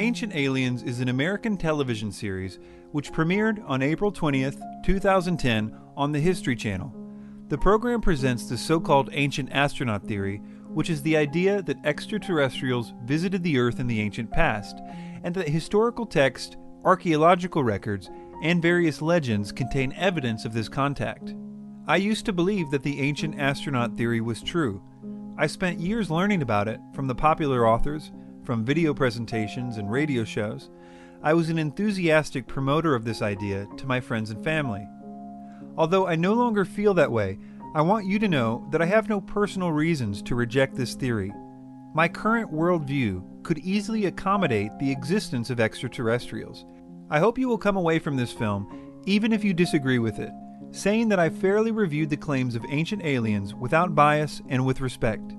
Ancient Aliens is an American television series which premiered on April 20th, 2010 on the History Channel. The program presents the so-called ancient astronaut theory, which is the idea that extraterrestrials visited the Earth in the ancient past, and that historical texts, archaeological records, and various legends contain evidence of this contact. I used to believe that the ancient astronaut theory was true. I spent years learning about it from the popular authors, from video presentations and radio shows. I was an enthusiastic promoter of this idea to my friends and family. Although I no longer feel that way, I want you to know that I have no personal reasons to reject this theory. My current worldview could easily accommodate the existence of extraterrestrials. I hope you will come away from this film, even if you disagree with it, saying that I fairly reviewed the claims of ancient aliens without bias and with respect.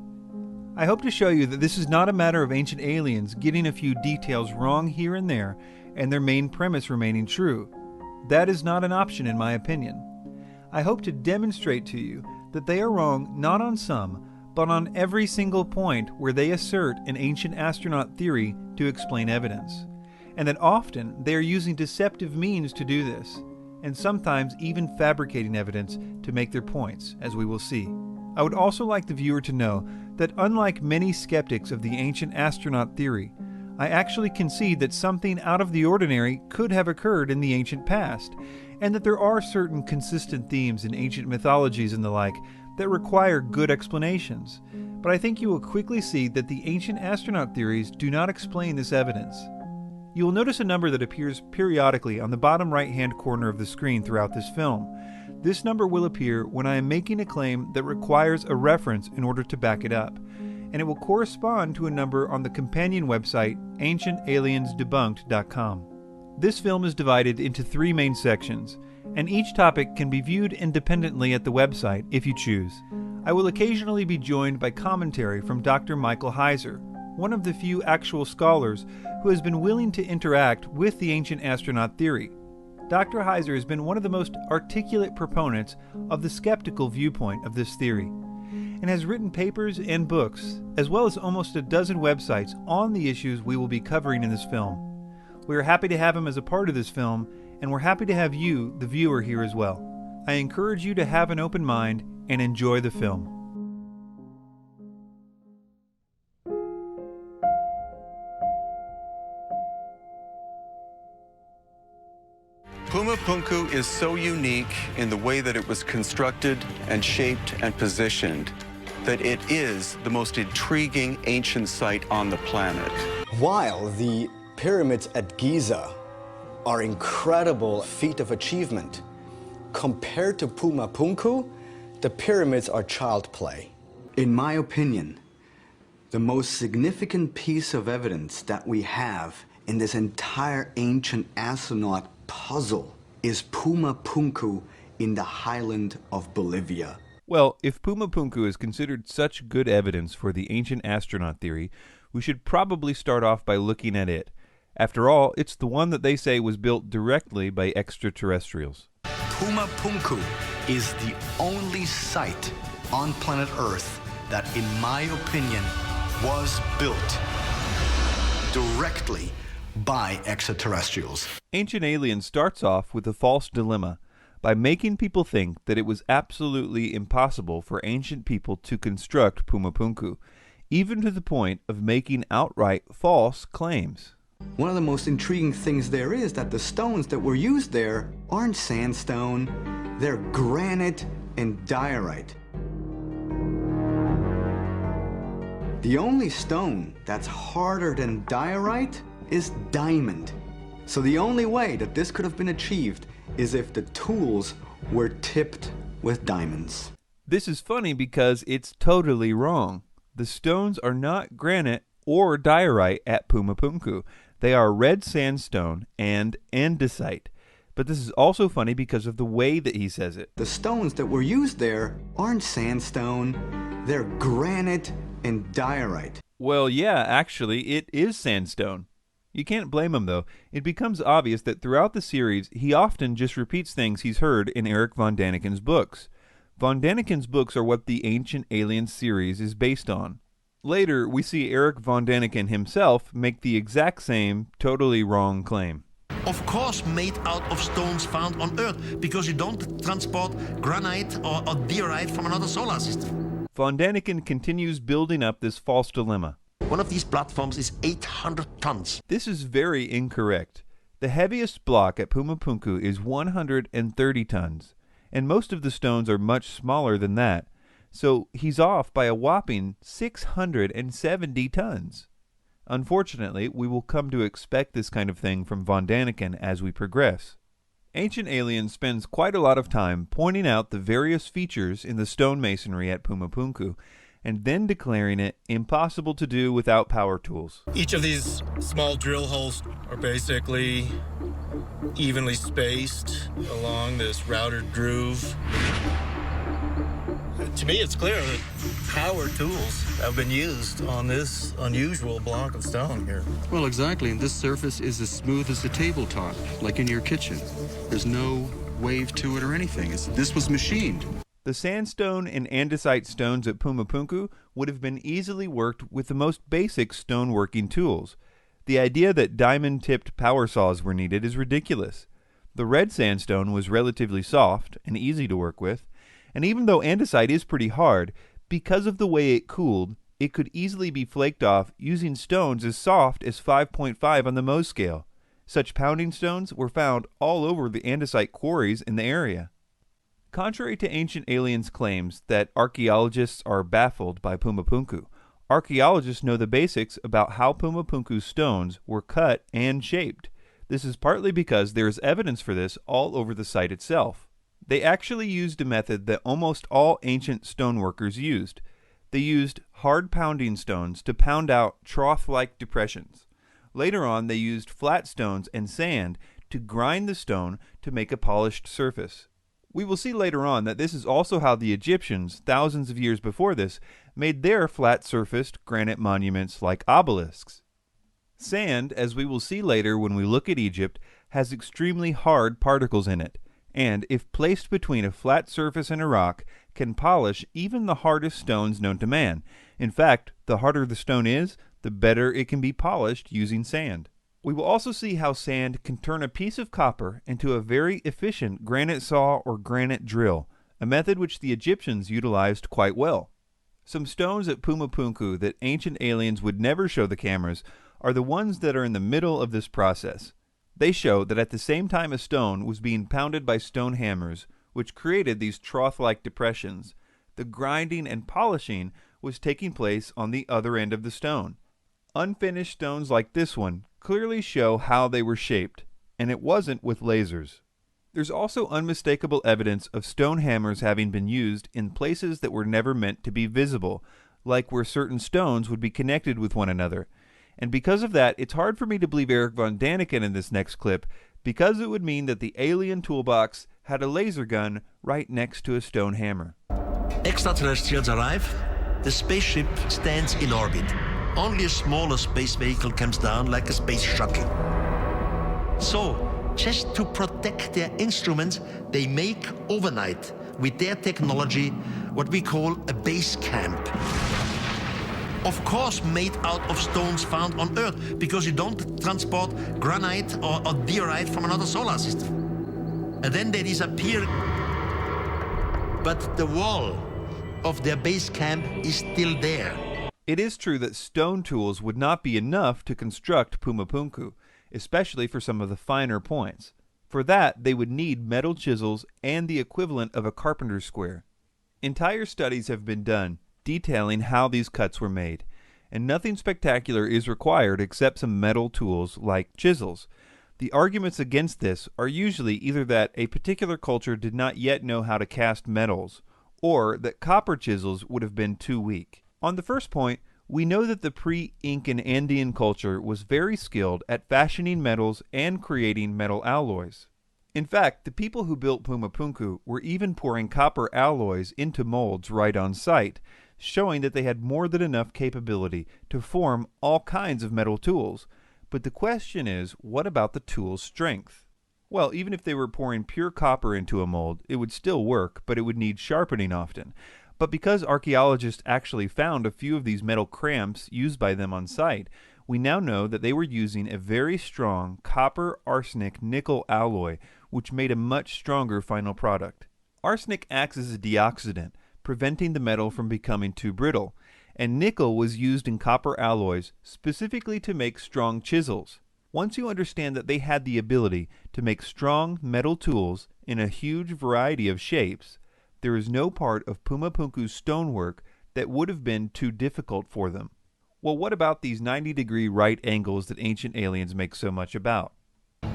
I hope to show you that this is not a matter of ancient aliens getting a few details wrong here and there and their main premise remaining true. That is not an option in my opinion. I hope to demonstrate to you that they are wrong not on some, but on every single point where they assert an ancient astronaut theory to explain evidence, and that often they are using deceptive means to do this, and sometimes even fabricating evidence to make their points, as we will see. I would also like the viewer to know that unlike many skeptics of the ancient astronaut theory, I actually concede that something out of the ordinary could have occurred in the ancient past, and that there are certain consistent themes in ancient mythologies and the like that require good explanations. But I think you will quickly see that the ancient astronaut theories do not explain this evidence. You will notice a number that appears periodically on the bottom right-hand corner of the screen throughout this film. This number will appear when I am making a claim that requires a reference in order to back it up, and it will correspond to a number on the companion website ancientaliensdebunked.com. This film is divided into 3 main sections, and each topic can be viewed independently at the website if you choose. I will occasionally be joined by commentary from Dr. Michael Heiser, one of the few actual scholars who has been willing to interact with the ancient astronaut theory. Dr. Heiser has been one of the most articulate proponents of the skeptical viewpoint of this theory, and has written papers and books, as well as almost a dozen websites on the issues we will be covering in this film. We are happy to have him as a part of this film, and we're happy to have you, the viewer, here as well. I encourage you to have an open mind and enjoy the film. Puma Punku is so unique in the way that it was constructed and shaped and positioned that it is the most intriguing ancient site on the planet. While the pyramids at Giza are incredible feat of achievement, compared to Puma Punku, the pyramids are child play. In my opinion, the most significant piece of evidence that we have in this entire ancient astronaut puzzle is Puma Punku in the highland of Bolivia. Well, if Puma Punku is considered such good evidence for the ancient astronaut theory, we should probably start off by looking at it. After all, it's the one that they say was built directly by extraterrestrials. Puma Punku is the only site on planet Earth that, in my opinion, was built directly by extraterrestrials. Ancient Aliens starts off with a false dilemma by making people think that it was absolutely impossible for ancient people to construct Puma Punku, even to the point of making outright false claims. One of the most intriguing things there is that the stones that were used there aren't sandstone, they're granite and diorite. The only stone that's harder than diorite is diamond. So the only way that this could have been achieved is if the tools were tipped with diamonds. This is funny because it's totally wrong. The stones are not granite or diorite at Puma Punku. They are red sandstone and andesite. But this is also funny because of the way that he says it. The stones that were used there aren't sandstone, they're granite and diorite. Well, yeah, actually, it is sandstone. You can't blame him, though. It becomes obvious that throughout the series, he often just repeats things he's heard in Erich von Däniken's books. Von Däniken's books are what the Ancient Aliens series is based on. Later, we see Erich von Däniken himself make the exact same, totally wrong claim. Of course made out of stones found on Earth, because you don't transport granite or diorite from another solar system. Von Däniken continues building up this false dilemma. One of these platforms is 800 tons. This is very incorrect. The heaviest block at Puma Punku is 130 tons, and most of the stones are much smaller than that, so he's off by a whopping 670 tons. Unfortunately, we will come to expect this kind of thing from von Däniken as we progress. Ancient Aliens spends quite a lot of time pointing out the various features in the stonemasonry at Puma Punku, and then declaring it impossible to do without power tools. Each of these small drill holes are basically evenly spaced along this routed groove. To me, it's clear that power tools have been used on this unusual block of stone here. Well, exactly, and this surface is as smooth as a tabletop, like in your kitchen. There's no wave to it or anything. This was machined. The sandstone and andesite stones at Puma Punku would have been easily worked with the most basic stoneworking tools. The idea that diamond-tipped power saws were needed is ridiculous. The red sandstone was relatively soft and easy to work with, and even though andesite is pretty hard, because of the way it cooled, it could easily be flaked off using stones as soft as 5.5 on the Mohs scale. Such pounding stones were found all over the andesite quarries in the area. Contrary to Ancient Aliens' claims that archaeologists are baffled by Puma Punku, archaeologists know the basics about how Puma Punku's stones were cut and shaped. This is partly because there is evidence for this all over the site itself. They actually used a method that almost all ancient stoneworkers used. They used hard pounding stones to pound out trough-like depressions. Later on, they used flat stones and sand to grind the stone to make a polished surface. We will see later on that this is also how the Egyptians, thousands of years before this, made their flat-surfaced granite monuments like obelisks. Sand, as we will see later when we look at Egypt, has extremely hard particles in it, and if placed between a flat surface and a rock, can polish even the hardest stones known to man. In fact, the harder the stone is, the better it can be polished using sand. We will also see how sand can turn a piece of copper into a very efficient granite saw or granite drill, a method which the Egyptians utilized quite well. Some stones at Puma Punku that Ancient Aliens would never show the cameras are the ones that are in the middle of this process. They show that at the same time a stone was being pounded by stone hammers, which created these trough-like depressions, the grinding and polishing was taking place on the other end of the stone. Unfinished stones like this one clearly show how they were shaped, and it wasn't with lasers. There's also unmistakable evidence of stone hammers having been used in places that were never meant to be visible, like where certain stones would be connected with one another. And because of that, it's hard for me to believe Erich von Däniken in this next clip, because it would mean that the alien toolbox had a laser gun right next to a stone hammer. Extraterrestrials arrive, the spaceship stands in orbit. Only a smaller space vehicle comes down like a space shuttle. So, just to protect their instruments, they make overnight, with their technology, what we call a base camp. Of course made out of stones found on Earth, because you don't transport granite or diorite from another solar system. And then they disappear. But the wall of their base camp is still there. It is true that stone tools would not be enough to construct Puma Punku, especially for some of the finer points. For that, they would need metal chisels and the equivalent of a carpenter's square. Entire studies have been done detailing how these cuts were made, and nothing spectacular is required except some metal tools like chisels. The arguments against this are usually either that a particular culture did not yet know how to cast metals, or that copper chisels would have been too weak. On the first point, we know that the pre-Incan Andean culture was very skilled at fashioning metals and creating metal alloys. In fact, the people who built Puma Punku were even pouring copper alloys into molds right on site, showing that they had more than enough capability to form all kinds of metal tools. But the question is, what about the tool's strength? Well, even if they were pouring pure copper into a mold, it would still work, but it would need sharpening often. But because archaeologists actually found a few of these metal cramps used by them on site, we now know that they were using a very strong copper arsenic nickel alloy, which made a much stronger final product. Arsenic acts as a deoxidant, preventing the metal from becoming too brittle, and nickel was used in copper alloys specifically to make strong chisels. Once you understand that they had the ability to make strong metal tools in a huge variety of shapes, there is no part of Puma Punku's stonework that would have been too difficult for them. Well, what about these 90-degree right angles that ancient aliens make so much about?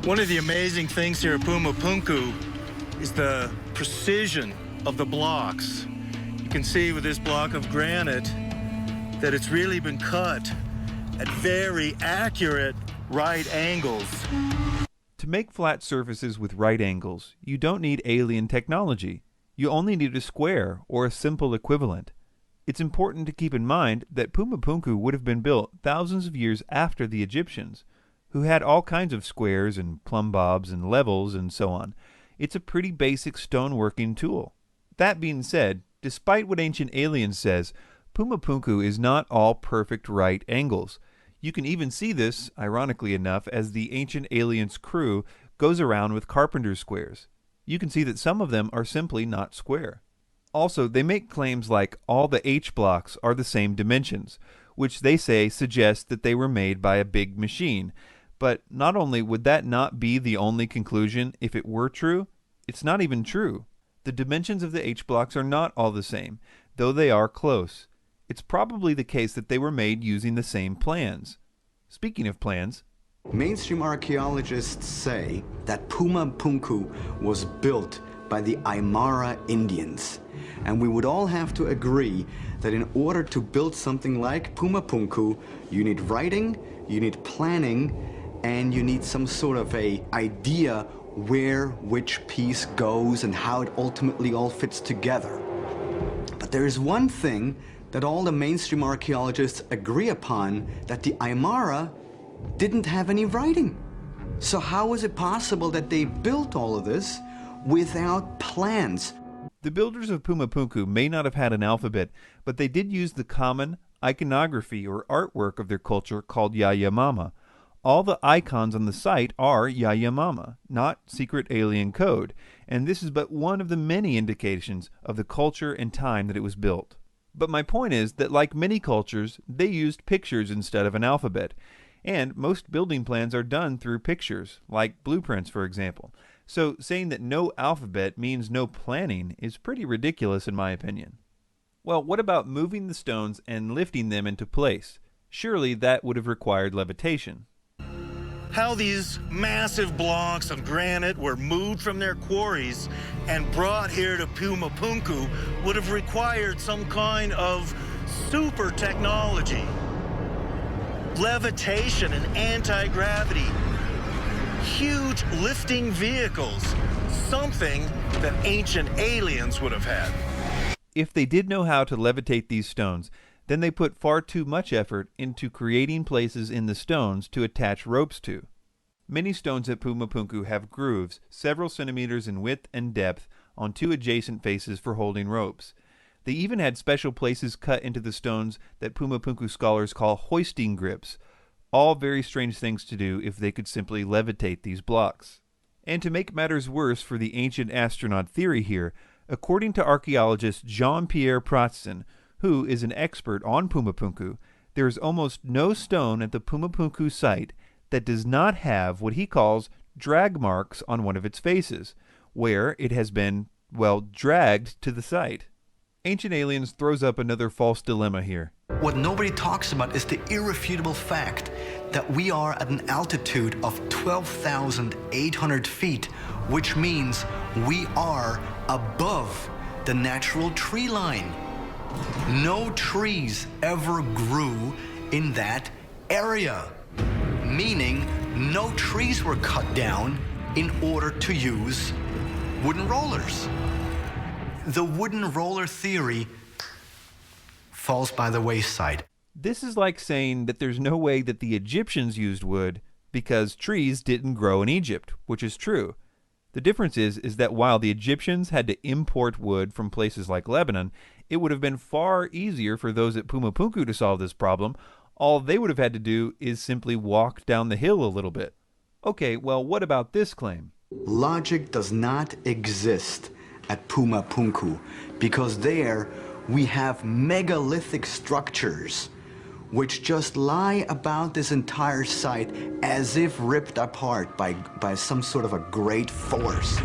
One of the amazing things here at Puma Punku is the precision of the blocks. You can see with this block of granite that it's really been cut at very accurate right angles. To make flat surfaces with right angles, you don't need alien technology. You only need a square or a simple equivalent. It's important to keep in mind that Puma Punku would have been built thousands of years after the Egyptians, who had all kinds of squares and plumb bobs and levels and so on. It's a pretty basic stoneworking tool. That being said, despite what Ancient Aliens says, Puma Punku is not all perfect right angles. You can even see this, ironically enough, as the Ancient Aliens crew goes around with carpenter squares. You can see that some of them are simply not square. Also, they make claims like all the H blocks are the same dimensions, which they say suggests that they were made by a big machine. But not only would that not be the only conclusion if it were true, it's not even true. The dimensions of the H blocks are not all the same, though they are close. It's probably the case that they were made using the same plans. Speaking of plans, mainstream archaeologists say that Puma Punku was built by the Aymara Indians. And we would all have to agree that in order to build something like Puma Punku, you need writing, you need planning, and you need some sort of a idea where which piece goes and how it ultimately all fits together. But there is one thing that all the mainstream archaeologists agree upon, that the Aymara didn't have any writing. So how is it possible that they built all of this without plans? the builders of Puma Punku may not have had an alphabet, but they did use the common iconography or artwork of their culture called Yaeyamama. All the icons on the site are Yaeyamama, not secret alien code, and this is but one of the many indications of the culture and time that it was built. But my point is that like many cultures, they used pictures instead of an alphabet, and most building plans are done through pictures, like blueprints for example. So saying that no alphabet means no planning is pretty ridiculous in my opinion. Well, what about moving the stones and lifting them into place? Surely that would have required levitation. How these massive blocks of granite were moved from their quarries and brought here to Puma Punku would have required some kind of super technology. Levitation and anti-gravity. Huge lifting vehicles. Something that ancient aliens would have had. If they did know how to levitate these stones, then they put far too much effort into creating places in the stones to attach ropes to. Many stones at Puma Punku have grooves several centimeters in width and depth on two adjacent faces for holding ropes. They even had special places cut into the stones that Puma Punku scholars call hoisting grips, all very strange things to do if they could simply levitate these blocks. And to make matters worse for the ancient astronaut theory here, according to archaeologist Jean-Pierre Pratzen, who is an expert on Puma Punku, there is almost no stone at the Puma Punku site that does not have what he calls drag marks on one of its faces, where it has been, well, dragged to the site. Ancient Aliens throws up another false dilemma here. What nobody talks about is the irrefutable fact that we are at an altitude of 12,800 feet, which means we are above the natural tree line. No trees ever grew in that area, meaning no trees were cut down in order to use wooden rollers. The wooden roller theory falls by the wayside. This is like saying that there's no way that the Egyptians used wood because trees didn't grow in Egypt, which is true. The difference is that while the Egyptians had to import wood from places like Lebanon, it would have been far easier for those at Puma Punku to solve this problem. All they would have had to do is simply walk down the hill a little bit. Okay, well, what about this claim? Logic does not exist at Puma Punku because there we have megalithic structures which just lie about this entire site as if ripped apart by some sort of a great force.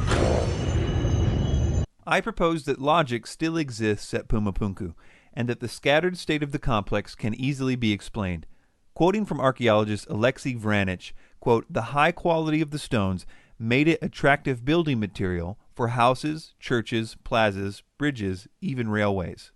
I propose that logic still exists at Puma Punku, and that the scattered state of the complex can easily be explained. Quoting from archaeologist Alexei Vranich, quote, "The high quality of the stones made it attractive building material for houses, churches, plazas, bridges, even railways."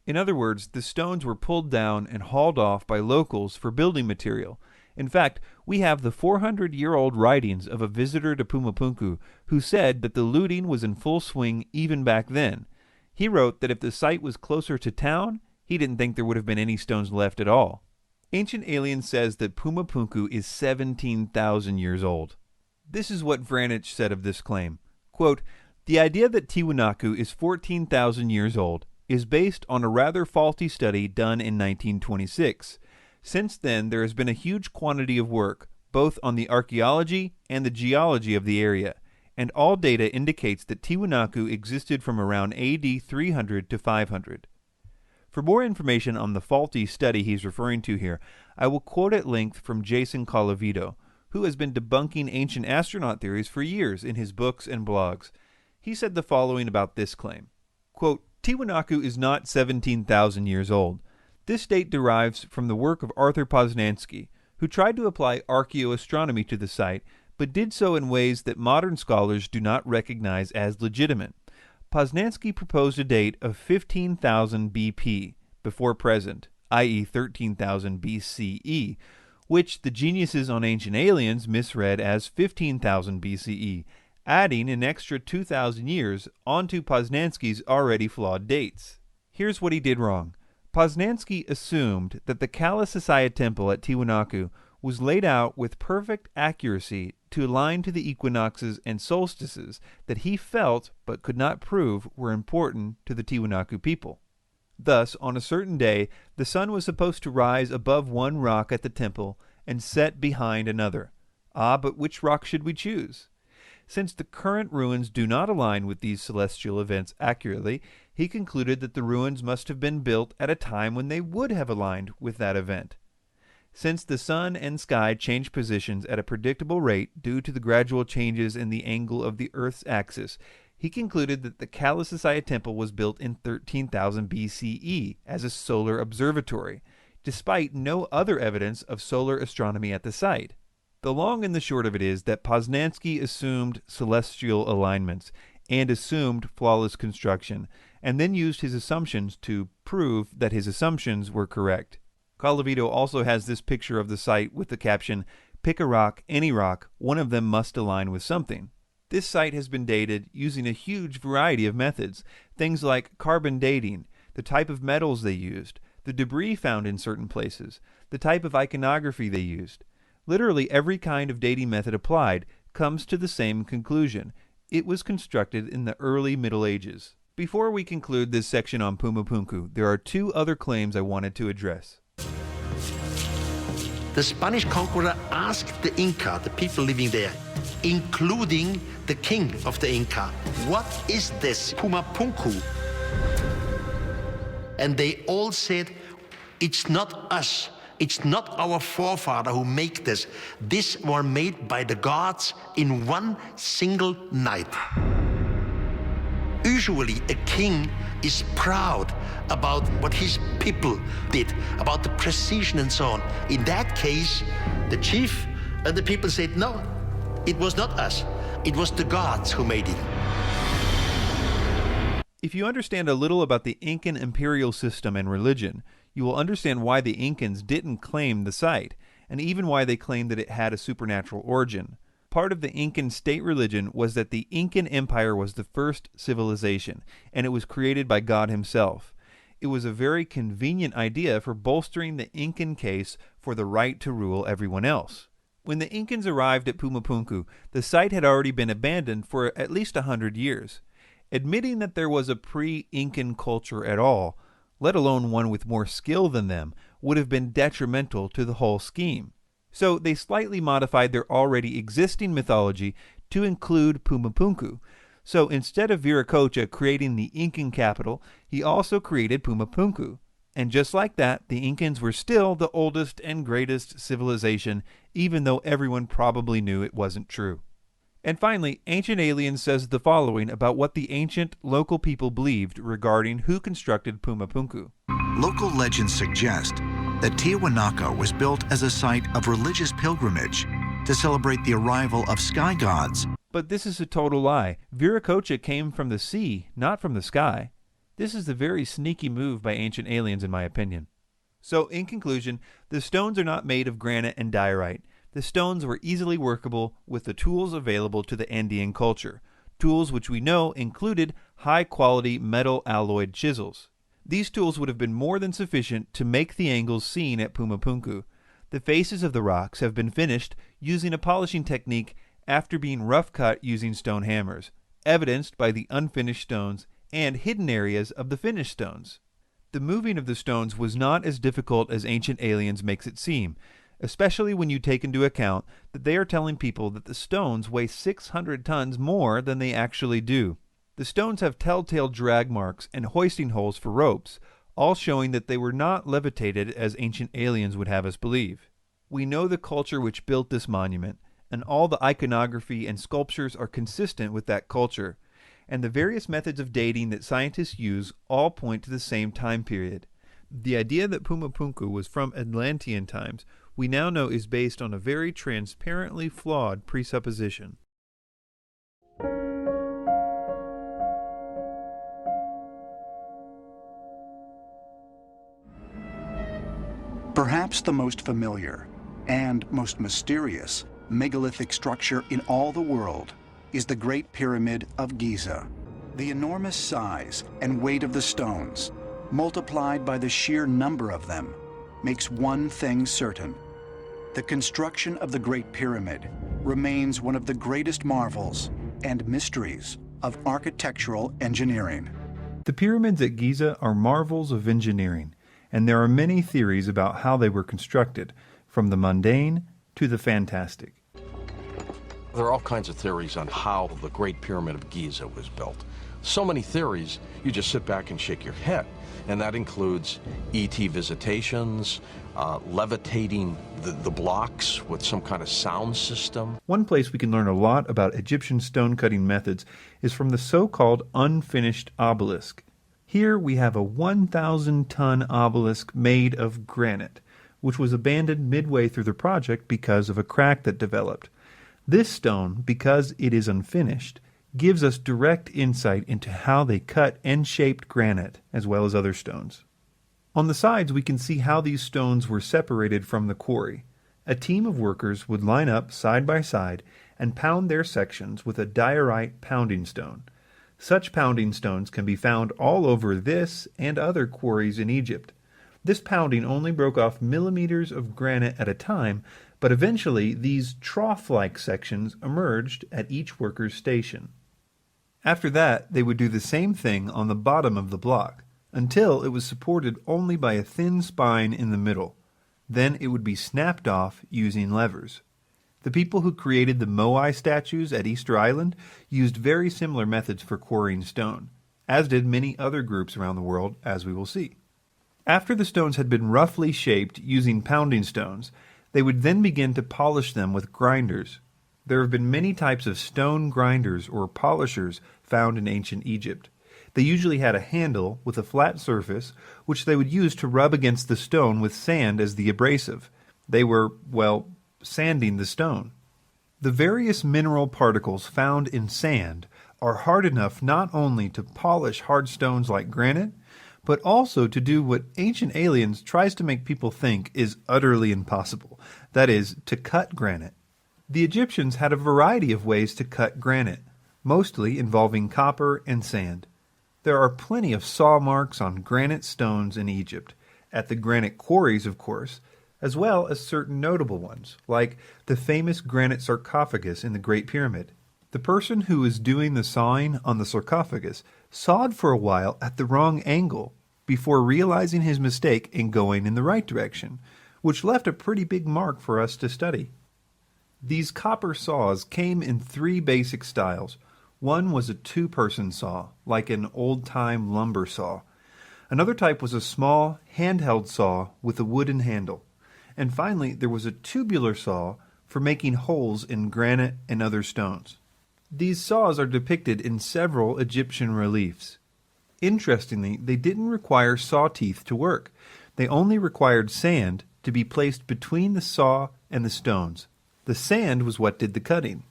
In other words, the stones were pulled down and hauled off by locals for building material. In fact, we have the 400-year-old writings of a visitor to Puma Punku who said that the looting was in full swing even back then. He wrote that if the site was closer to town, he didn't think there would have been any stones left at all. Ancient Aliens says that Puma Punku is 17,000 years old. This is what Vranich said of this claim. Quote, "The idea that Tiwanaku is 14,000 years old is based on a rather faulty study done in 1926. Since then, there has been a huge quantity of work, both on the archaeology and the geology of the area, and all data indicates that Tiwanaku existed from around AD 300 to 500. For more information on the faulty study he's referring to here, I will quote at length from Jason Colavito, who has been debunking ancient astronaut theories for years in his books and blogs. He said the following about this claim. Quote, "Tiwanaku is not 17,000 years old. This date derives from the work of Arthur Poznański, who tried to apply archaeoastronomy to the site, but did so in ways that modern scholars do not recognize as legitimate. Poznański proposed a date of 15,000 BP, before present, i.e. 13,000 BCE, which the geniuses on Ancient Aliens misread as 15,000 BCE, adding an extra 2,000 years onto Poznański's already flawed dates. Here's what he did wrong. Poznański assumed that the Kala Sasaya temple at Tiwanaku was laid out with perfect accuracy to align to the equinoxes and solstices that he felt but could not prove were important to the Tiwanaku people. Thus, on a certain day, the sun was supposed to rise above one rock at the temple and set behind another. Ah, but which rock should we choose? Since the current ruins do not align with these celestial events accurately, he concluded that the ruins must have been built at a time when they would have aligned with that event. Since the sun and sky change positions at a predictable rate due to the gradual changes in the angle of the Earth's axis, he concluded that the Kala Sasaya temple was built in 13,000 BCE as a solar observatory, despite no other evidence of solar astronomy at the site. The long and the short of it is that Poznański assumed celestial alignments and assumed flawless construction, and then used his assumptions to prove that his assumptions were correct. Colavito also has this picture of the site with the caption, "Pick a rock, any rock, one of them must align with something." This site has been dated using a huge variety of methods, things like carbon dating, the type of metals they used, the debris found in certain places, the type of iconography they used. Literally every kind of dating method applied comes to the same conclusion. It was constructed in the early Middle Ages. Before we conclude this section on Puma Punku, there are two other claims I wanted to address. The Spanish conqueror asked the Inca, the people living there, including the king of the Inca, "What is this Puma Punku?" And they all said, "It's not us. It's not our forefather who made this. This were made by the gods in one single night." Usually a king is proud about what his people did, about the precision and so on. In that case, the chief and the people said, "No, it was not us. It was the gods who made it." If you understand a little about the Incan imperial system and religion, you will understand why the Incans didn't claim the site, and even why they claimed that it had a supernatural origin. Part of the Incan state religion was that the Incan Empire was the first civilization, and it was created by God himself. It was a very convenient idea for bolstering the Incan case for the right to rule everyone else. When the Incans arrived at Puma Punku, the site had already been abandoned for at least 100 years. Admitting that there was a pre-Incan culture at all, let alone one with more skill than them, would have been detrimental to the whole scheme. So they slightly modified their already existing mythology to include Puma Punku. So instead of Viracocha creating the Incan capital, he also created Puma Punku. And just like that, the Incans were still the oldest and greatest civilization, even though everyone probably knew it wasn't true. And finally, Ancient Aliens says the following about what the ancient local people believed regarding who constructed Puma Punku. Local legends suggest that Tiahuanaco was built as a site of religious pilgrimage to celebrate the arrival of sky gods. But this is a total lie. Viracocha came from the sea, not from the sky. This is a very sneaky move by Ancient Aliens, in my opinion. So, in conclusion, the stones are not made of granite and diorite. The stones were easily workable with the tools available to the Andean culture, tools which we know included high-quality metal alloyed chisels. These tools would have been more than sufficient to make the angles seen at Puma Punku. The faces of the rocks have been finished using a polishing technique after being rough cut using stone hammers, evidenced by the unfinished stones and hidden areas of the finished stones. The moving of the stones was not as difficult as Ancient Aliens makes it seem, especially when you take into account that they are telling people that the stones weigh 600 tons more than they actually do. The stones have telltale drag marks and hoisting holes for ropes, all showing that they were not levitated as Ancient Aliens would have us believe. We know the culture which built this monument, and all the iconography and sculptures are consistent with that culture, and the various methods of dating that scientists use all point to the same time period. The idea that Puma Punku was from Atlantean times we now know is based on a very transparently flawed presupposition. Perhaps the most familiar and most mysterious megalithic structure in all the world is the Great Pyramid of Giza. The enormous size and weight of the stones, multiplied by the sheer number of them, makes one thing certain. The construction of the Great Pyramid remains one of the greatest marvels and mysteries of architectural engineering. The pyramids at Giza are marvels of engineering, and there are many theories about how they were constructed, from the mundane to the fantastic. There are all kinds of theories on how the Great Pyramid of Giza was built. So many theories, you just sit back and shake your head. And that includes ET visitations, levitating the blocks with some kind of sound system. One place we can learn a lot about Egyptian stone-cutting methods is from the so-called unfinished obelisk. Here we have a 1,000-ton obelisk made of granite, which was abandoned midway through the project because of a crack that developed. This stone, because it is unfinished, gives us direct insight into how they cut and shaped granite, as well as other stones. On the sides we can see how these stones were separated from the quarry. A team of workers would line up side by side and pound their sections with a diorite pounding stone. Such pounding stones can be found all over this and other quarries in Egypt. This pounding only broke off millimeters of granite at a time, but eventually these trough-like sections emerged at each worker's station. After that, they would do the same thing on the bottom of the block, until it was supported only by a thin spine in the middle. Then it would be snapped off using levers. The people who created the Moai statues at Easter Island used very similar methods for quarrying stone, as did many other groups around the world, as we will see. After the stones had been roughly shaped using pounding stones, they would then begin to polish them with grinders. There have been many types of stone grinders or polishers found in ancient Egypt. They usually had a handle with a flat surface, which they would use to rub against the stone with sand as the abrasive. They were, well, sanding the stone. The various mineral particles found in sand are hard enough not only to polish hard stones like granite, but also to do what Ancient Aliens tries to make people think is utterly impossible, that is, to cut granite. The Egyptians had a variety of ways to cut granite, mostly involving copper and sand. There are plenty of saw marks on granite stones in Egypt, at the granite quarries, of course, as well as certain notable ones, like the famous granite sarcophagus in the Great Pyramid. The person who was doing the sawing on the sarcophagus sawed for a while at the wrong angle before realizing his mistake and going in the right direction, which left a pretty big mark for us to study. These copper saws came in 3 basic styles. One was a 2-person saw, like an old-time lumber saw. Another type was a small, handheld saw with a wooden handle. And finally, there was a tubular saw for making holes in granite and other stones. These saws are depicted in several Egyptian reliefs. Interestingly, they didn't require saw teeth to work. They only required sand to be placed between the saw and the stones. The sand was what did the cutting.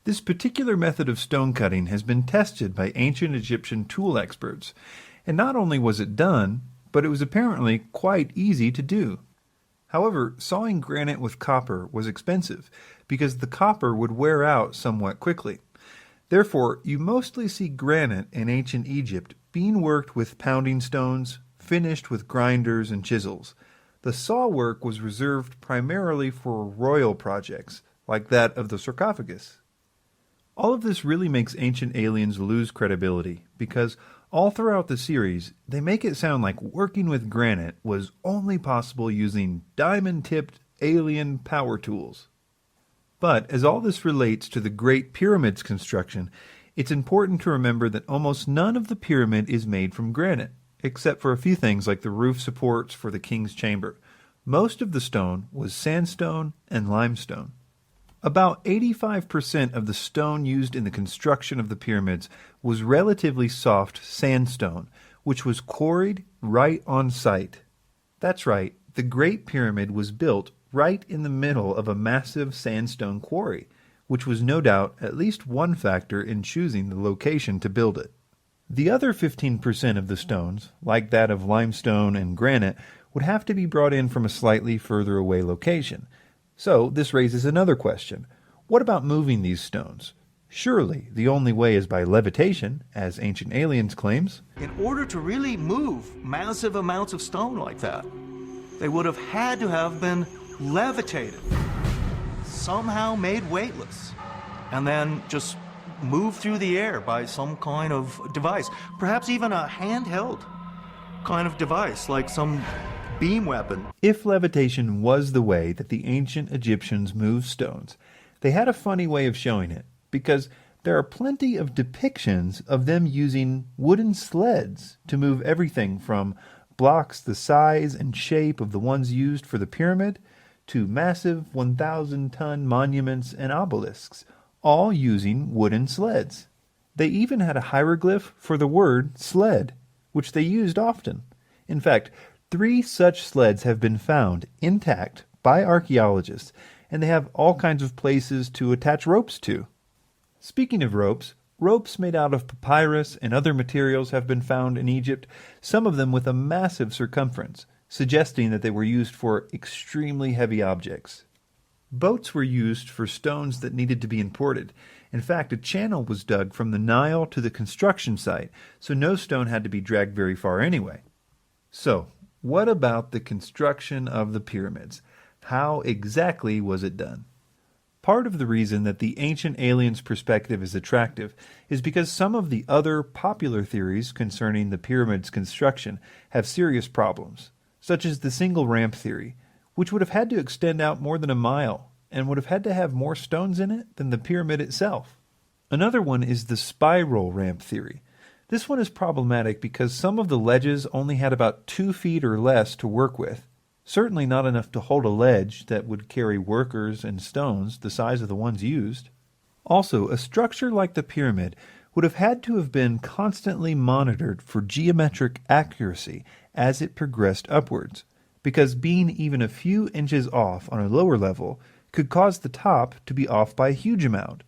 This particular method of stone cutting has been tested by ancient Egyptian tool experts, and not only was it done, but it was apparently quite easy to do. However, sawing granite with copper was expensive because the copper would wear out somewhat quickly. Therefore, you mostly see granite in ancient Egypt being worked with pounding stones, finished with grinders and chisels. The saw work was reserved primarily for royal projects, like that of the sarcophagus. All of this really makes Ancient Aliens lose credibility, because all throughout the series, they make it sound like working with granite was only possible using diamond-tipped alien power tools. But as all this relates to the Great Pyramid's construction, it's important to remember that almost none of the pyramid is made from granite, except for a few things like the roof supports for the king's chamber. Most of the stone was sandstone and limestone. About 85% of the stone used in the construction of the pyramids was relatively soft sandstone, which was quarried right on site. That's right, the Great Pyramid was built right in the middle of a massive sandstone quarry, which was no doubt at least one factor in choosing the location to build it. The other 15% of the stones, like that of limestone and granite, would have to be brought in from a slightly further away location. So this raises another question. What about moving these stones? Surely the only way is by levitation, as Ancient Aliens claims. In order to really move massive amounts of stone like that, they would have had to have been levitated, somehow made weightless, and then just moved through the air by some kind of device, perhaps even a handheld kind of device, like some beam weapon. If levitation was the way that the ancient Egyptians moved stones, they had a funny way of showing it, because there are plenty of depictions of them using wooden sleds to move everything from blocks the size and shape of the ones used for the pyramid to massive 1,000-ton monuments and obelisks, all using wooden sleds. They even had a hieroglyph for the word sled, which they used often. In fact, 3 such sleds have been found intact by archaeologists, and they have all kinds of places to attach ropes to. Speaking of ropes, ropes made out of papyrus and other materials have been found in Egypt, some of them with a massive circumference, suggesting that they were used for extremely heavy objects. Boats were used for stones that needed to be imported. In fact, a channel was dug from the Nile to the construction site, so no stone had to be dragged very far anyway. So, what about the construction of the pyramids? How exactly was it done? Part of the reason that the Ancient Aliens perspective is attractive is because some of the other popular theories concerning the pyramid's construction have serious problems, such as the single ramp theory, which would have had to extend out more than a mile and would have had to have more stones in it than the pyramid itself. Another one is the spiral ramp theory. This one is problematic because some of the ledges only had about 2 feet or less to work with, certainly not enough to hold a ledge that would carry workers and stones the size of the ones used. Also, a structure like the pyramid would have had to have been constantly monitored for geometric accuracy as it progressed upwards, because being even a few inches off on a lower level could cause the top to be off by a huge amount,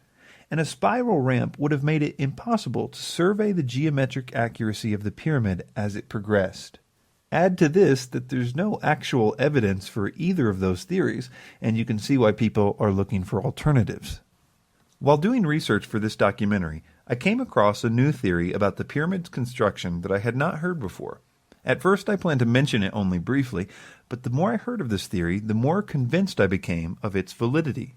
and a spiral ramp would have made it impossible to survey the geometric accuracy of the pyramid as it progressed. Add to this that there's no actual evidence for either of those theories, and you can see why people are looking for alternatives. While doing research for this documentary, I came across a new theory about the pyramid's construction that I had not heard before. At first I planned to mention it only briefly, but the more I heard of this theory, the more convinced I became of its validity.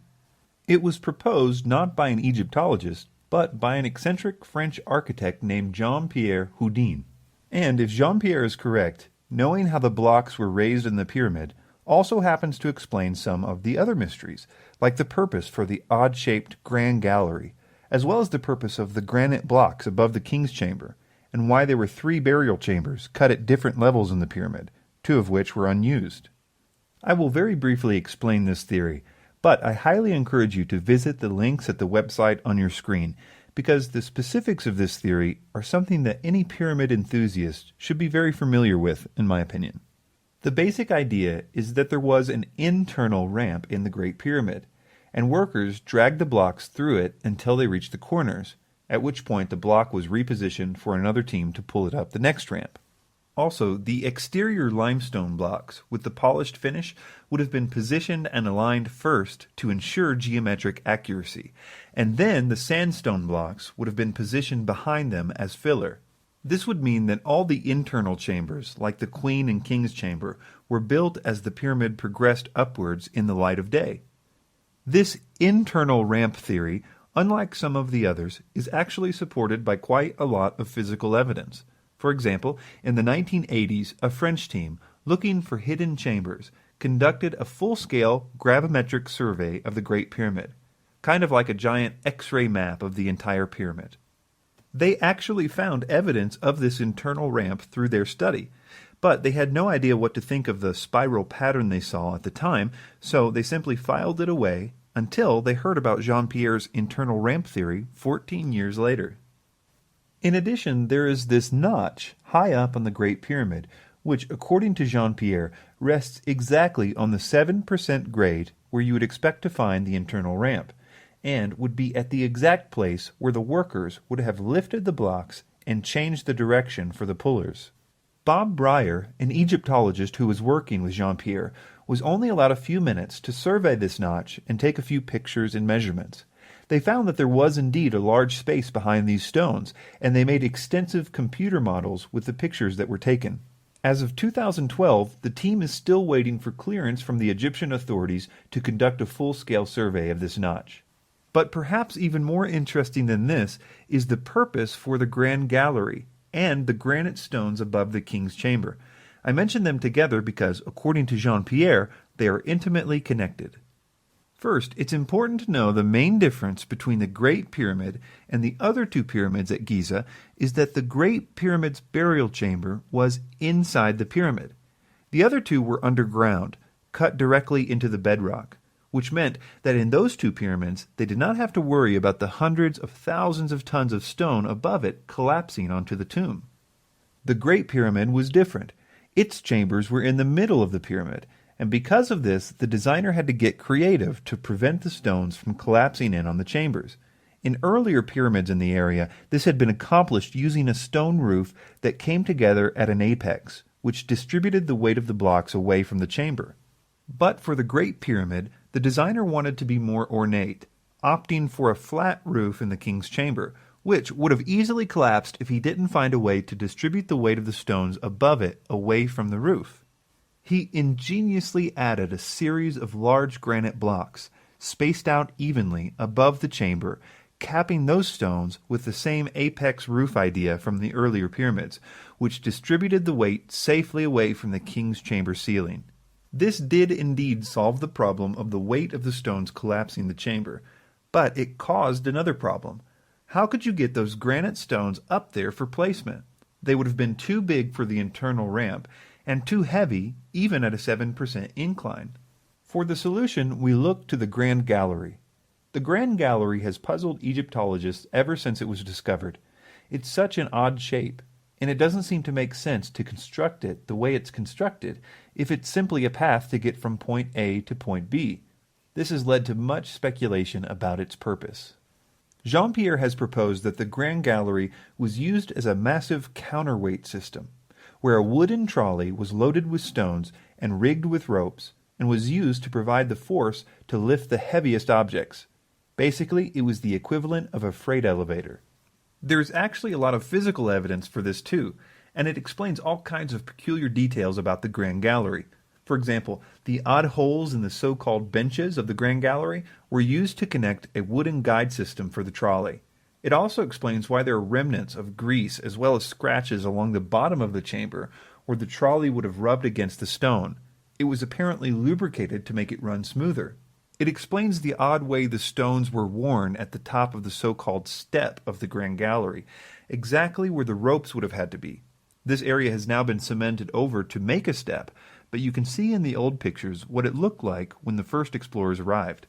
It was proposed not by an Egyptologist, but by an eccentric French architect named Jean-Pierre Houdin. And if Jean-Pierre is correct, knowing how the blocks were raised in the pyramid also happens to explain some of the other mysteries, like the purpose for the odd-shaped Grand Gallery, as well as the purpose of the granite blocks above the king's chamber, and why there were 3 burial chambers cut at different levels in the pyramid, 2 of which were unused. I will very briefly explain this theory, but I highly encourage you to visit the links at the website on your screen, because the specifics of this theory are something that any pyramid enthusiast should be very familiar with, in my opinion. The basic idea is that there was an internal ramp in the Great Pyramid, and workers dragged the blocks through it until they reached the corners, at which point the block was repositioned for another team to pull it up the next ramp. Also, the exterior limestone blocks with the polished finish would have been positioned and aligned first to ensure geometric accuracy, and then the sandstone blocks would have been positioned behind them as filler. This would mean that all the internal chambers, like the Queen and King's chamber, were built as the pyramid progressed upwards in the light of day. This internal ramp theory, unlike some of the others, is actually supported by quite a lot of physical evidence. For example, in the 1980s, a French team, looking for hidden chambers, conducted a full-scale gravimetric survey of the Great Pyramid, kind of like a giant X-ray map of the entire pyramid. They actually found evidence of this internal ramp through their study, but they had no idea what to think of the spiral pattern they saw at the time, so they simply filed it away until they heard about Jean-Pierre's internal ramp theory 14 years later. In addition, there is this notch high up on the Great Pyramid, which, according to Jean-Pierre, rests exactly on the 7% grade where you would expect to find the internal ramp, and would be at the exact place where the workers would have lifted the blocks and changed the direction for the pullers. Bob Breyer, an Egyptologist who was working with Jean-Pierre, was only allowed a few minutes to survey this notch and take a few pictures and measurements. They found that there was indeed a large space behind these stones, and they made extensive computer models with the pictures that were taken. As of 2012, the team is still waiting for clearance from the Egyptian authorities to conduct a full-scale survey of this notch. But perhaps even more interesting than this is the purpose for the Grand Gallery and the granite stones above the king's chamber. I mention them together because, according to Jean-Pierre, they are intimately connected. First, it's important to know the main difference between the Great Pyramid and the other 2 pyramids at Giza is that the Great Pyramid's burial chamber was inside the pyramid. The other 2 were underground, cut directly into the bedrock, which meant that in those 2 pyramids they did not have to worry about the hundreds of thousands of tons of stone above it collapsing onto the tomb. The Great Pyramid was different. Its chambers were in the middle of the pyramid, and because of this, the designer had to get creative to prevent the stones from collapsing in on the chambers. In earlier pyramids in the area, this had been accomplished using a stone roof that came together at an apex, which distributed the weight of the blocks away from the chamber. But for the Great Pyramid, the designer wanted to be more ornate, opting for a flat roof in the king's chamber, which would have easily collapsed if he didn't find a way to distribute the weight of the stones above it away from the roof. He ingeniously added a series of large granite blocks, spaced out evenly above the chamber, capping those stones with the same apex roof idea from the earlier pyramids, which distributed the weight safely away from the king's chamber ceiling. This did indeed solve the problem of the weight of the stones collapsing the chamber, but it caused another problem. How could you get those granite stones up there for placement? They would have been too big for the internal ramp, and too heavy even at a 7% incline. For the solution, we look to the Grand Gallery. The Grand Gallery has puzzled Egyptologists ever since it was discovered. It's such an odd shape, and it doesn't seem to make sense to construct it the way it's constructed if it's simply a path to get from point A to point B. This has led to much speculation about its purpose. Jean-Pierre has proposed that the Grand Gallery was used as a massive counterweight system, where a wooden trolley was loaded with stones and rigged with ropes, and was used to provide the force to lift the heaviest objects. Basically, it was the equivalent of a freight elevator. There's actually a lot of physical evidence for this too, and it explains all kinds of peculiar details about the Grand Gallery. For example, the odd holes in the so-called benches of the Grand Gallery were used to connect a wooden guide system for the trolley. It also explains why there are remnants of grease as well as scratches along the bottom of the chamber where the trolley would have rubbed against the stone. It was apparently lubricated to make it run smoother. It explains the odd way the stones were worn at the top of the so-called step of the Grand Gallery, exactly where the ropes would have had to be. This area has now been cemented over to make a step, but you can see in the old pictures what it looked like when the first explorers arrived.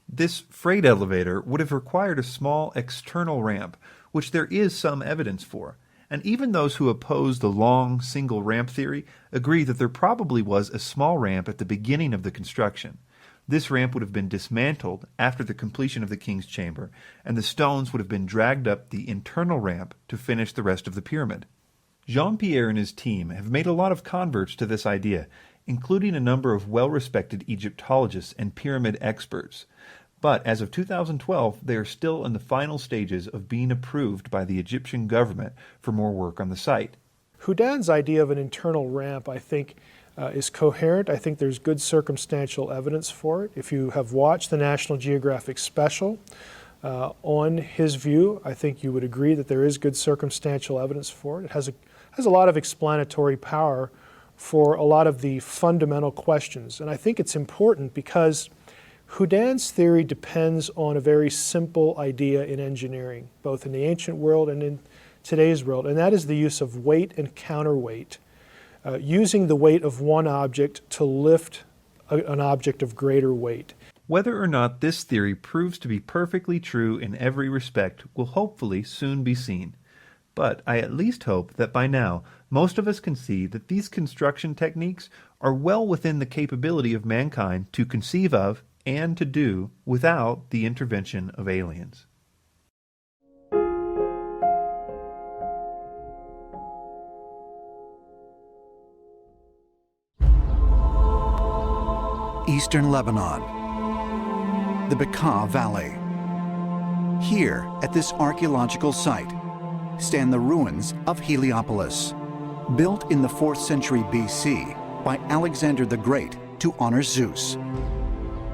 This freight elevator would have required a small external ramp, which there is some evidence for, and even those who oppose the long, single ramp theory agree that there probably was a small ramp at the beginning of the construction. This ramp would have been dismantled after the completion of the king's chamber, and the stones would have been dragged up the internal ramp to finish the rest of the pyramid. Jean-Pierre and his team have made a lot of converts to this idea, including a number of well-respected Egyptologists and pyramid experts. But as of 2012, they are still in the final stages of being approved by the Egyptian government for more work on the site. Houdin's idea of an internal ramp, I think, is coherent. I think there's good circumstantial evidence for it. If you have watched the National Geographic special on his view, I think you would agree that there is good circumstantial evidence for it. It has a lot of explanatory power for a lot of the fundamental questions. And I think it's important because Houdin's theory depends on a very simple idea in engineering, both in the ancient world and in today's world, and that is the use of weight and counterweight, using the weight of one object to lift an object of greater weight. Whether or not this theory proves to be perfectly true in every respect will hopefully soon be seen. But I at least hope that by now most of us can see that these construction techniques are well within the capability of mankind to conceive of and to do without the intervention of aliens. Eastern Lebanon, the Bekaa Valley. Here, at this archaeological site, stand the ruins of Heliopolis, built in the 4th century BC by Alexander the Great to honor Zeus.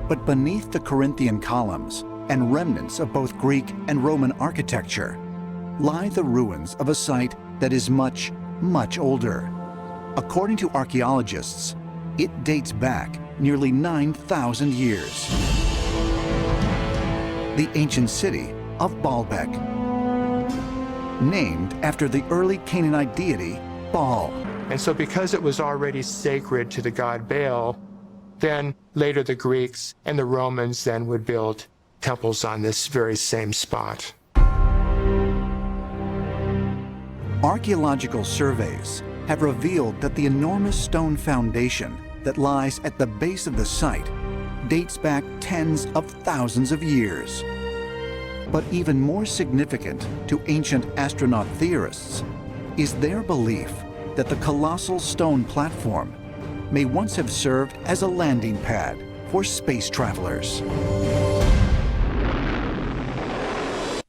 But beneath the Corinthian columns and remnants of both Greek and Roman architecture lie the ruins of a site that is much, much older. According to archaeologists, it dates back nearly 9,000 years. The ancient city of Baalbek, named after the early Canaanite deity Baal. And so because it was already sacred to the god Baal, then later the Greeks and the Romans then would build temples on this very same spot. Archaeological surveys have revealed that the enormous stone foundation that lies at the base of the site dates back tens of thousands of years. But even more significant to ancient astronaut theorists is their belief that the colossal stone platform may once have served as a landing pad for space travelers.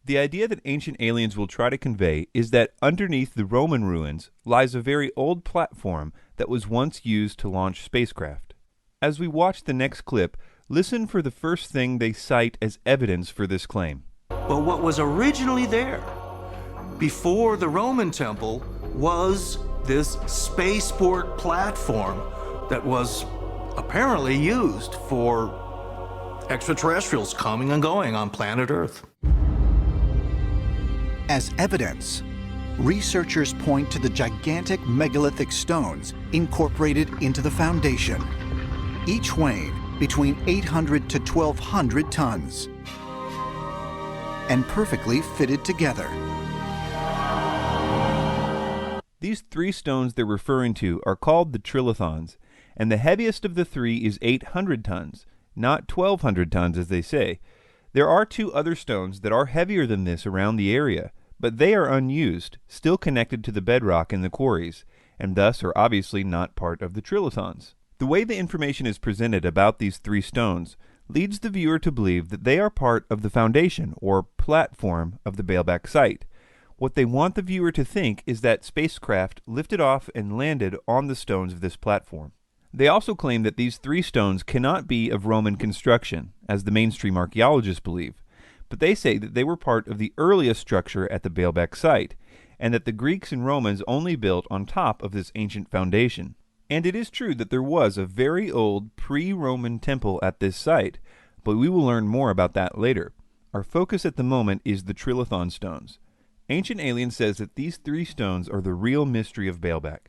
The idea that ancient aliens will try to convey is that underneath the Roman ruins lies a very old platform that was once used to launch spacecraft. As we watch the next clip, listen for the first thing they cite as evidence for this claim. But what was originally there before the Roman temple was this spaceport platform that was apparently used for extraterrestrials coming and going on planet Earth. As evidence, researchers point to the gigantic megalithic stones incorporated into the foundation, each weighing between 800 to 1,200 tons, and perfectly fitted together. These three stones they're referring to are called the trilithons, and the heaviest of the three is 800 tons, not 1,200 tons as they say. There are two other stones that are heavier than this around the area, but they are unused, still connected to the bedrock in the quarries, and thus are obviously not part of the trilithons. The way the information is presented about these three stones leads the viewer to believe that they are part of the foundation or platform of the Baalbek site. What they want the viewer to think is that spacecraft lifted off and landed on the stones of this platform. They also claim that these 3 stones cannot be of Roman construction, as the mainstream archaeologists believe, but they say that they were part of the earliest structure at the Baalbek site, and that the Greeks and Romans only built on top of this ancient foundation. And it is true that there was a very old pre-Roman temple at this site, but we will learn more about that later. Our focus at the moment is the Trilithon stones. Ancient Aliens says that these 3 stones are the real mystery of Baalbek.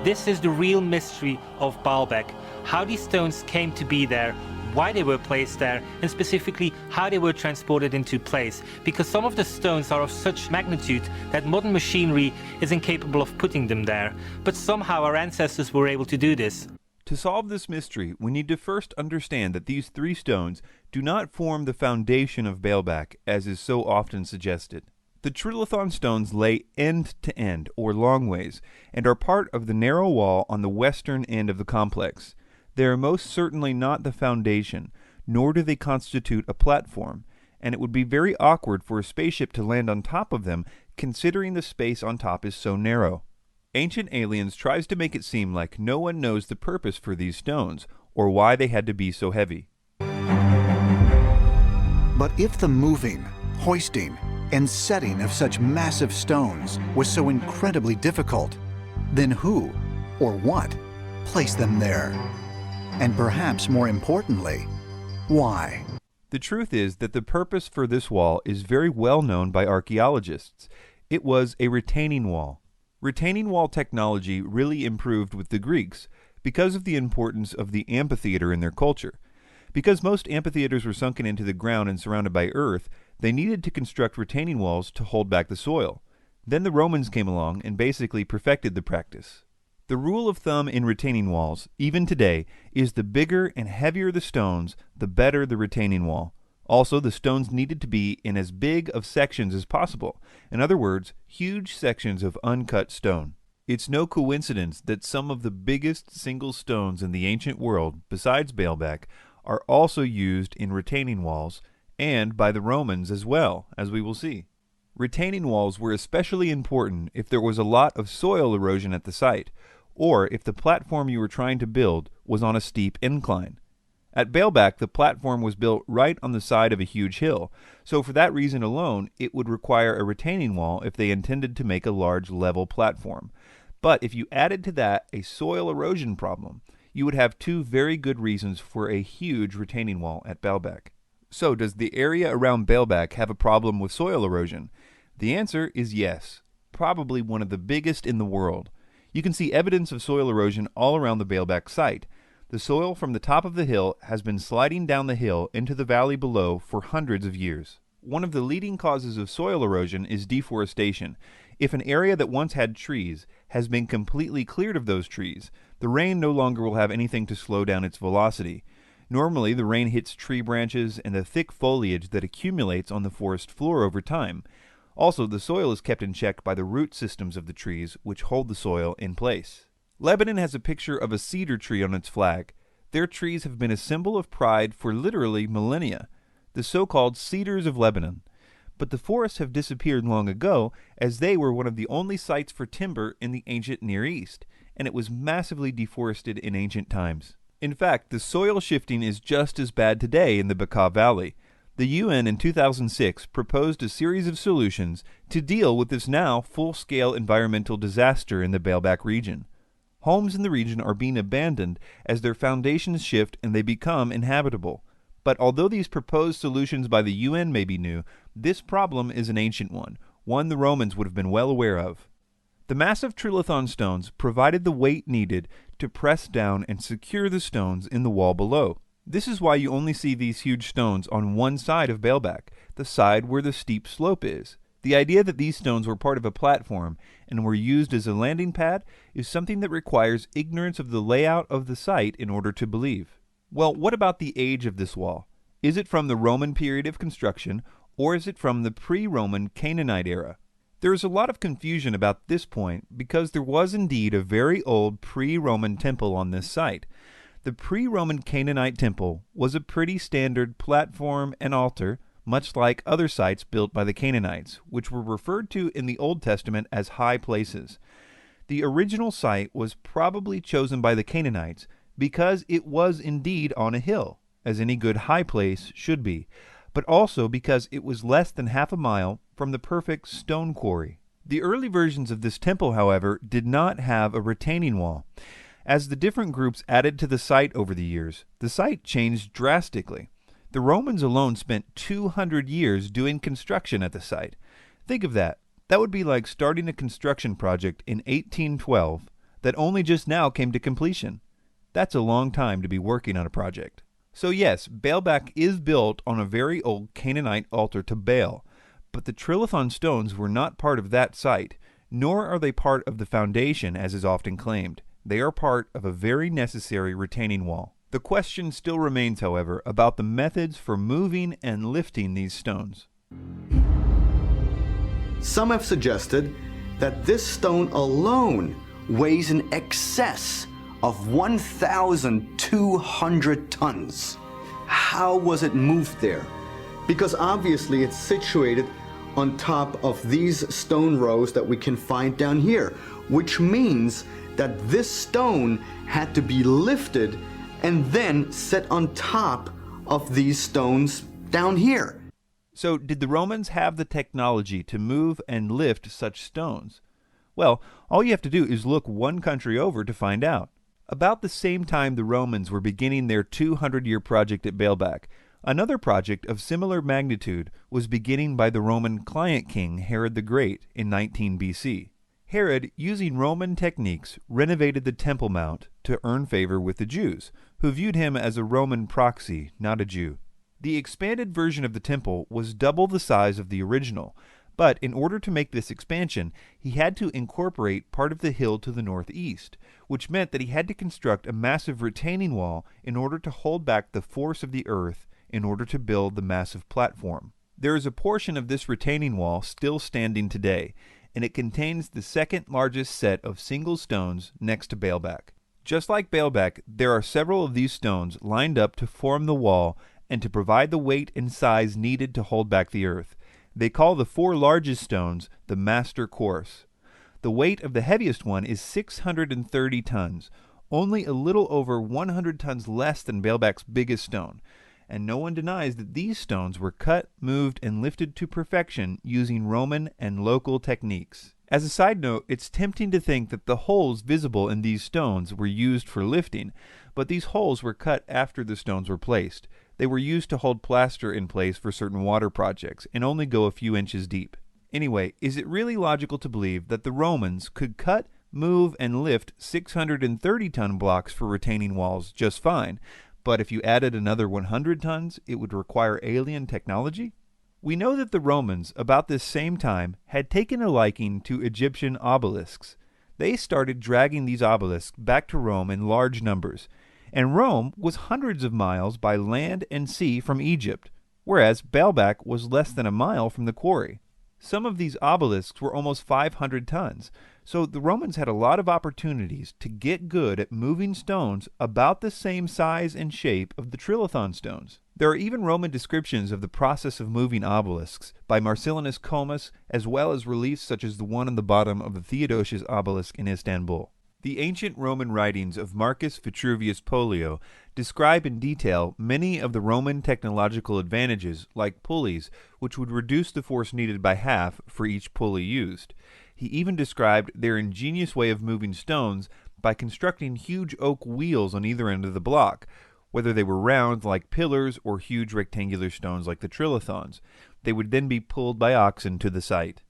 This is the real mystery of Baalbek, how these stones came to be there, why they were placed there, and specifically how they were transported into place, because some of the stones are of such magnitude that modern machinery is incapable of putting them there, but somehow our ancestors were able to do this. To solve this mystery, we need to first understand that these 3 stones do not form the foundation of Baalbek, as is so often suggested. The Trilithon stones lay end to end, or long ways, and are part of the narrow wall on the western end of the complex. They are most certainly not the foundation, nor do they constitute a platform, and it would be very awkward for a spaceship to land on top of them, considering the space on top is so narrow. Ancient Aliens tries to make it seem like no one knows the purpose for these stones, or why they had to be so heavy. But if the moving, hoisting, and setting of such massive stones was so incredibly difficult, then who, or what, placed them there? And perhaps more importantly, why? The truth is that the purpose for this wall is very well known by archaeologists. It was a retaining wall. Retaining wall technology really improved with the Greeks because of the importance of the amphitheater in their culture. Because most amphitheaters were sunken into the ground and surrounded by earth, they needed to construct retaining walls to hold back the soil. Then the Romans came along and basically perfected the practice. The rule of thumb in retaining walls, even today, is the bigger and heavier the stones, the better the retaining wall. Also, the stones needed to be in as big of sections as possible. In other words, huge sections of uncut stone. It's no coincidence that some of the biggest single stones in the ancient world, besides Baalbek, are also used in retaining walls, and by the Romans as well, as we will see. Retaining walls were especially important if there was a lot of soil erosion at the site, or if the platform you were trying to build was on a steep incline. At Baalbek, the platform was built right on the side of a huge hill, so for that reason alone, it would require a retaining wall if they intended to make a large level platform. But if you added to that a soil erosion problem, you would have 2 very good reasons for a huge retaining wall at Baalbek. So, does the area around Baalbek have a problem with soil erosion? The answer is yes, probably one of the biggest in the world. You can see evidence of soil erosion all around the Baalbek site. The soil from the top of the hill has been sliding down the hill into the valley below for hundreds of years. One of the leading causes of soil erosion is deforestation. If an area that once had trees has been completely cleared of those trees, the rain no longer will have anything to slow down its velocity. Normally, the rain hits tree branches and the thick foliage that accumulates on the forest floor over time. Also, the soil is kept in check by the root systems of the trees, which hold the soil in place. Lebanon has a picture of a cedar tree on its flag. Their trees have been a symbol of pride for literally millennia, the so-called Cedars of Lebanon. But the forests have disappeared long ago, as they were one of the only sites for timber in the ancient Near East, and it was massively deforested in ancient times. In fact, the soil shifting is just as bad today in the Bekaa Valley. The UN in 2006 proposed a series of solutions to deal with this now full-scale environmental disaster in the Baalbek region. Homes in the region are being abandoned as their foundations shift and they become inhabitable. But although these proposed solutions by the UN may be new, this problem is an ancient one the Romans would have been well aware of. The massive Trilithon stones provided the weight needed to press down and secure the stones in the wall below. This is why you only see these huge stones on one side of Baalbek, the side where the steep slope is. The idea that these stones were part of a platform and were used as a landing pad is something that requires ignorance of the layout of the site in order to believe. Well, what about the age of this wall? Is it from the Roman period of construction, or is it from the pre-Roman Canaanite era? There is a lot of confusion about this point because there was indeed a very old pre-Roman temple on this site. The pre-Roman Canaanite temple was a pretty standard platform and altar, much like other sites built by the Canaanites, which were referred to in the Old Testament as high places. The original site was probably chosen by the Canaanites because it was indeed on a hill, as any good high place should be, but also because it was less than half a mile from the perfect stone quarry. The early versions of this temple, however, did not have a retaining wall. As the different groups added to the site over the years, the site changed drastically. The Romans alone spent 200 years doing construction at the site. Think of that. That would be like starting a construction project in 1812 that only just now came to completion. That's a long time to be working on a project. So yes, Baalbek is built on a very old Canaanite altar to Baal, but the trilithon stones were not part of that site, nor are they part of the foundation as is often claimed. They are part of a very necessary retaining wall. The question still remains, however, about the methods for moving and lifting these stones. Some have suggested that this stone alone weighs in excess of 1,200 tons. How was it moved there? Because obviously it's situated on top of these stone rows that we can find down here, which means that this stone had to be lifted and then set on top of these stones down here. So did the Romans have the technology to move and lift such stones? Well, all you have to do is look one country over to find out. About the same time the Romans were beginning their 200-year project at Baalbek, another project of similar magnitude was beginning by the Roman client king Herod the Great in 19 BC. Herod, using Roman techniques, renovated the Temple Mount to earn favor with the Jews, who viewed him as a Roman proxy, not a Jew. The expanded version of the temple was double the size of the original, but in order to make this expansion, he had to incorporate part of the hill to the northeast, which meant that he had to construct a massive retaining wall in order to hold back the force of the earth in order to build the massive platform. There is a portion of this retaining wall still standing today, and it contains the second largest set of single stones next to Baalbek. Just like Baalbek, there are several of these stones lined up to form the wall and to provide the weight and size needed to hold back the earth. They call the four largest stones the master course. The weight of the heaviest one is 630 tons, only a little over 100 tons less than Baalbek's biggest stone, and no one denies that these stones were cut, moved, and lifted to perfection using Roman and local techniques. As a side note, it's tempting to think that the holes visible in these stones were used for lifting, but these holes were cut after the stones were placed. They were used to hold plaster in place for certain water projects and only go a few inches deep. Anyway, is it really logical to believe that the Romans could cut, move, and lift 630-ton blocks for retaining walls just fine, but if you added another 100 tons, it would require alien technology? We know that the Romans, about this same time, had taken a liking to Egyptian obelisks. They started dragging these obelisks back to Rome in large numbers, and Rome was hundreds of miles by land and sea from Egypt, whereas Baalbek was less than a mile from the quarry. Some of these obelisks were almost 500 tons, so the Romans had a lot of opportunities to get good at moving stones about the same size and shape of the trilithon stones. There are even Roman descriptions of the process of moving obelisks by Marcellinus Comus, as well as reliefs such as the one on the bottom of the Theodosius obelisk in Istanbul. The ancient Roman writings of Marcus Vitruvius Pollio describe in detail many of the Roman technological advantages, like pulleys, which would reduce the force needed by half for each pulley used. He even described their ingenious way of moving stones by constructing huge oak wheels on either end of the block, whether they were round like pillars or huge rectangular stones like the trilithons. They would then be pulled by oxen to the site.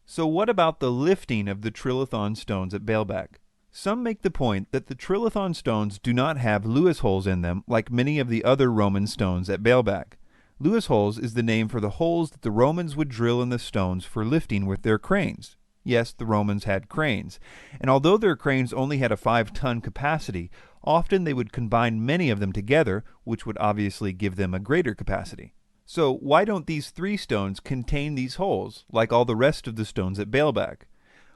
So what about the lifting of the trilithon stones at Baalbek? Some make the point that the trilithon stones do not have Lewis holes in them like many of the other Roman stones at Baalbek. Lewis holes is the name for the holes that the Romans would drill in the stones for lifting with their cranes. Yes, the Romans had cranes, and although their cranes only had a 5-ton capacity, often they would combine many of them together, which would obviously give them a greater capacity. So why don't these 3 stones contain these holes, like all the rest of the stones at Baalbek?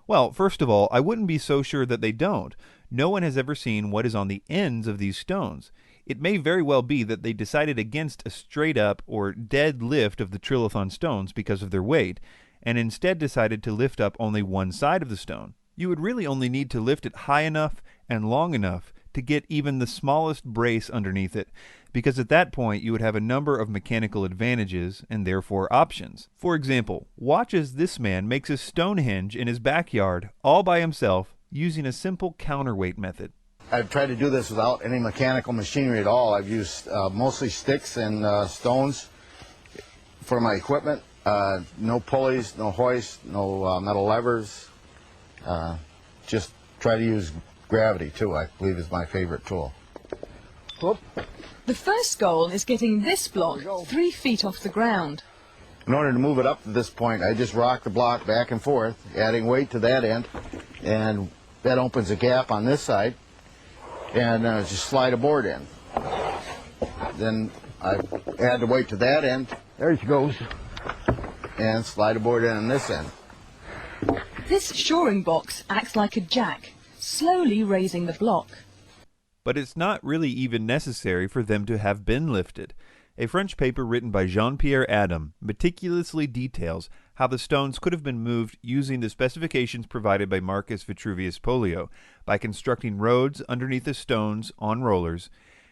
Well, first of all, I wouldn't be so sure that they don't. No one has ever seen what is on the ends of these stones. It may very well be that they decided against a straight-up or dead lift of the trilithon stones because of their weight, and instead decided to lift up only one side of the stone. You would really only need to lift it high enough and long enough to get even the smallest brace underneath it, because at that point you would have a number of mechanical advantages and therefore options. For example, watch as this man makes a Stonehenge in his backyard all by himself using a simple counterweight method. I've tried to do this without any mechanical machinery at all. I've used mostly sticks and stones for my equipment. No pulleys, no hoist, no metal levers. Just try to use gravity too, I believe is my favorite tool. Whoop. The first goal is getting this block 3 feet off the ground. In order to move it up to this point, I just rock the block back and forth, adding weight to that end, and that opens a gap on this side, and just slide a board in. Then I add the weight to that end, there she goes, and slide a board in on this end. This shoring box acts like a jack, slowly raising the block. But it's not really even necessary for them to have been lifted. A French paper written by Jean-Pierre Adam meticulously details how the stones could have been moved using the specifications provided by Marcus Vitruvius Pollio by constructing roads underneath the stones on rollers,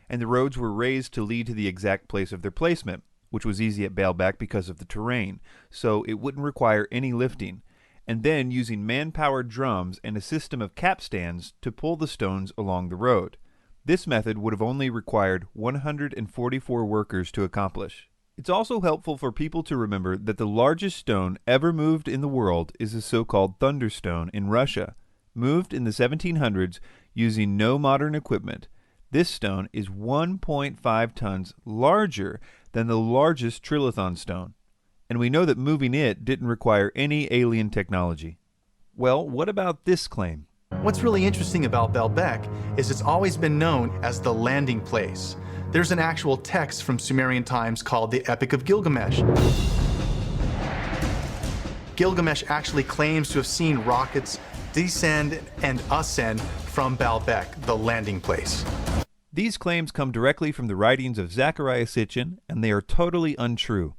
and the roads were raised to lead to the exact place of their placement, which was easy at Baalbek because of the terrain, so it wouldn't require any lifting, and then using man-powered drums and a system of capstans to pull the stones along the road. This method would have only required 144 workers to accomplish. It's also helpful for people to remember that the largest stone ever moved in the world is the so-called Thunderstone in Russia, moved in the 1700s using no modern equipment. This stone is 1.5 tons larger than the largest trilithon stone, and we know that moving it didn't require any alien technology. Well, what about this claim? What's really interesting about Baalbek is it's always been known as the landing place. There's an actual text from Sumerian times called the Epic of Gilgamesh. Gilgamesh actually claims to have seen rockets descend and ascend from Baalbek, the landing place. These claims come directly from the writings of Zecharia Sitchin, and they are totally untrue.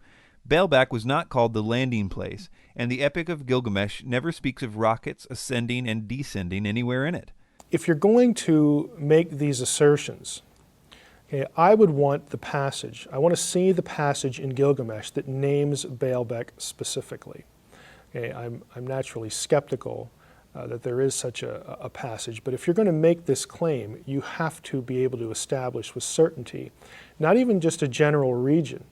Baalbek was not called the landing place, and the Epic of Gilgamesh never speaks of rockets ascending and descending anywhere in it. If you're going to make these assertions, okay, I would want the passage. I want to see the passage in Gilgamesh that names Baalbek specifically. Okay, I'm naturally skeptical that there is such a passage, but if you're going to make this claim, you have to be able to establish with certainty, not even just a general region.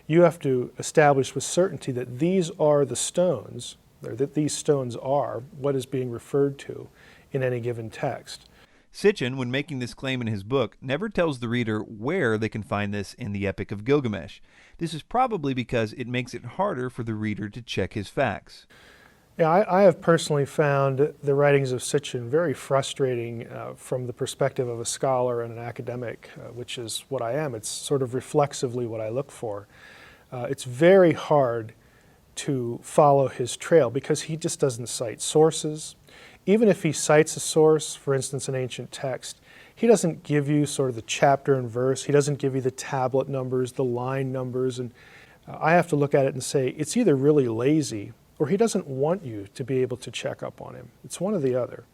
You have to establish with certainty that these are the stones, or that these stones are what is being referred to in any given text. Sitchin, when making this claim in his book, never tells the reader where they can find this in the Epic of Gilgamesh. This is probably because it makes it harder for the reader to check his facts. Yeah, I have personally found the writings of Sitchin very frustrating from the perspective of a scholar and an academic, which is what I am. It's sort of reflexively what I look for. It's very hard to follow his trail because he just doesn't cite sources. Even if he cites a source, for instance, an ancient text, he doesn't give you sort of the chapter and verse. He doesn't give you the tablet numbers, the line numbers, and I have to look at it and say it's either really lazy or he doesn't want you to be able to check up on him. It's one or the other.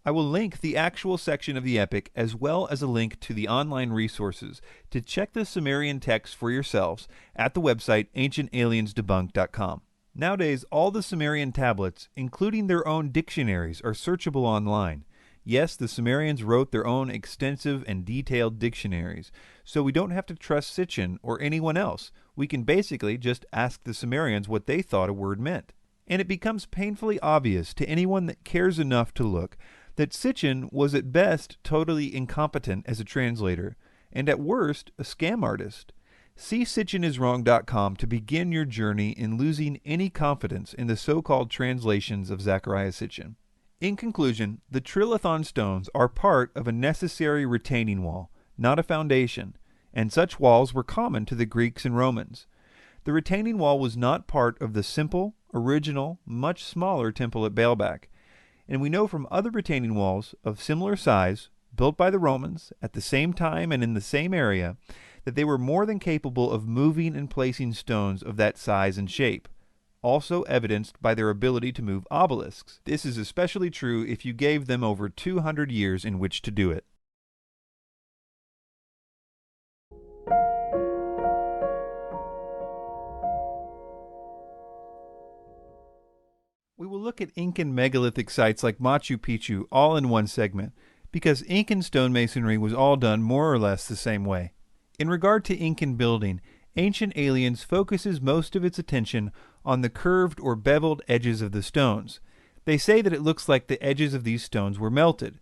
I will link the actual section of the Epic as well as a link to the online resources to check the Sumerian text for yourselves at the website ancientaliensdebunked.com. Nowadays, all the Sumerian tablets, including their own dictionaries, are searchable online. Yes, the Sumerians wrote their own extensive and detailed dictionaries, so we don't have to trust Sitchin or anyone else. We can basically just ask the Sumerians what they thought a word meant. And it becomes painfully obvious to anyone that cares enough to look that Sitchin was at best totally incompetent as a translator, and at worst a scam artist. See SitchinIsWrong.com to begin your journey in losing any confidence in the so-called translations of Zecharia Sitchin. In conclusion, the trilithon stones are part of a necessary retaining wall, not a foundation, and such walls were common to the Greeks and Romans. The retaining wall was not part of the simple, original, much smaller temple at Baalbek, and we know from other retaining walls of similar size, built by the Romans at the same time and in the same area, that they were more than capable of moving and placing stones of that size and shape, also evidenced by their ability to move obelisks. This is especially true if you gave them over 200 years in which to do it. We will look at Incan megalithic sites like Machu Picchu all in one segment, because Incan stonemasonry was all done more or less the same way. In regard to Incan building, Ancient Aliens focuses most of its attention on the curved or beveled edges of the stones. They say that it looks like the edges of these stones were melted.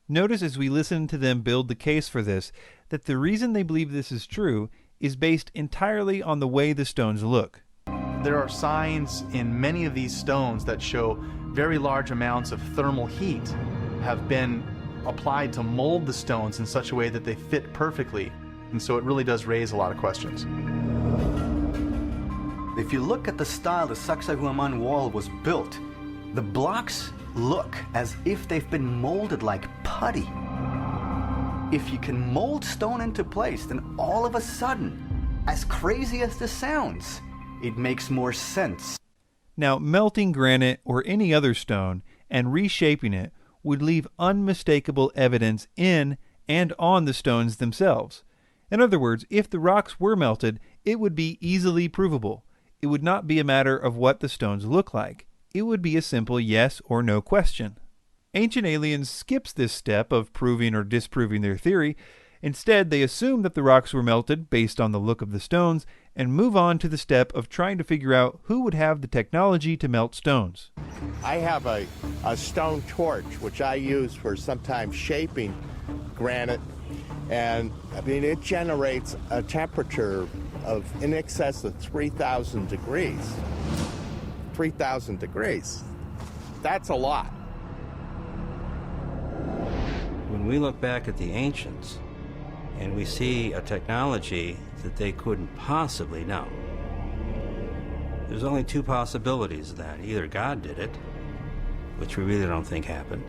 Notice as we listen to them build the case for this, that the reason they believe this is true is based entirely on the way the stones look. There are signs in many of these stones that show very large amounts of thermal heat have been applied to mold the stones in such a way that they fit perfectly. And so it really does raise a lot of questions. If you look at the style the Sacsayhuaman wall was built, the blocks look as if they've been molded like putty. If you can mold stone into place, then all of a sudden, as crazy as this sounds, it makes more sense. Now, melting granite or any other stone and reshaping it would leave unmistakable evidence in and on the stones themselves. In other words, if the rocks were melted, it would be easily provable. It would not be a matter of what the stones look like. It would be a simple yes or no question. Ancient Aliens skips this step of proving or disproving their theory. Instead, they assume that the rocks were melted based on the look of the stones and move on to the step of trying to figure out who would have the technology to melt stones. I have a stone torch, which I use for sometimes shaping granite, and I mean, it generates a temperature of in excess of 3,000 degrees. 3,000 degrees. That's a lot. When we look back at the ancients, and we see a technology that they couldn't possibly know, there's only two possibilities of that. Either God did it, which we really don't think happened,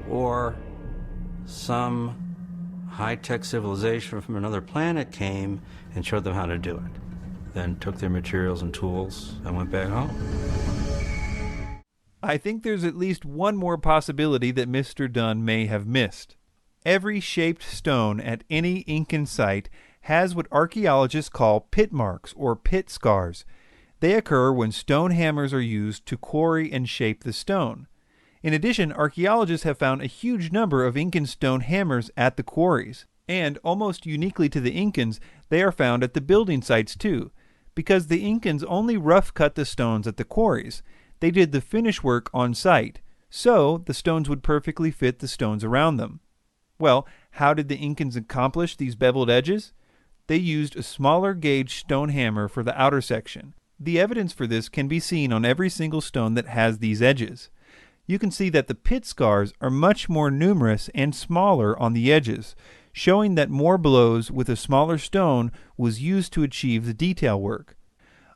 or some high-tech civilization from another planet came and showed them how to do it, then took their materials and tools and went back home. I think there's at least one more possibility that Mr. Dunn may have missed. Every shaped stone at any Incan site has what archaeologists call pit marks or pit scars. They occur when stone hammers are used to quarry and shape the stone. In addition, archaeologists have found a huge number of Incan stone hammers at the quarries. And, almost uniquely to the Incans, they are found at the building sites too, because the Incans only rough cut the stones at the quarries. They did the finish work on site, so the stones would perfectly fit the stones around them. Well, how did the Incans accomplish these beveled edges? They used a smaller gauge stone hammer for the outer section. The evidence for this can be seen on every single stone that has these edges. You can see that the pit scars are much more numerous and smaller on the edges, showing that more blows with a smaller stone was used to achieve the detail work.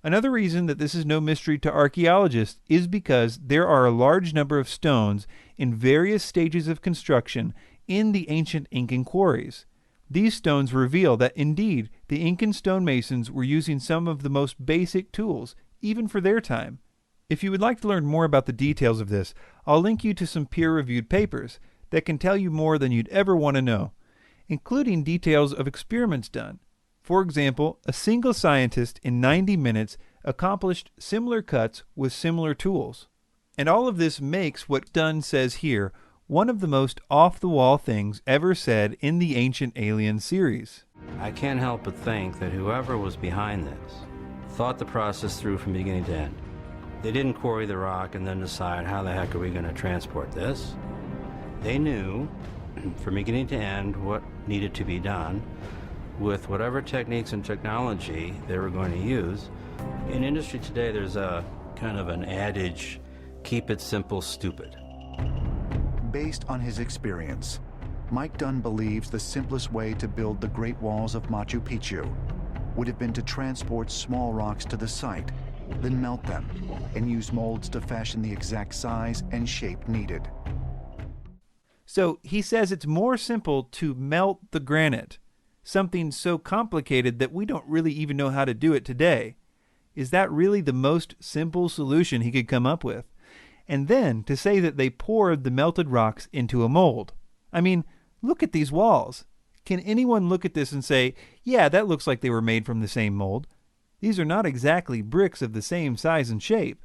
Another reason that this is no mystery to archaeologists is because there are a large number of stones in various stages of construction in the ancient Incan quarries. These stones reveal that indeed the Incan stonemasons were using some of the most basic tools, even for their time. If you would like to learn more about the details of this, I'll link you to some peer-reviewed papers that can tell you more than you'd ever want to know, including details of experiments done. For example, a single scientist in 90 minutes accomplished similar cuts with similar tools. And all of this makes what Dunn says here one of the most off-the-wall things ever said in the Ancient Aliens series. I can't help but think that whoever was behind this thought the process through from beginning to end. They didn't quarry the rock and then decide, how the heck are we going to transport this? They knew from beginning to end what needed to be done with whatever techniques and technology they were going to use. In industry today, there's a kind of an adage, keep it simple, stupid. Based on his experience, Mike Dunn believes the simplest way to build the Great Walls of Machu Picchu would have been to transport small rocks to the site, then melt them, and use molds to fashion the exact size and shape needed. So he says it's more simple to melt the granite, something so complicated that we don't really even know how to do it today. Is that really the most simple solution he could come up with? And then to say that they poured the melted rocks into a mold. I mean, look at these walls. Can anyone look at this and say, yeah, that looks like they were made from the same mold? These are not exactly bricks of the same size and shape.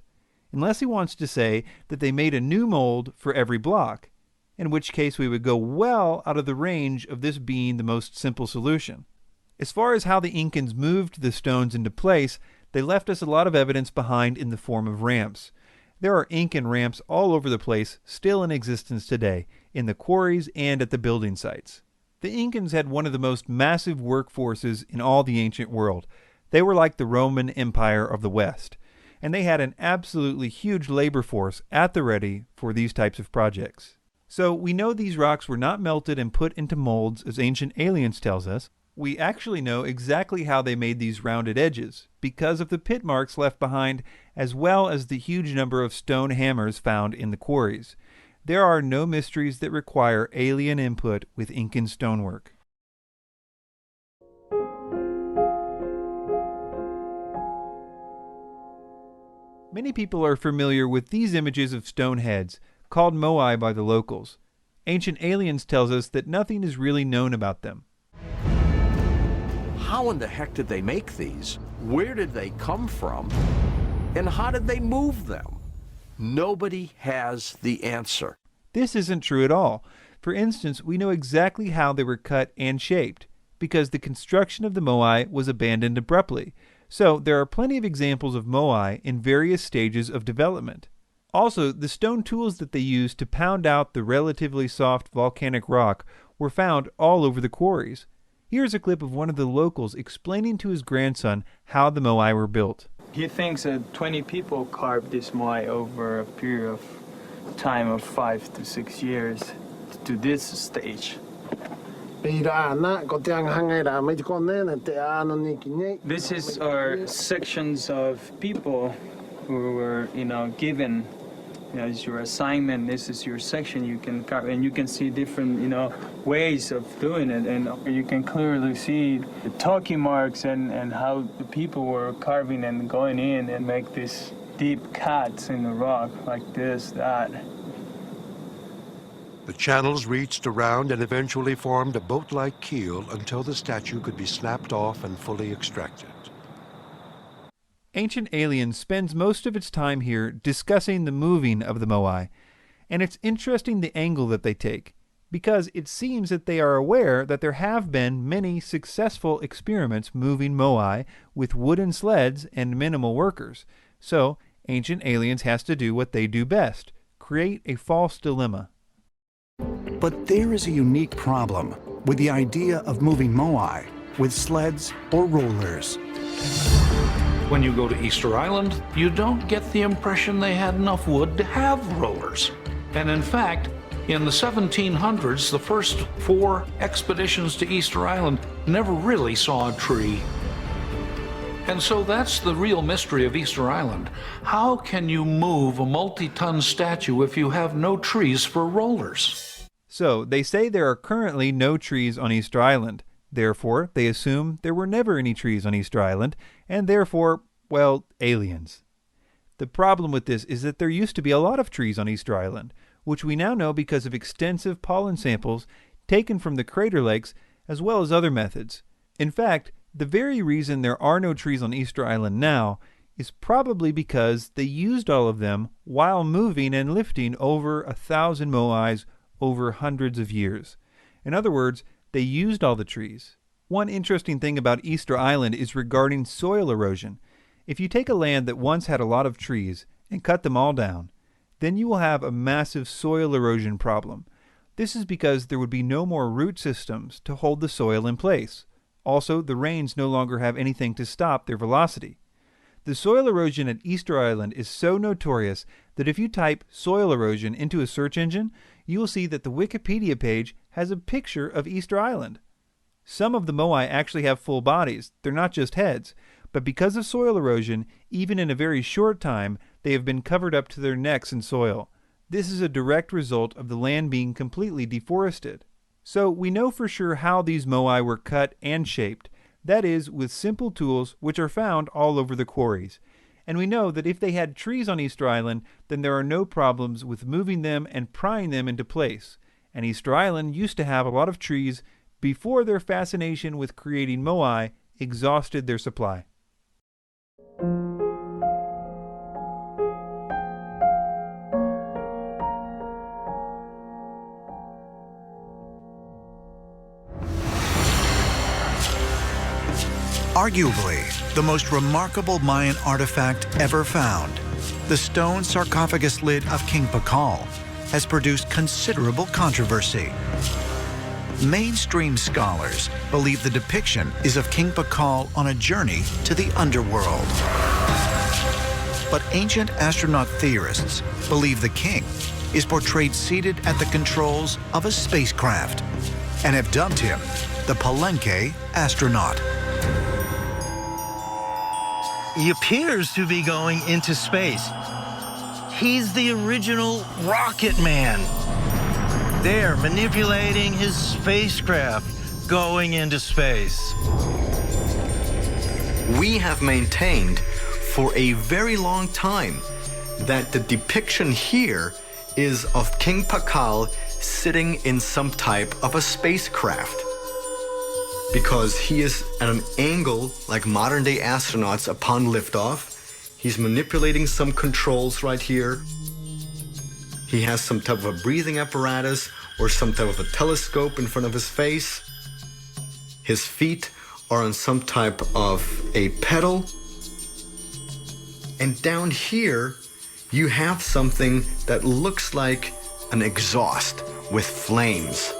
Unless he wants to say that they made a new mold for every block, in which case we would go well out of the range of this being the most simple solution. As far as how the Incans moved the stones into place, they left us a lot of evidence behind in the form of ramps. There are Incan ramps all over the place, still in existence today, in the quarries and at the building sites. The Incans had one of the most massive workforces in all the ancient world. They were like the Roman Empire of the West, and they had an absolutely huge labor force at the ready for these types of projects. So we know these rocks were not melted and put into molds as Ancient Aliens tells us. We actually know exactly how they made these rounded edges, because of the pit marks left behind, as well as the huge number of stone hammers found in the quarries. There are no mysteries that require alien input with Incan stonework. Many people are familiar with these images of stone heads, called moai by the locals. Ancient Aliens tells us that nothing is really known about them. How in the heck did they make these? Where did they come from? And how did they move them? Nobody has the answer. This isn't true at all. For instance, we know exactly how they were cut and shaped, because the construction of the moai was abandoned abruptly. So there are plenty of examples of moai in various stages of development. Also, the stone tools that they used to pound out the relatively soft volcanic rock were found all over the quarries. Here's a clip of one of the locals explaining to his grandson how the moai were built. He thinks that 20 people carved this moai over a period of time of 5 to 6 years to this stage. This is our sections of people who were, given as your assignment. This is your section. You can carve, and you can see different, ways of doing it, and you can clearly see the talkie marks and how the people were carving and going in and make these deep cuts in the rock like this, that. The channels reached around and eventually formed a boat-like keel until the statue could be snapped off and fully extracted. Ancient Aliens spends most of its time here discussing the moving of the moai, and it's interesting the angle that they take, because it seems that they are aware that there have been many successful experiments moving moai with wooden sleds and minimal workers. So Ancient Aliens has to do what they do best, create a false dilemma. But there is a unique problem with the idea of moving moai with sleds or rollers. When you go to Easter Island, you don't get the impression they had enough wood to have rollers. And in fact, in the 1700s, the first 4 expeditions to Easter Island never really saw a tree. And so that's the real mystery of Easter Island. How can you move a multi-ton statue if you have no trees for rollers? So they say there are currently no trees on Easter Island. Therefore, they assume there were never any trees on Easter Island, and therefore, well, aliens. The problem with this is that there used to be a lot of trees on Easter Island, which we now know because of extensive pollen samples taken from the crater lakes as well as other methods. In fact, the very reason there are no trees on Easter Island now is probably because they used all of them while moving and lifting over 1,000 moais over hundreds of years. In other words, they used all the trees. One interesting thing about Easter Island is regarding soil erosion. If you take a land that once had a lot of trees and cut them all down, then you will have a massive soil erosion problem. This is because there would be no more root systems to hold the soil in place. Also, the rains no longer have anything to stop their velocity. The soil erosion at Easter Island is so notorious that if you type soil erosion into a search engine, you will see that the Wikipedia page has a picture of Easter Island. Some of the moai actually have full bodies, they're not just heads, but because of soil erosion, even in a very short time, they have been covered up to their necks in soil. This is a direct result of the land being completely deforested. So we know for sure how these moai were cut and shaped, that is, with simple tools which are found all over the quarries. And we know that if they had trees on Easter Island, then there are no problems with moving them and prying them into place. And Easter Island used to have a lot of trees before their fascination with creating moai exhausted their supply. Arguably, the most remarkable Mayan artifact ever found, the stone sarcophagus lid of King Pacal, has produced considerable controversy. Mainstream scholars believe the depiction is of King Pacal on a journey to the underworld. But ancient astronaut theorists believe the king is portrayed seated at the controls of a spacecraft and have dubbed him the Palenque astronaut. He appears to be going into space. He's the original rocket man. There, manipulating his spacecraft, going into space. We have maintained for a very long time that the depiction here is of King Pacal sitting in some type of a spacecraft, because he is at an angle like modern-day astronauts upon liftoff. He's manipulating some controls right here. He has some type of a breathing apparatus or some type of a telescope in front of his face. His feet are on some type of a pedal. And down here, you have something that looks like an exhaust with flames.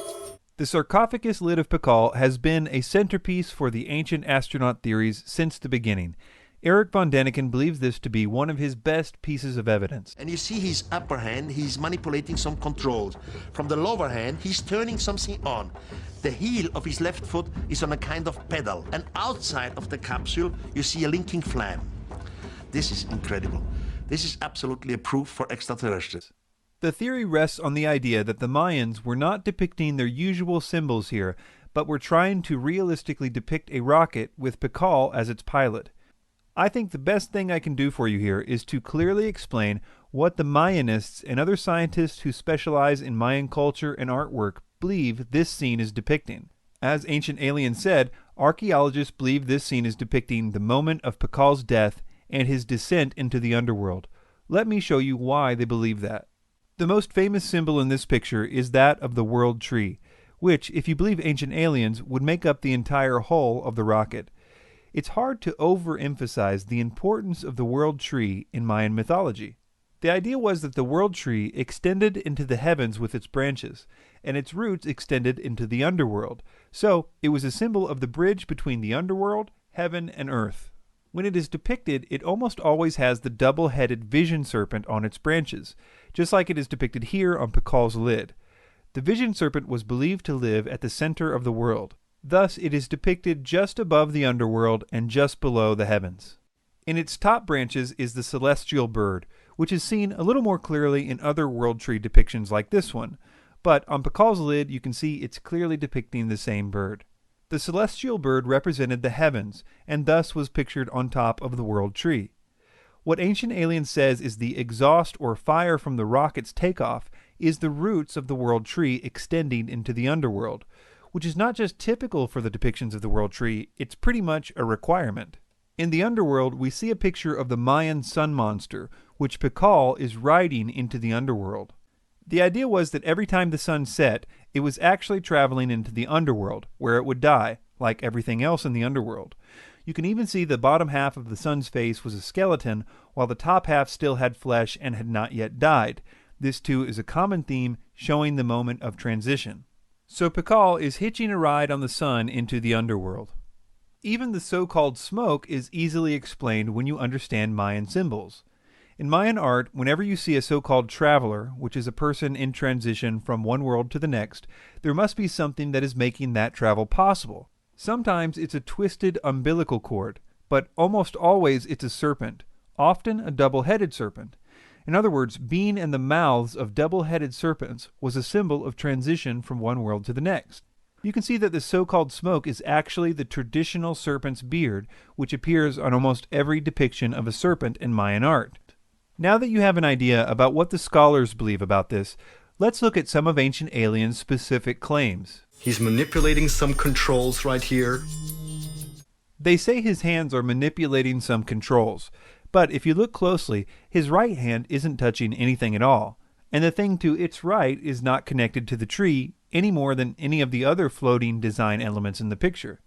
The sarcophagus lid of Pacal has been a centerpiece for the ancient astronaut theories since the beginning. Erich von Däniken believes this to be one of his best pieces of evidence. And you see his upper hand, he's manipulating some controls. From the lower hand, he's turning something on. The heel of his left foot is on a kind of pedal. And outside of the capsule, you see a linking flame. This is incredible. This is absolutely a proof for extraterrestrials. The theory rests on the idea that the Mayans were not depicting their usual symbols here, but were trying to realistically depict a rocket with Pacal as its pilot. I think the best thing I can do for you here is to clearly explain what the Mayanists and other scientists who specialize in Mayan culture and artwork believe this scene is depicting. As Ancient Aliens said, archaeologists believe this scene is depicting the moment of Pacal's death and his descent into the underworld. Let me show you why they believe that. The most famous symbol in this picture is that of the World Tree, which, if you believe Ancient Aliens, would make up the entire hull of the rocket. It's hard to overemphasize the importance of the World Tree in Mayan mythology. The idea was that the World Tree extended into the heavens with its branches, and its roots extended into the underworld, so it was a symbol of the bridge between the underworld, heaven, and earth. When it is depicted, it almost always has the double-headed vision serpent on its branches, just like it is depicted here on Pacal's lid. The vision serpent was believed to live at the center of the world. Thus, it is depicted just above the underworld and just below the heavens. In its top branches is the celestial bird, which is seen a little more clearly in other World Tree depictions like this one, but on Pacal's lid you can see it's clearly depicting the same bird. The celestial bird represented the heavens, and thus was pictured on top of the World Tree. What Ancient Aliens says is the exhaust or fire from the rocket's takeoff is the roots of the World Tree extending into the underworld, which is not just typical for the depictions of the World Tree, it's pretty much a requirement. In the underworld, we see a picture of the Mayan sun monster, which Pacal is riding into the underworld. The idea was that every time the sun set, it was actually traveling into the underworld, where it would die, like everything else in the underworld. You can even see the bottom half of the sun's face was a skeleton, while the top half still had flesh and had not yet died. This too is a common theme showing the moment of transition. So Pacal is hitching a ride on the sun into the underworld. Even the so-called smoke is easily explained when you understand Mayan symbols. In Mayan art, whenever you see a so-called traveler, which is a person in transition from one world to the next, there must be something that is making that travel possible. Sometimes it's a twisted umbilical cord, but almost always it's a serpent, often a double-headed serpent. In other words, being in the mouths of double-headed serpents was a symbol of transition from one world to the next. You can see that the so-called smoke is actually the traditional serpent's beard, which appears on almost every depiction of a serpent in Mayan art. Now that you have an idea about what the scholars believe about this, let's look at some of Ancient Aliens' specific claims. He's manipulating some controls right here. They say his hands are manipulating some controls, but if you look closely, his right hand isn't touching anything at all, and the thing to its right is not connected to the tree any more than any of the other floating design elements in the picture.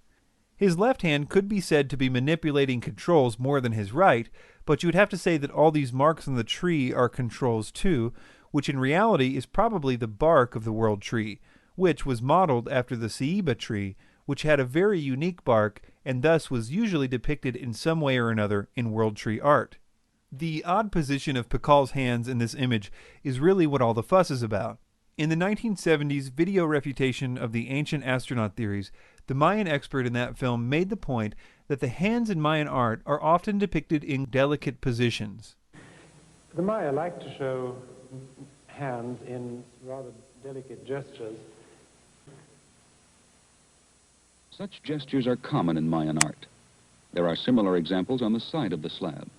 His left hand could be said to be manipulating controls more than his right, but you would have to say that all these marks on the tree are controls too, which in reality is probably the bark of the world tree, which was modeled after the ceiba tree, which had a very unique bark and thus was usually depicted in some way or another in world tree art. The odd position of Pacal's hands in this image is really what all the fuss is about. In the 1970s video refutation of the ancient astronaut theories, the Mayan expert in that film made the point that the hands in Mayan art are often depicted in delicate positions. The Maya like to show hands in rather delicate gestures. Such gestures are common in Mayan art. There are similar examples on the side of the slab.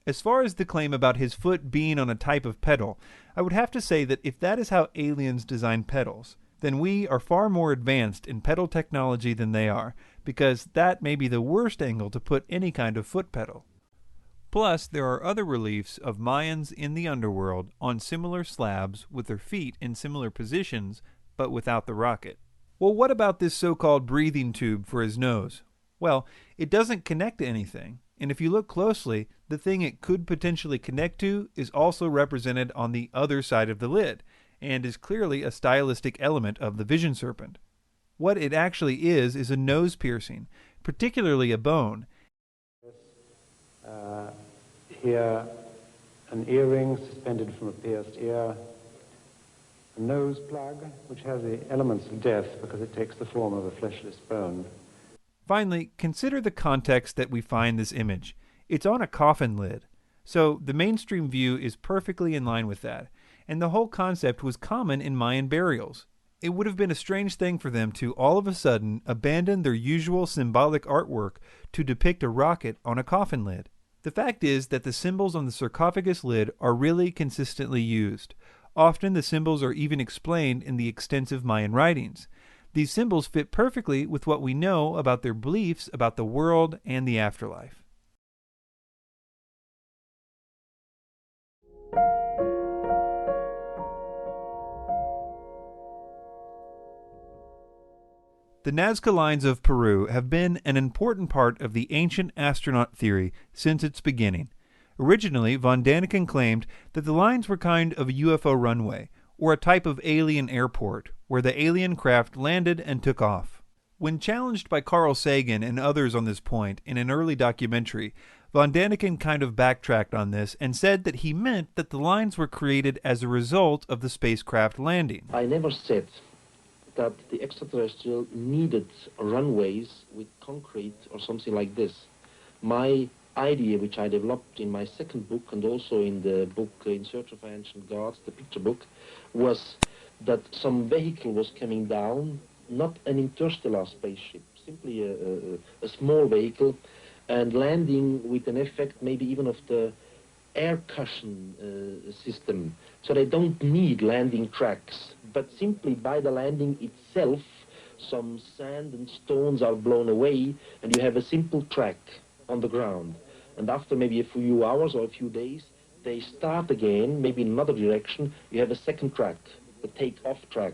As far as the claim about his foot being on a type of pedal, I would have to say that if that is how aliens design pedals, then we are far more advanced in pedal technology than they are, because that may be the worst angle to put any kind of foot pedal. Plus, there are other reliefs of Mayans in the underworld on similar slabs with their feet in similar positions, but without the rocket. Well, what about this so-called breathing tube for his nose? Well, it doesn't connect to anything, and if you look closely, the thing it could potentially connect to is also represented on the other side of the lid, and is clearly a stylistic element of the vision serpent. What it actually is a nose piercing, particularly a bone. Here, an earring suspended from a pierced ear, a nose plug, which has the elements of death because it takes the form of a fleshless bone. Finally, consider the context that we find this image. It's on a coffin lid, so the mainstream view is perfectly in line with that, and the whole concept was common in Mayan burials. It would have been a strange thing for them to all of a sudden abandon their usual symbolic artwork to depict a rocket on a coffin lid. The fact is that the symbols on the sarcophagus lid are really consistently used. Often the symbols are even explained in the extensive Mayan writings. These symbols fit perfectly with what we know about their beliefs about the world and the afterlife. The Nazca Lines of Peru have been an important part of the ancient astronaut theory since its beginning. Originally, von Däniken claimed that the lines were kind of a UFO runway, or a type of alien airport, where the alien craft landed and took off. When challenged by Carl Sagan and others on this point in an early documentary, von Däniken kind of backtracked on this and said that he meant that the lines were created as a result of the spacecraft landing. I never said that the extraterrestrial needed runways with concrete or something like this. My idea, which I developed in my second book and also in the book In Search of Ancient Gods, the picture book, was that some vehicle was coming down, not an interstellar spaceship, simply a small vehicle, and landing with an effect maybe even of the air cushion system. So they don't need landing tracks, but simply by the landing itself, some sand and stones are blown away, and you have a simple track on the ground. And after maybe a few hours or a few days, they start again, maybe in another direction, you have a second track, the take-off track.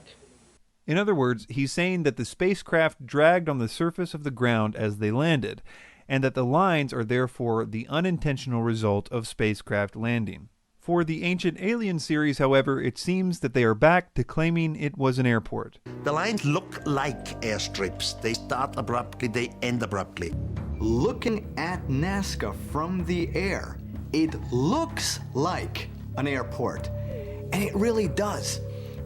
In other words, he's saying that the spacecraft dragged on the surface of the ground as they landed, and that the lines are therefore the unintentional result of spacecraft landing. For the Ancient Alien series, however, it seems that they are back to claiming it was an airport. The lines look like airstrips. They start abruptly, they end abruptly. Looking at Nazca from the air, it looks like an airport. And it really does,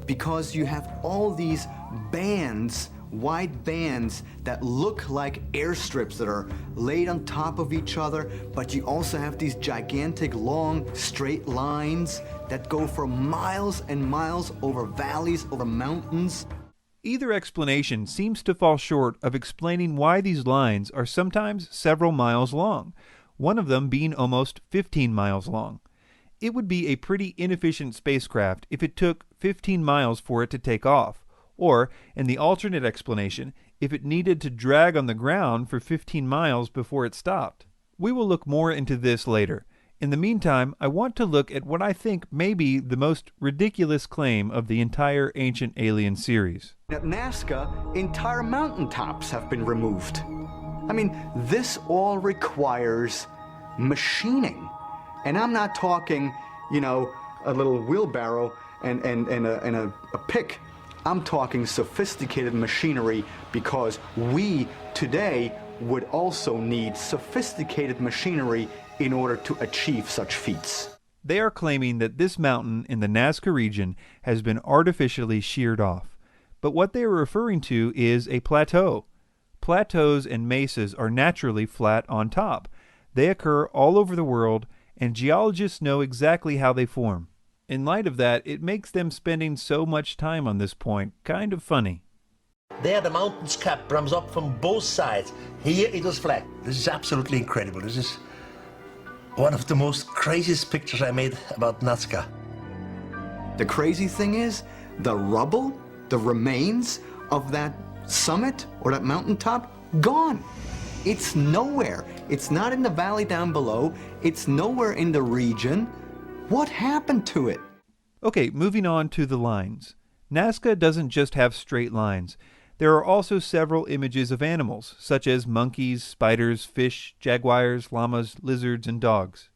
because you have all these bands wide bands that look like airstrips that are laid on top of each other, but you also have these gigantic, long, straight lines that go for miles and miles over valleys, over mountains. Either explanation seems to fall short of explaining why these lines are sometimes several miles long, one of them being almost 15 miles long. It would be a pretty inefficient spacecraft if it took 15 miles for it to take off, or, in the alternate explanation, if it needed to drag on the ground for 15 miles before it stopped. We will look more into this later. In the meantime, I want to look at what I think may be the most ridiculous claim of the entire Ancient Alien series. At Nazca, entire mountaintops have been removed. I mean, this all requires machining. And I'm not talking, you know, a little wheelbarrow and a pick. I'm talking sophisticated machinery, because we today would also need sophisticated machinery in order to achieve such feats. They are claiming that this mountain in the Nazca region has been artificially sheared off. But what they are referring to is a plateau. Plateaus and mesas are naturally flat on top. They occur all over the world, and geologists know exactly how they form. In light of that, it makes them spending so much time on this point kind of funny. There the mountain's cap comes up from both sides. Here it was flat. This is absolutely incredible. This is one of the most craziest pictures I made about Nazca. The crazy thing is, the rubble, the remains of that summit or that mountaintop, gone. It's nowhere. It's not in the valley down below. It's nowhere in the region. What happened to it? Okay, moving on to the lines. Nazca doesn't just have straight lines. There are also several images of animals, such as monkeys, spiders, fish, jaguars, llamas, lizards, and dogs.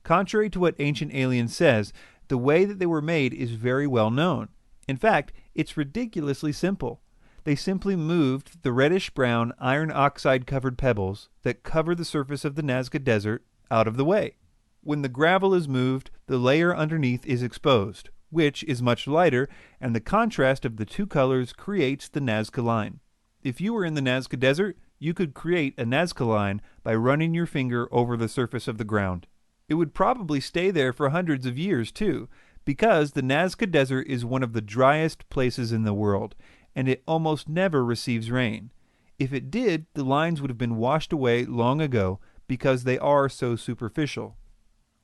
Contrary to what Ancient Alien says, the way that they were made is very well known. In fact, it's ridiculously simple. They simply moved the reddish-brown iron oxide-covered pebbles that cover the surface of the Nazca Desert out of the way. When the gravel is moved, the layer underneath is exposed, which is much lighter, and the contrast of the two colors creates the Nazca Line. If you were in the Nazca Desert, you could create a Nazca Line by running your finger over the surface of the ground. It would probably stay there for hundreds of years, too, because the Nazca Desert is one of the driest places in the world, and it almost never receives rain. If it did, the lines would have been washed away long ago because they are so superficial.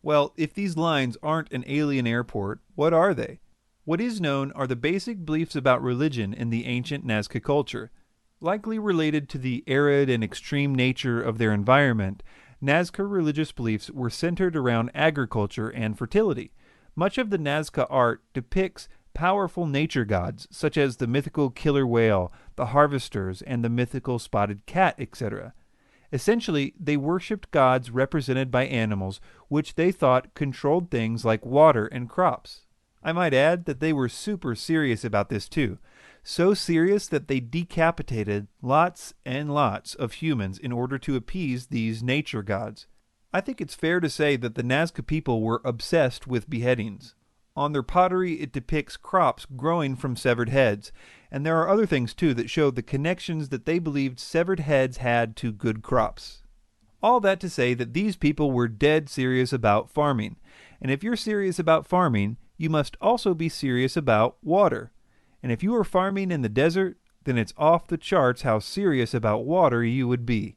Well, if these lines aren't an alien airport, what are they? What is known are the basic beliefs about religion in the ancient Nazca culture. Likely related to the arid and extreme nature of their environment, Nazca religious beliefs were centered around agriculture and fertility. Much of the Nazca art depicts powerful nature gods, such as the mythical killer whale, the harvesters, and the mythical spotted cat, etc. Essentially, they worshipped gods represented by animals, which they thought controlled things like water and crops. I might add that they were super serious about this too. So serious that they decapitated lots and lots of humans in order to appease these nature gods. I think it's fair to say that the Nazca people were obsessed with beheadings. On their pottery, it depicts crops growing from severed heads, and there are other things too that show the connections that they believed severed heads had to good crops. All that to say that these people were dead serious about farming, and if you're serious about farming, you must also be serious about water. And if you are farming in the desert, then it's off the charts how serious about water you would be.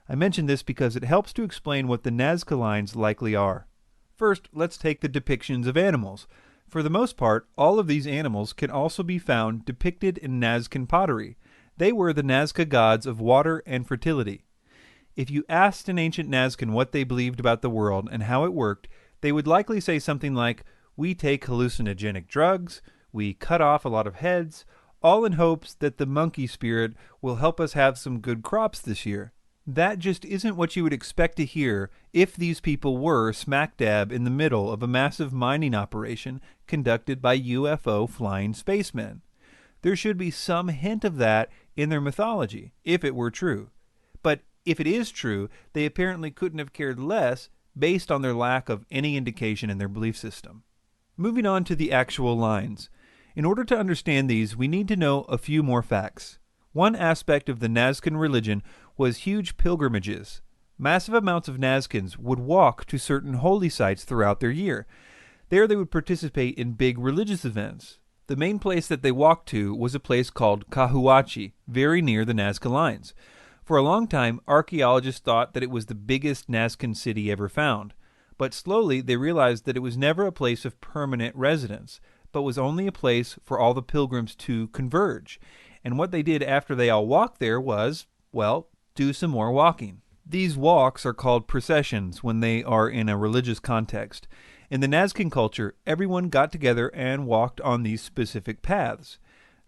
I mention this because it helps to explain what the Nazca Lines likely are. First, let's take the depictions of animals. For the most part, all of these animals can also be found depicted in Nazcan pottery. They were the Nazca gods of water and fertility. If you asked an ancient Nazcan what they believed about the world and how it worked, they would likely say something like, "We take hallucinogenic drugs, we cut off a lot of heads, all in hopes that the monkey spirit will help us have some good crops this year." That just isn't what you would expect to hear if these people were smack dab in the middle of a massive mining operation conducted by UFO flying spacemen. There should be some hint of that in their mythology, if it were true. But if it is true, they apparently couldn't have cared less based on their lack of any indication in their belief system. Moving on to the actual lines. In order to understand these, we need to know a few more facts. One aspect of the Nazcan religion was huge pilgrimages. Massive amounts of Nazcans would walk to certain holy sites throughout their year. There they would participate in big religious events. The main place that they walked to was a place called Cahuachi, very near the Nazca Lines. For a long time, archaeologists thought that it was the biggest Nazcan city ever found. But slowly they realized that it was never a place of permanent residence, but was only a place for all the pilgrims to converge. And what they did after they all walked there was, well, do some more walking. These walks are called processions when they are in a religious context. In the Nazcan culture, everyone got together and walked on these specific paths.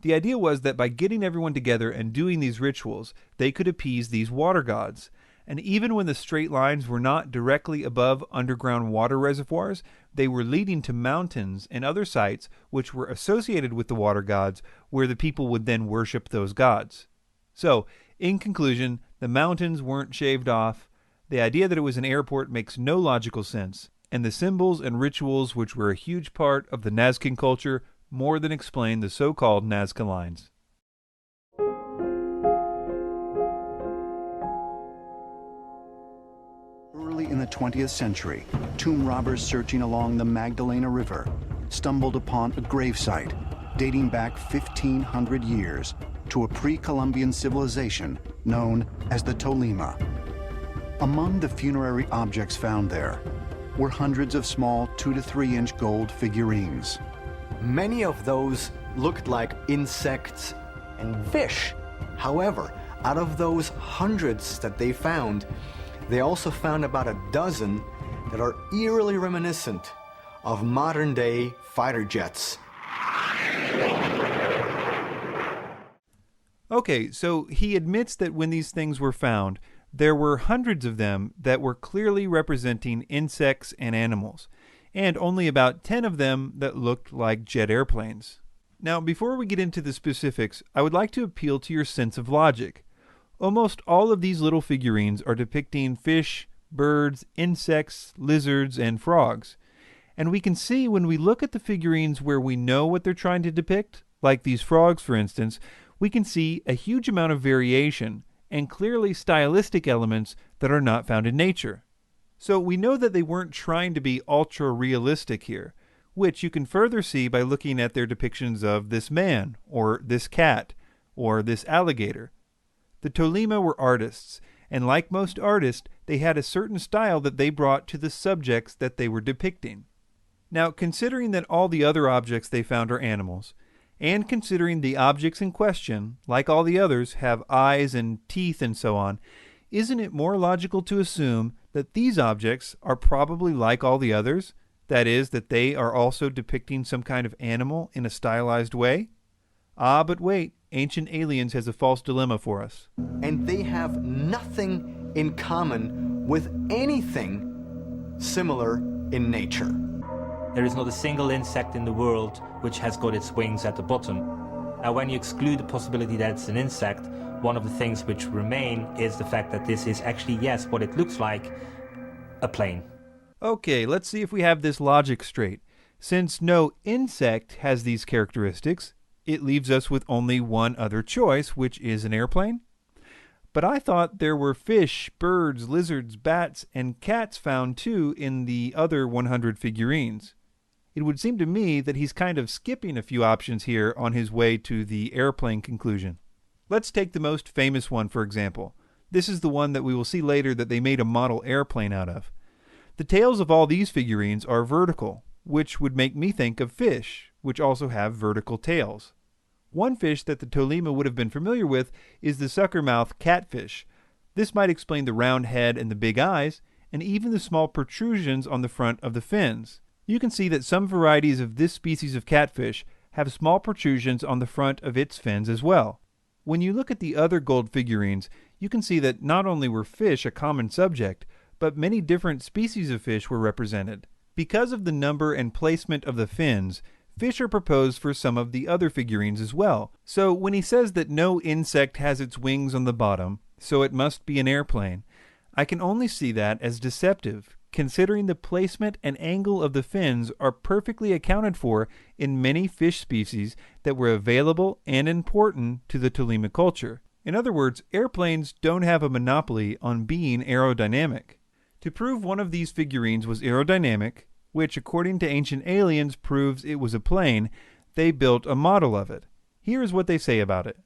The idea was that by getting everyone together and doing these rituals, they could appease these water gods. And even when the straight lines were not directly above underground water reservoirs, they were leading to mountains and other sites which were associated with the water gods, where the people would then worship those gods. So, in conclusion, the mountains weren't shaved off. The idea that it was an airport makes no logical sense, and the symbols and rituals which were a huge part of the Nazcan culture more than explain the so-called Nazca Lines. Early in the 20th century, tomb robbers searching along the Magdalena River stumbled upon a gravesite dating back 1,500 years to a pre-Columbian civilization known as the Tolima. Among the funerary objects found there were hundreds of small 2 to 3 inch gold figurines. Many of those looked like insects and fish. However, out of those hundreds that they found, they also found about a dozen that are eerily reminiscent of modern-day fighter jets. Okay, so he admits that when these things were found, there were hundreds of them that were clearly representing insects and animals, and only about 10 of them that looked like jet airplanes. Now, before we get into the specifics, I would like to appeal to your sense of logic. Almost all of these little figurines are depicting fish, birds, insects, lizards, and frogs. And we can see when we look at the figurines where we know what they're trying to depict, like these frogs for instance, we can see a huge amount of variation and clearly stylistic elements that are not found in nature. So we know that they weren't trying to be ultra-realistic here, which you can further see by looking at their depictions of this man, or this cat, or this alligator. The Tolima were artists, and like most artists, they had a certain style that they brought to the subjects that they were depicting. Now, considering that all the other objects they found are animals, and considering the objects in question, like all the others, have eyes and teeth and so on, isn't it more logical to assume that these objects are probably like all the others? That is, that they are also depicting some kind of animal in a stylized way? Ah, but wait, Ancient Aliens has a false dilemma for us. And they have nothing in common with anything similar in nature. There is not a single insect in the world which has got its wings at the bottom. Now, when you exclude the possibility that it's an insect, one of the things which remain is the fact that this is actually, yes, what it looks like, a plane. Okay, let's see if we have this logic straight. Since no insect has these characteristics, it leaves us with only one other choice, which is an airplane. But I thought there were fish, birds, lizards, bats, and cats found too in the other 100 figurines. It would seem to me that he's kind of skipping a few options here on his way to the airplane conclusion. Let's take the most famous one, for example. This is the one that we will see later that they made a model airplane out of. The tails of all these figurines are vertical, which would make me think of fish, which also have vertical tails. One fish that the Tolima would have been familiar with is the sucker-mouth catfish. This might explain the round head and the big eyes, and even the small protrusions on the front of the fins. You can see that some varieties of this species of catfish have small protrusions on the front of its fins as well. When you look at the other gold figurines, you can see that not only were fish a common subject, but many different species of fish were represented. Because of the number and placement of the fins, fish are proposed for some of the other figurines as well. So when he says that no insect has its wings on the bottom, so it must be an airplane, I can only see that as deceptive, considering the placement and angle of the fins are perfectly accounted for in many fish species that were available and important to the Tolima culture. In other words, airplanes don't have a monopoly on being aerodynamic. To prove one of these figurines was aerodynamic, which according to ancient aliens proves it was a plane, they built a model of it. Here's what they say about it.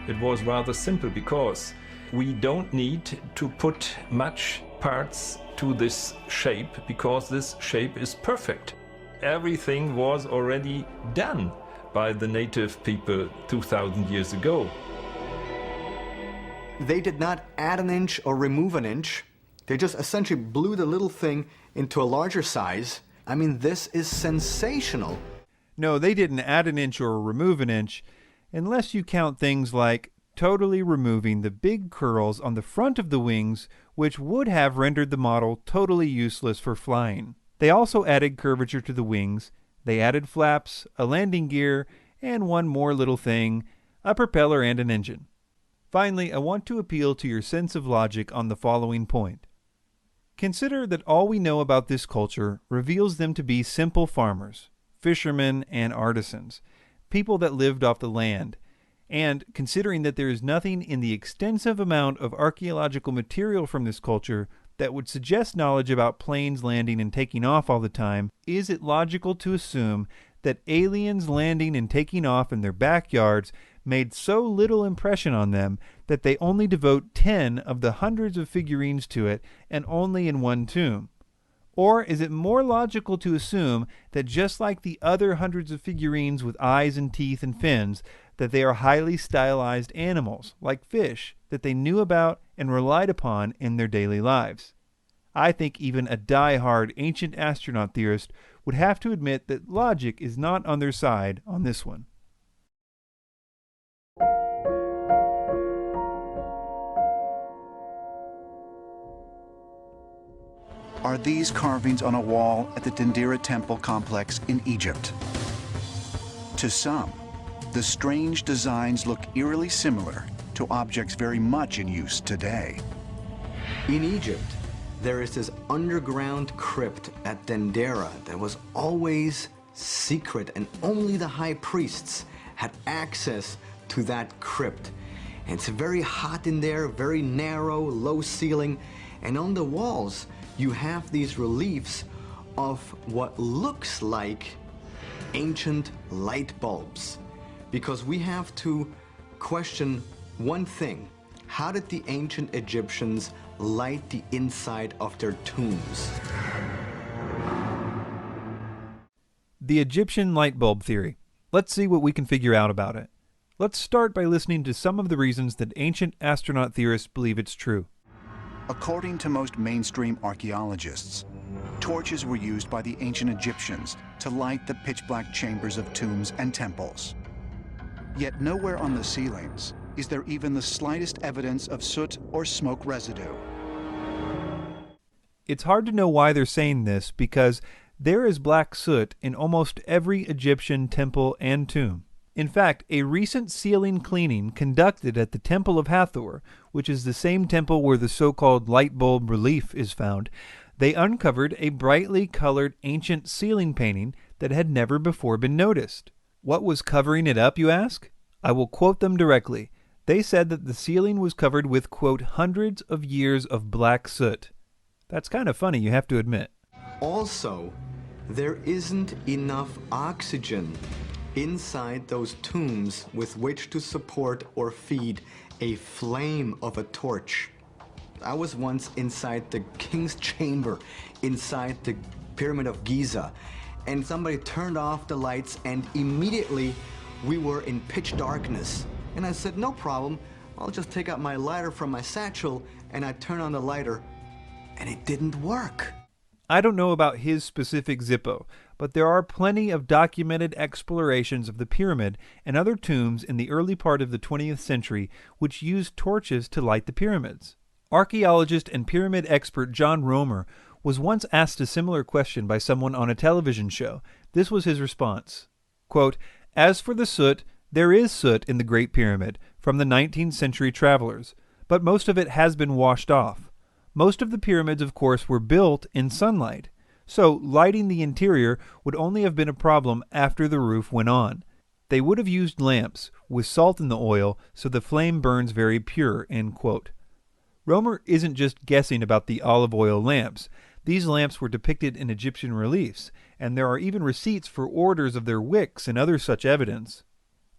It was rather simple because we don't need to put much parts to this shape because this shape is perfect. Everything was already done by the native people 2,000 years ago. They did not add an inch or remove an inch. They just essentially blew the little thing into a larger size. I mean, this is sensational. No, they didn't add an inch or remove an inch, unless you count things like totally removing the big curls on the front of the wings, which would have rendered the model totally useless for flying. They also added curvature to the wings. They added flaps, a landing gear, and one more little thing, a propeller and an engine. Finally, I want to appeal to your sense of logic on the following point. Consider that all we know about this culture reveals them to be simple farmers, fishermen, and artisans, people that lived off the land. And considering that there is nothing in the extensive amount of archaeological material from this culture that would suggest knowledge about planes landing and taking off all the time, is it logical to assume that aliens landing and taking off in their backyards made so little impression on them that they only devote 10 of the hundreds of figurines to it and only in one tomb? Or is it more logical to assume that just like the other hundreds of figurines with eyes and teeth and fins, that they are highly stylized animals, like fish, that they knew about and relied upon in their daily lives? I think even a die-hard ancient astronaut theorist would have to admit that logic is not on their side on this one. Are these carvings on a wall at the Dendera temple complex in Egypt? To some, the strange designs look eerily similar to objects very much in use today. In Egypt, there is this underground crypt at Dendera that was always secret, and only the high priests had access to that crypt. And it's very hot in there, very narrow, low ceiling, and on the walls you have these reliefs of what looks like ancient light bulbs. Because we have to question one thing: how did the ancient Egyptians light the inside of their tombs? The Egyptian light bulb theory. Let's see what we can figure out about it. Let's start by listening to some of the reasons that ancient astronaut theorists believe it's true. According to most mainstream archaeologists, torches were used by the ancient Egyptians to light the pitch-black chambers of tombs and temples. Yet nowhere on the ceilings is there even the slightest evidence of soot or smoke residue. It's hard to know why they're saying this, because there is black soot in almost every Egyptian temple and tomb. In fact, a recent ceiling cleaning conducted at the Temple of Hathor, which is the same temple where the so-called light bulb relief is found, they uncovered a brightly colored ancient ceiling painting that had never before been noticed. What was covering it up, you ask? I will quote them directly. They said that the ceiling was covered with, quote, hundreds of years of black soot. That's kind of funny, you have to admit. Also, there isn't enough oxygen inside those tombs with which to support or feed a flame of a torch. I was once inside the king's chamber, inside the Pyramid of Giza, and somebody turned off the lights, and immediately we were in pitch darkness. And I said, no problem, I'll just take out my lighter from my satchel, and I turn on the lighter, and it didn't work. I don't know about his specific Zippo, but there are plenty of documented explorations of the pyramid and other tombs in the early part of the 20th century which used torches to light the pyramids. Archaeologist and pyramid expert John Romer was once asked a similar question by someone on a television show. This was his response, quote, "As for the soot, there is soot in the Great Pyramid from the 19th century travelers, but most of it has been washed off. Most of the pyramids, of course, were built in sunlight, so lighting the interior would only have been a problem after the roof went on. They would have used lamps with salt in the oil so the flame burns very pure, end quote. Romer isn't just guessing about the olive oil lamps. These lamps were depicted in Egyptian reliefs, and there are even receipts for orders of their wicks and other such evidence.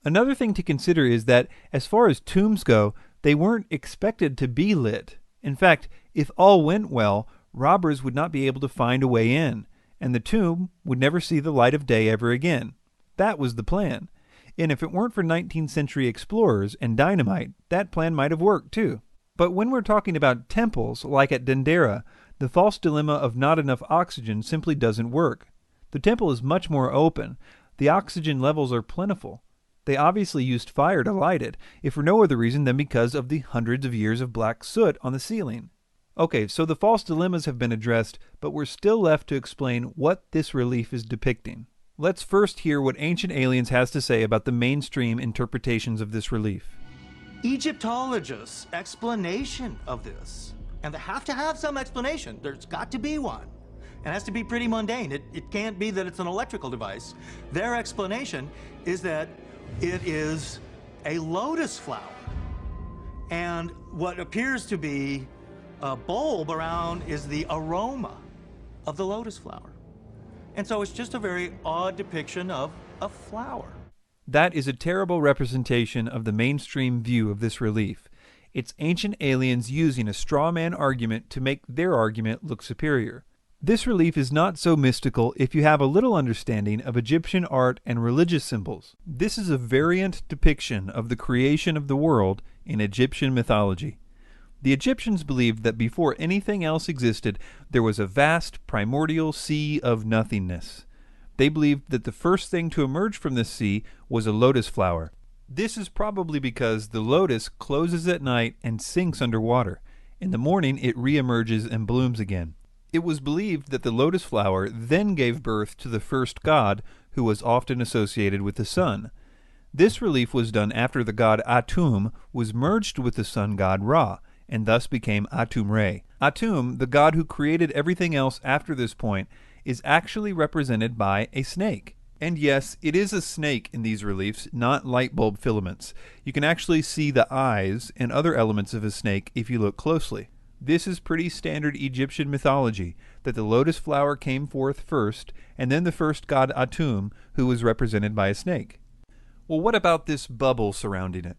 Another thing to consider is that, as far as tombs go, they weren't expected to be lit. In fact, if all went well, robbers would not be able to find a way in, and the tomb would never see the light of day ever again. That was the plan. And if it weren't for 19th century explorers and dynamite, that plan might have worked too. But when we're talking about temples, like at Dendera, the false dilemma of not enough oxygen simply doesn't work. The temple is much more open. The oxygen levels are plentiful. They obviously used fire to light it, if for no other reason than because of the hundreds of years of black soot on the ceiling. Okay, so the false dilemmas have been addressed, but we're still left to explain what this relief is depicting. Let's first hear what Ancient Aliens has to say about the mainstream interpretations of this relief. Egyptologists' explanation of this, and they have to have some explanation, there's got to be one. It has to be pretty mundane. It can't be that it's an electrical device. Their explanation is that it is a lotus flower. And what appears to be a bulb around is the aroma of the lotus flower. And so it's just a very odd depiction of a flower. That is a terrible representation of the mainstream view of this relief. It's Ancient Aliens using a straw man argument to make their argument look superior. This relief is not so mystical if you have a little understanding of Egyptian art and religious symbols. This is a variant depiction of the creation of the world in Egyptian mythology. The Egyptians believed that before anything else existed, there was a vast primordial sea of nothingness. They believed that the first thing to emerge from this sea was a lotus flower. This is probably because the lotus closes at night and sinks underwater. In the morning, it reemerges and blooms again. It was believed that the lotus flower then gave birth to the first god, who was often associated with the sun. This relief was done after the god Atum was merged with the sun god Ra, and thus became Atum-Re. Atum, the god who created everything else after this point, is actually represented by a snake. And yes, it is a snake in these reliefs, not light bulb filaments. You can actually see the eyes and other elements of a snake if you look closely. This is pretty standard Egyptian mythology, that the lotus flower came forth first, and then the first god Atum, who was represented by a snake. Well, what about this bubble surrounding it?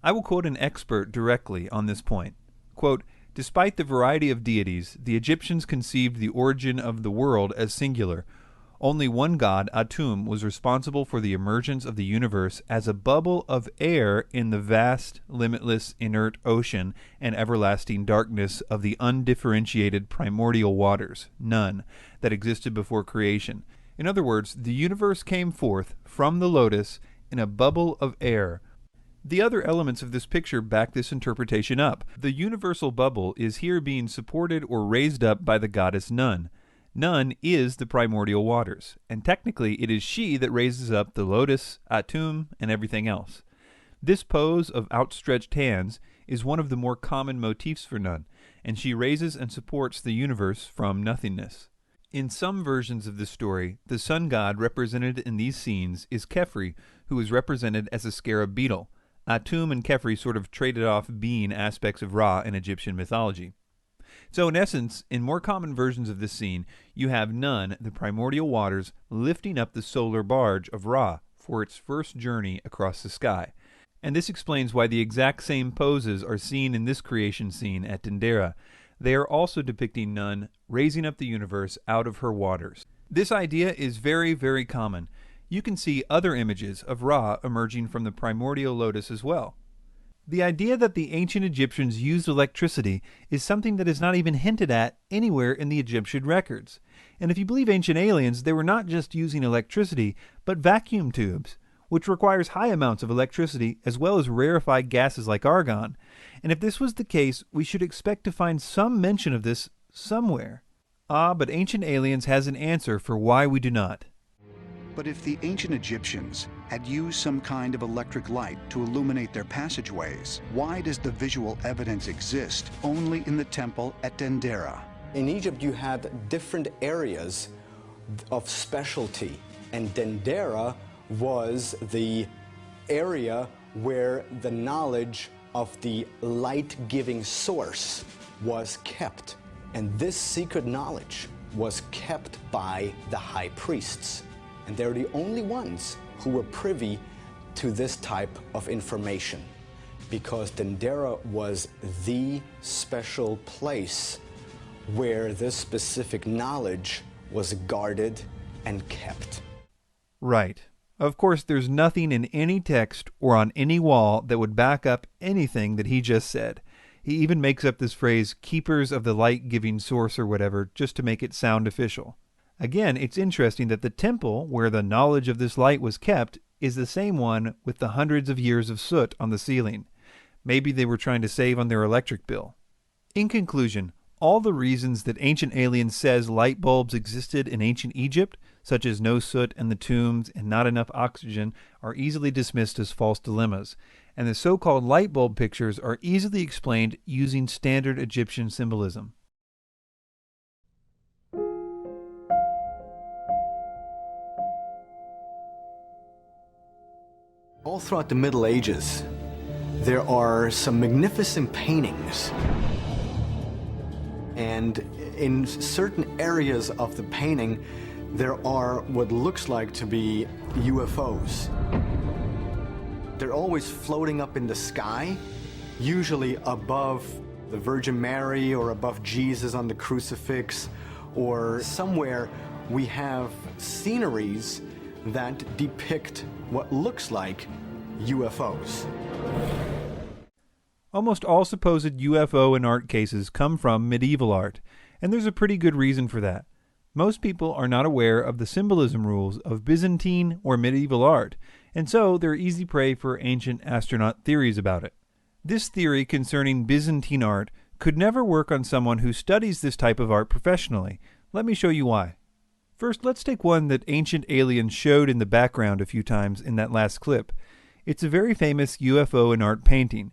I will quote an expert directly on this point. Quote, "Despite the variety of deities, the Egyptians conceived the origin of the world as singular. Only one god, Atum, was responsible for the emergence of the universe as a bubble of air in the vast, limitless, inert ocean and everlasting darkness of the undifferentiated primordial waters, none, that existed before creation. In other words, the universe came forth from the lotus in a bubble of air." The other elements of this picture back this interpretation up. The universal bubble is here being supported or raised up by the goddess Nun. Nun is the primordial waters, and technically it is she that raises up the lotus, Atum, and everything else. This pose of outstretched hands is one of the more common motifs for Nun, and she raises and supports the universe from nothingness. In some versions of this story, the sun god represented in these scenes is Khepri, who is represented as a scarab beetle. Atum and Khepri sort of traded off being aspects of Ra in Egyptian mythology. So in essence, in more common versions of this scene, you have Nun, the primordial waters, lifting up the solar barge of Ra for its first journey across the sky. And this explains why the exact same poses are seen in this creation scene at Dendera. They are also depicting Nun raising up the universe out of her waters. This idea is very, very common. You can see other images of Ra emerging from the primordial lotus as well. The idea that the ancient Egyptians used electricity is something that is not even hinted at anywhere in the Egyptian records. And if you believe Ancient Aliens, they were not just using electricity, but vacuum tubes, which requires high amounts of electricity as well as rarefied gases like argon. And if this was the case, we should expect to find some mention of this somewhere. But Ancient Aliens has an answer for why we do not. But if the ancient Egyptians had used some kind of electric light to illuminate their passageways, why does the visual evidence exist only in the temple at Dendera? In Egypt, you had different areas of specialty, and Dendera was the area where the knowledge of the light-giving source was kept. And this secret knowledge was kept by the high priests. And they're the only ones who were privy to this type of information, because Dendera was the special place where this specific knowledge was guarded and kept. Right. Of course, there's nothing in any text or on any wall that would back up anything that he just said. He even makes up this phrase, keepers of the light-giving source or whatever, just to make it sound official. Again, it's interesting that the temple where the knowledge of this light was kept is the same one with the hundreds of years of soot on the ceiling. Maybe they were trying to save on their electric bill. In conclusion, all the reasons that Ancient Aliens says light bulbs existed in ancient Egypt, such as no soot in the tombs and not enough oxygen, are easily dismissed as false dilemmas, and the so-called light bulb pictures are easily explained using standard Egyptian symbolism. All throughout the Middle Ages, there are some magnificent paintings. And in certain areas of the painting, there are what looks like to be UFOs. They're always floating up in the sky, usually above the Virgin Mary or above Jesus on the crucifix, or somewhere we have sceneries that depict what looks like UFOs. Almost all supposed UFO and art cases come from medieval art, and there's a pretty good reason for that. Most people are not aware of the symbolism rules of Byzantine or medieval art, and so they're easy prey for ancient astronaut theories about it. This theory concerning Byzantine art could never work on someone who studies this type of art professionally. Let me show you why. First, let's take one that Ancient Aliens showed in the background a few times in that last clip. It's a very famous UFO and art painting,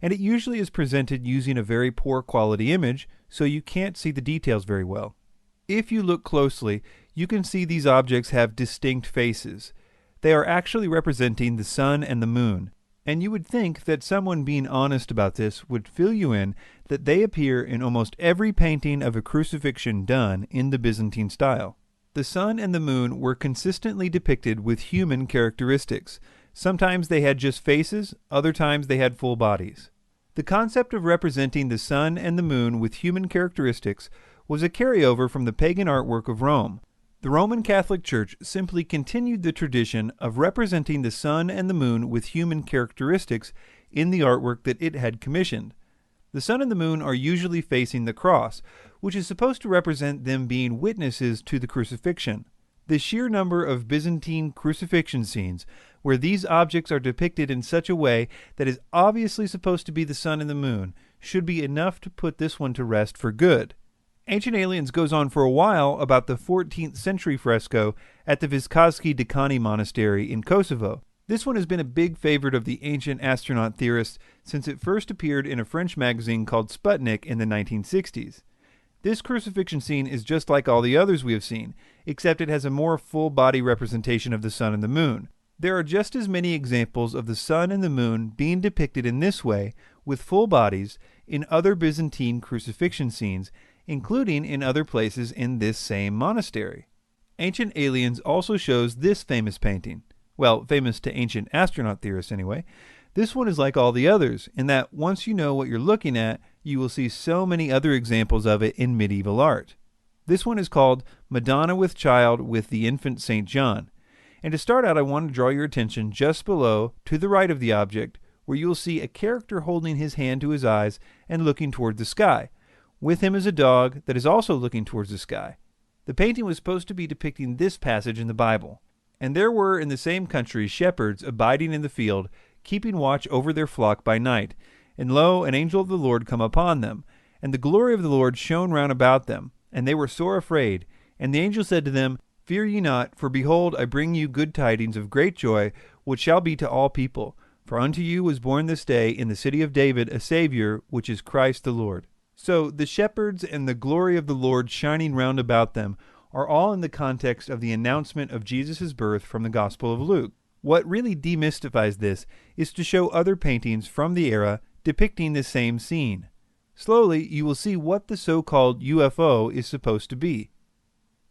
and it usually is presented using a very poor quality image, so you can't see the details very well. If you look closely, you can see these objects have distinct faces. They are actually representing the sun and the moon, and you would think that someone being honest about this would fill you in that they appear in almost every painting of a crucifixion done in the Byzantine style. The sun and the moon were consistently depicted with human characteristics. Sometimes they had just faces, other times they had full bodies. The concept of representing the sun and the moon with human characteristics was a carryover from the pagan artwork of Rome. The Roman Catholic Church simply continued the tradition of representing the sun and the moon with human characteristics in the artwork that it had commissioned. The sun and the moon are usually facing the cross, which is supposed to represent them being witnesses to the crucifixion. The sheer number of Byzantine crucifixion scenes where these objects are depicted in such a way that is obviously supposed to be the sun and the moon should be enough to put this one to rest for good. Ancient Aliens goes on for a while about the 14th century fresco at the Viskovsky Dekani Monastery in Kosovo. This one has been a big favorite of the ancient astronaut theorists since it first appeared in a French magazine called Sputnik in the 1960s. This crucifixion scene is just like all the others we have seen, except it has a more full-body representation of the sun and the moon. There are just as many examples of the sun and the moon being depicted in this way, with full bodies, in other Byzantine crucifixion scenes, including in other places in this same monastery. Ancient Aliens also shows this famous painting. Well, famous to ancient astronaut theorists anyway. This one is like all the others, in that once you know what you're looking at, you will see so many other examples of it in medieval art. This one is called Madonna with Child with the Infant St. John. And to start out, I want to draw your attention just below, to the right of the object, where you'll see a character holding his hand to his eyes and looking toward the sky. With him is a dog that is also looking towards the sky. The painting was supposed to be depicting this passage in the Bible. And there were in the same country shepherds abiding in the field, keeping watch over their flock by night. And lo, an angel of the Lord come upon them, and the glory of the Lord shone round about them, and they were sore afraid. And the angel said to them, Fear ye not, for behold, I bring you good tidings of great joy, which shall be to all people. For unto you was born this day in the city of David a Savior, which is Christ the Lord. So the shepherds and the glory of the Lord shining round about them are all in the context of the announcement of Jesus' birth from the Gospel of Luke. What really demystifies this is to show other paintings from the era depicting the same scene. Slowly, you will see what the so-called UFO is supposed to be.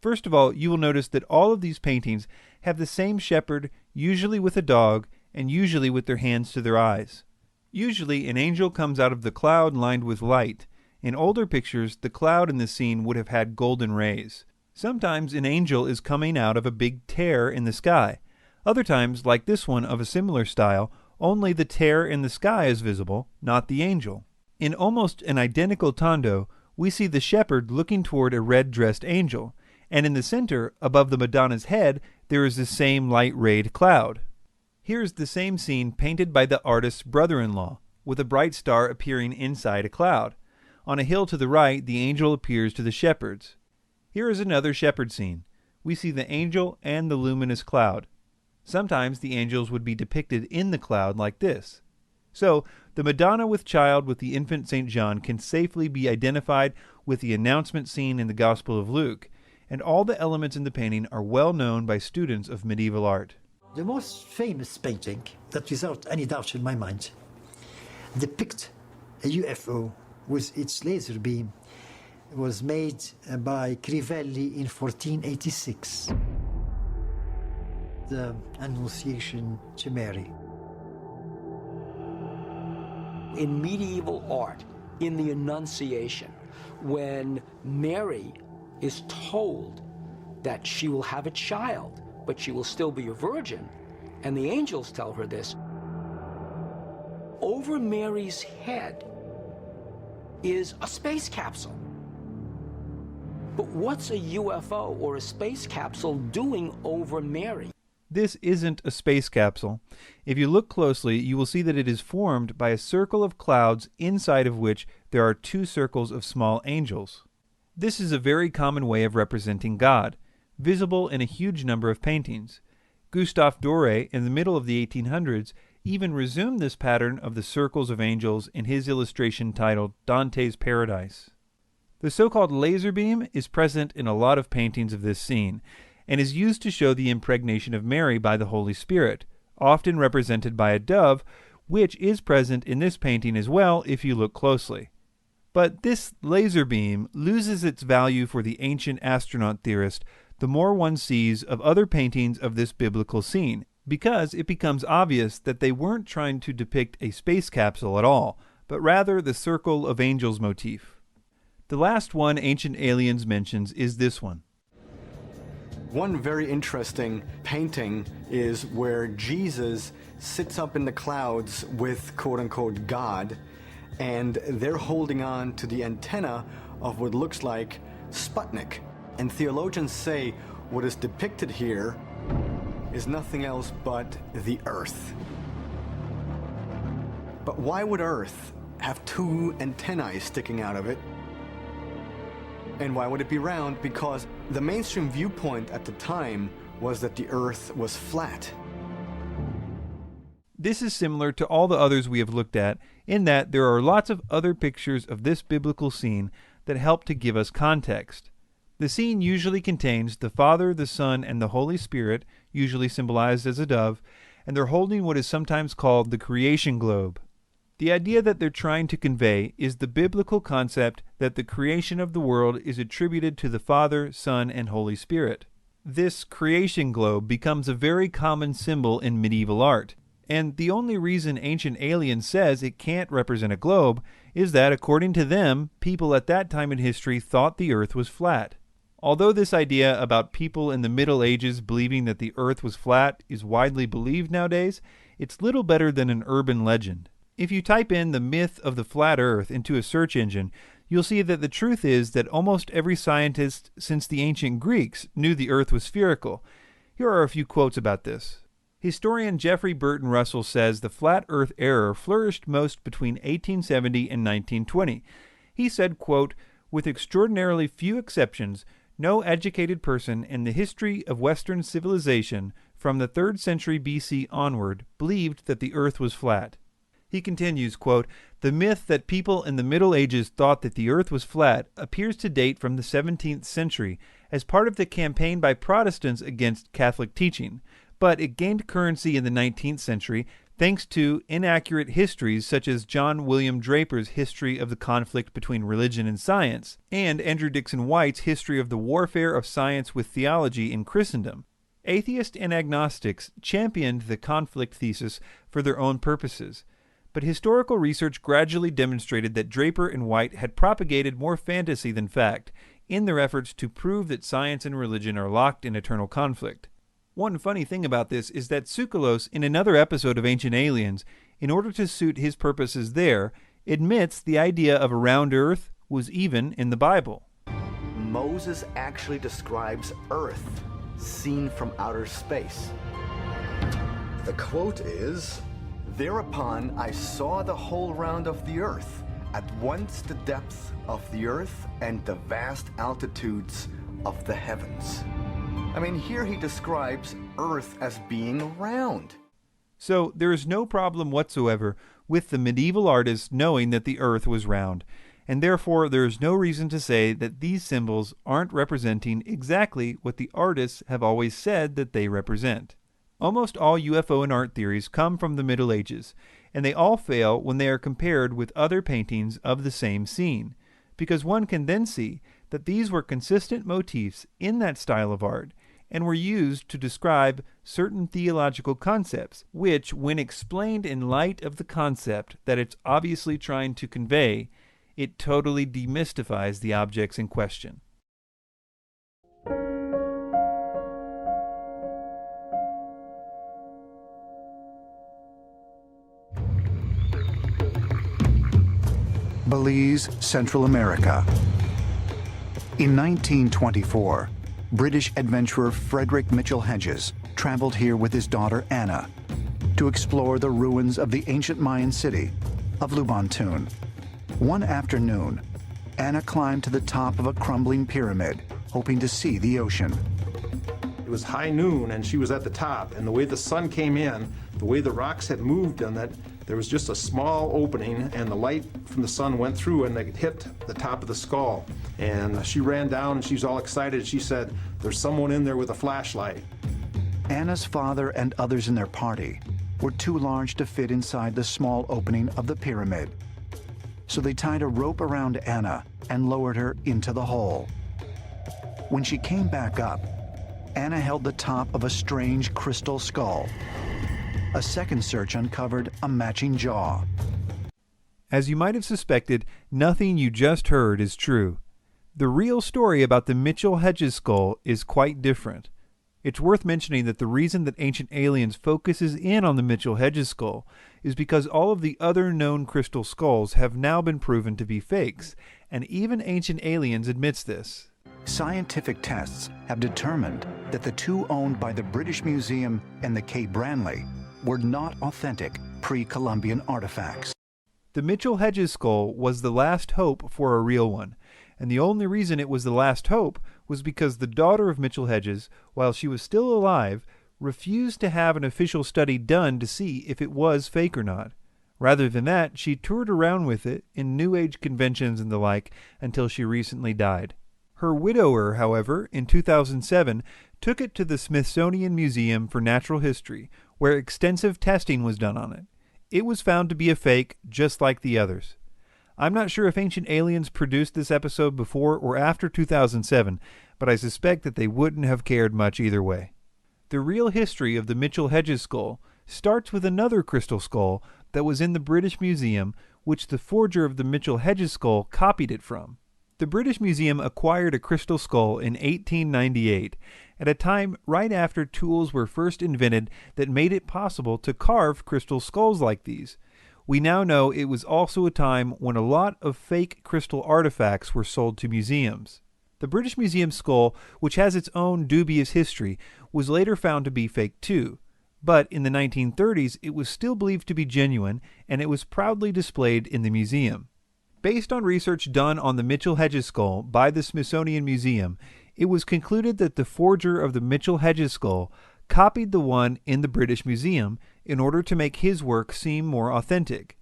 First of all, you will notice that all of these paintings have the same shepherd, usually with a dog, and usually with their hands to their eyes. Usually, an angel comes out of the cloud lined with light. In older pictures, the cloud in the scene would have had golden rays. Sometimes an angel is coming out of a big tear in the sky. Other times, like this one of a similar style, only the tear in the sky is visible, not the angel. In almost an identical tondo, we see the shepherd looking toward a red-dressed angel, and in the center, above the Madonna's head, there is the same light-rayed cloud. Here is the same scene painted by the artist's brother-in-law, with a bright star appearing inside a cloud. On a hill to the right, the angel appears to the shepherds. Here is another shepherd scene. We see the angel and the luminous cloud. Sometimes the angels would be depicted in the cloud like this. So, the Madonna with child with the infant St. John can safely be identified with the announcement scene in the Gospel of Luke, and all the elements in the painting are well known by students of medieval art. The most famous painting, that without any doubt in my mind, depicts a UFO with its laser beam. It was made by Crivelli in 1486. The Annunciation to Mary. In medieval art, in the Annunciation, when Mary is told that she will have a child, but she will still be a virgin, and the angels tell her this, over Mary's head is a space capsule. But what's a UFO or a space capsule doing over Mary? This isn't a space capsule. If you look closely, you will see that it is formed by a circle of clouds inside of which there are two circles of small angels. This is a very common way of representing God, visible in a huge number of paintings. Gustave Doré, in the middle of the 1800s, even resumed this pattern of the circles of angels in his illustration titled Dante's Paradise. The so-called laser beam is present in a lot of paintings of this scene, and is used to show the impregnation of Mary by the Holy Spirit, often represented by a dove, which is present in this painting as well if you look closely. But this laser beam loses its value for the ancient astronaut theorist the more one sees of other paintings of this biblical scene, because it becomes obvious that they weren't trying to depict a space capsule at all, but rather the circle of angels motif. The last one Ancient Aliens mentions is this one. One very interesting painting is where Jesus sits up in the clouds with quote-unquote God, and they're holding on to the antenna of what looks like Sputnik. And theologians say what is depicted here is nothing else but the Earth. But why would Earth have two antennae sticking out of it? And why would it be round? Because the mainstream viewpoint at the time was that the Earth was flat. This is similar to all the others we have looked at, in that there are lots of other pictures of this biblical scene that help to give us context. The scene usually contains the Father, the Son, and the Holy Spirit, usually symbolized as a dove, and they're holding what is sometimes called the creation globe. The idea that they're trying to convey is the biblical concept that the creation of the world is attributed to the Father, Son, and Holy Spirit. This creation globe becomes a very common symbol in medieval art, and the only reason Ancient Aliens says it can't represent a globe is that, according to them, people at that time in history thought the Earth was flat. Although this idea about people in the Middle Ages believing that the Earth was flat is widely believed nowadays, it's little better than an urban legend. If you type in the myth of the flat Earth into a search engine, you'll see that the truth is that almost every scientist since the ancient Greeks knew the Earth was spherical. Here are a few quotes about this. Historian Jeffrey Burton Russell says the flat Earth error flourished most between 1870 and 1920. He said, quote, "With extraordinarily few exceptions, No educated person in the history of Western civilization from the 3rd century BC onward believed that the earth was flat. He continues, quote, "The myth that people in the Middle Ages thought that the earth was flat appears to date from the 17th century as part of the campaign by Protestants against Catholic teaching, but it gained currency in the 19th century thanks to inaccurate histories such as John William Draper's History of the Conflict Between Religion and Science and Andrew Dixon White's History of the Warfare of Science with Theology in Christendom. Atheists and agnostics championed the conflict thesis for their own purposes, but historical research gradually demonstrated that Draper and White had propagated more fantasy than fact in their efforts to prove that science and religion are locked in eternal conflict. One funny thing about this is that Tsoukalos, in another episode of Ancient Aliens, in order to suit his purposes there, admits the idea of a round earth was even in the Bible. Moses actually describes Earth seen from outer space. The quote is, "Thereupon I saw the whole round of the earth, at once the depth of the earth and the vast altitudes of the heavens." I mean, here he describes Earth as being round. So there is no problem whatsoever with the medieval artists knowing that the earth was round, and therefore there is no reason to say that these symbols aren't representing exactly what the artists have always said that they represent. Almost all UFO and art theories come from the Middle Ages, and they all fail when they are compared with other paintings of the same scene, because one can then see that these were consistent motifs in that style of art, and were used to describe certain theological concepts, which, when explained in light of the concept that it's obviously trying to convey, it totally demystifies the objects in question. Belize, Central America. In 1924, British adventurer Frederick Mitchell Hedges traveled here with his daughter Anna to explore the ruins of the ancient Mayan city of Lubantun. One afternoon, Anna climbed to the top of a crumbling pyramid, hoping to see the ocean. It was high noon and she was at the top, and the way the sun came in, the way the rocks had moved on that, there was just a small opening and the light from the sun went through and it hit the top of the skull. And she ran down and she was all excited. She said, "There's someone in there with a flashlight." Anna's father and others in their party were too large to fit inside the small opening of the pyramid. So they tied a rope around Anna and lowered her into the hole. When she came back up, Anna held the top of a strange crystal skull. A second search uncovered a matching jaw. As you might have suspected, nothing you just heard is true. The real story about the Mitchell Hedges skull is quite different. It's worth mentioning that the reason that Ancient Aliens focuses in on the Mitchell Hedges skull is because all of the other known crystal skulls have now been proven to be fakes, and even Ancient Aliens admits this. Scientific tests have determined that the two owned by the British Museum and the Kay Branley were not authentic pre-Columbian artifacts. The Mitchell Hedges skull was the last hope for a real one, and the only reason it was the last hope was because the daughter of Mitchell Hedges, while she was still alive, refused to have an official study done to see if it was fake or not. Rather than that, she toured around with it in New Age conventions and the like until she recently died. Her widower, however, in 2007, took it to the Smithsonian Museum for Natural History, where extensive testing was done on it. It was found to be a fake, just like the others. I'm not sure if Ancient Aliens produced this episode before or after 2007, but I suspect that they wouldn't have cared much either way. The real history of the Mitchell Hedges skull starts with another crystal skull that was in the British Museum, which the forger of the Mitchell Hedges skull copied it from. The British Museum acquired a crystal skull in 1898, at a time right after tools were first invented that made it possible to carve crystal skulls like these. We now know it was also a time when a lot of fake crystal artifacts were sold to museums. The British Museum skull, which has its own dubious history, was later found to be fake too, but in the 1930s it was still believed to be genuine, and it was proudly displayed in the museum. Based on research done on the Mitchell Hedges skull by the Smithsonian Museum, it was concluded that the forger of the Mitchell-Hedges skull copied the one in the British Museum in order to make his work seem more authentic.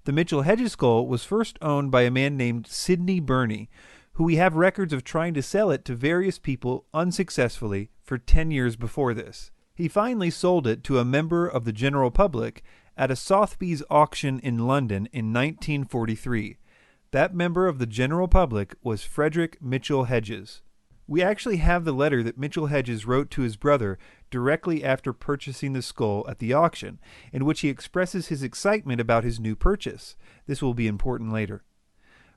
The Mitchell-Hedges skull was first owned by a man named Sidney Burney, who we have records of trying to sell it to various people unsuccessfully for 10 years before this. He finally sold it to a member of the general public at a Sotheby's auction in London in 1943. That member of the general public was Frederick Mitchell-Hedges. We actually have the letter that Mitchell-Hedges wrote to his brother directly after purchasing the skull at the auction, in which he expresses his excitement about his new purchase. This will be important later.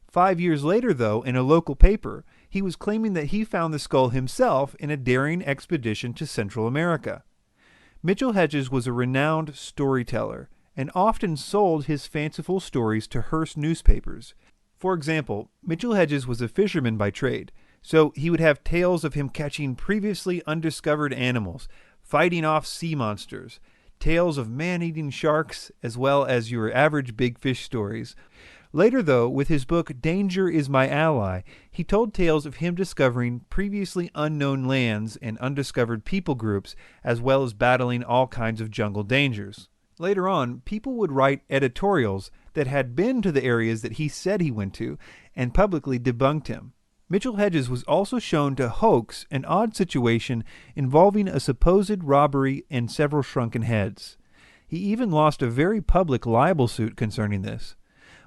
5 years later, though, in a local paper, he was claiming that he found the skull himself in a daring expedition to Central America. Mitchell-Hedges was a renowned storyteller and often sold his fanciful stories to Hearst newspapers. For example, Mitchell-Hedges was a fisherman by trade, so he would have tales of him catching previously undiscovered animals, fighting off sea monsters, tales of man-eating sharks, as well as your average big fish stories. Later, though, with his book Danger is My Ally, he told tales of him discovering previously unknown lands and undiscovered people groups, as well as battling all kinds of jungle dangers. Later on, people would write editorials that had been to the areas that he said he went to and publicly debunked him. Mitchell-Hedges was also shown to hoax an odd situation involving a supposed robbery and several shrunken heads. He even lost a very public libel suit concerning this.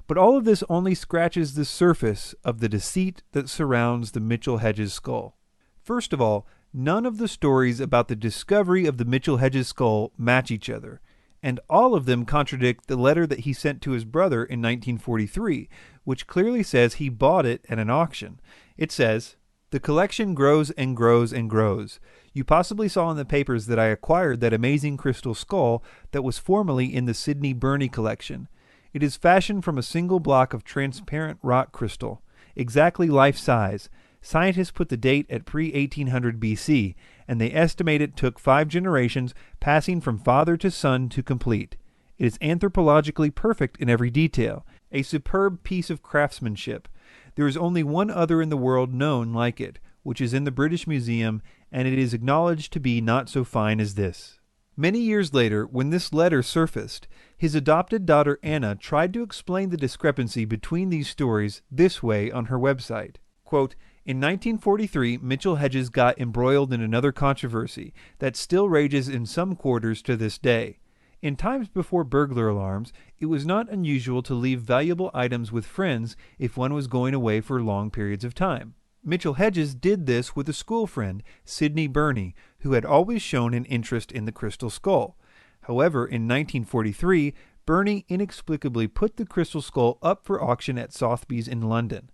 But all of this only scratches the surface of the deceit that surrounds the Mitchell-Hedges skull. First of all, none of the stories about the discovery of the Mitchell-Hedges skull match each other, and all of them contradict the letter that he sent to his brother in 1943, which clearly says he bought it at an auction. It says, "The collection grows and grows and grows. You possibly saw in the papers that I acquired that amazing crystal skull that was formerly in the Sidney Burney collection. It is fashioned from a single block of transparent rock crystal, exactly life-size. Scientists put the date at pre-1800 BC, and they estimate it took 5 generations, passing from father to son to complete. It is anthropologically perfect in every detail, a superb piece of craftsmanship. There is only one other in the world known like it, which is in the British Museum, and it is acknowledged to be not so fine as this." Many years later, when this letter surfaced, his adopted daughter Anna tried to explain the discrepancy between these stories this way on her website. Quote, "In 1943, Mitchell-Hedges got embroiled in another controversy that still rages in some quarters to this day. In times before burglar alarms, it was not unusual to leave valuable items with friends if one was going away for long periods of time. Mitchell-Hedges did this with a school friend, Sidney Burney, who had always shown an interest in the crystal skull. However, in 1943, Burney inexplicably put the crystal skull up for auction at Sotheby's in London.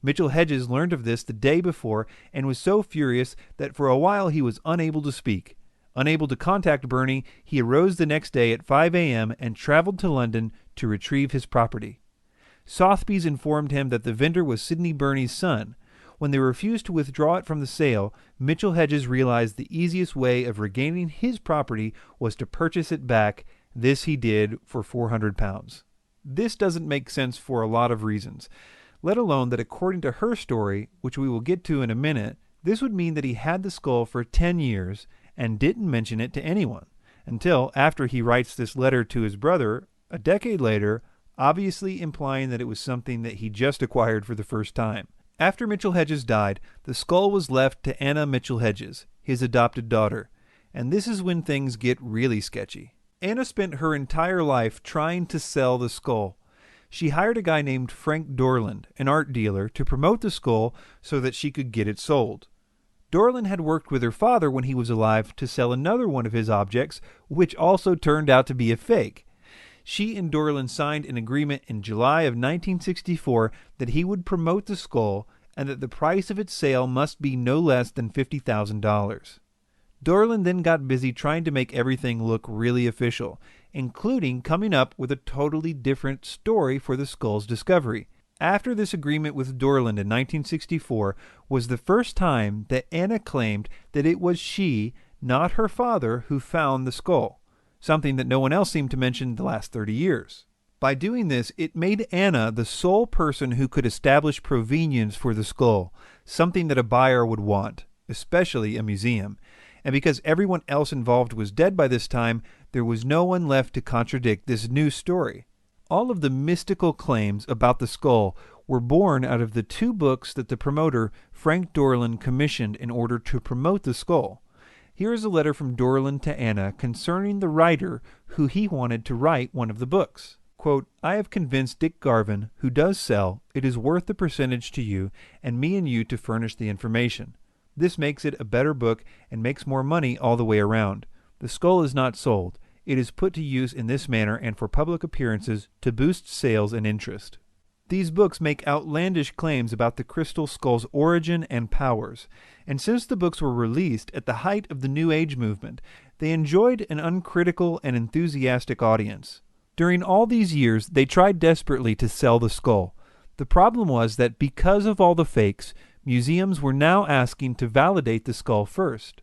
Mitchell-Hedges learned of this the day before and was so furious that for a while he was unable to speak. Unable to contact Burney, he arose the next day at 5 a.m. and traveled to London to retrieve his property. Sotheby's informed him that the vendor was Sidney Burney's son. When they refused to withdraw it from the sale, Mitchell-Hedges realized the easiest way of regaining his property was to purchase it back. This he did for £400. This doesn't make sense for a lot of reasons, let alone that according to her story, which we will get to in a minute, this would mean that he had the skull for 10 years and didn't mention it to anyone, until after he writes this letter to his brother a decade later, obviously implying that it was something that he just acquired for the first time. After Mitchell-Hedges died, the skull was left to Anna Mitchell-Hedges, his adopted daughter, and this is when things get really sketchy. Anna spent her entire life trying to sell the skull. She hired a guy named Frank Dorland, an art dealer, to promote the skull so that she could get it sold. Dorland had worked with her father when he was alive to sell another one of his objects, which also turned out to be a fake. She and Dorland signed an agreement in July of 1964 that he would promote the skull and that the price of its sale must be no less than $50,000. Dorland then got busy trying to make everything look really official, including coming up with a totally different story for the skull's discovery. After this agreement with Dorland in 1964 was the first time that Anna claimed that it was she, not her father, who found the skull, something that no one else seemed to mention the last 30 years. By doing this, it made Anna the sole person who could establish provenience for the skull, something that a buyer would want. especially a museum. And because everyone else involved was dead by this time, there was no one left to contradict this new story. All of the mystical claims about the skull were born out of the 2 books that the promoter, Frank Dorland, commissioned in order to promote the skull. Here is a letter from Dorland to Anna concerning the writer who he wanted to write one of the books. Quote, I have convinced Dick Garvin, who does sell, it is worth the percentage to you and me and you to furnish the information. This makes it a better book and makes more money all the way around. The skull is not sold. It is put to use in this manner and for public appearances to boost sales and interest. These books make outlandish claims about the crystal skull's origin and powers, and since the books were released at the height of the New Age movement, they enjoyed an uncritical and enthusiastic audience. During all these years, they tried desperately to sell the skull. The problem was that because of all the fakes, museums were now asking to validate the skull first.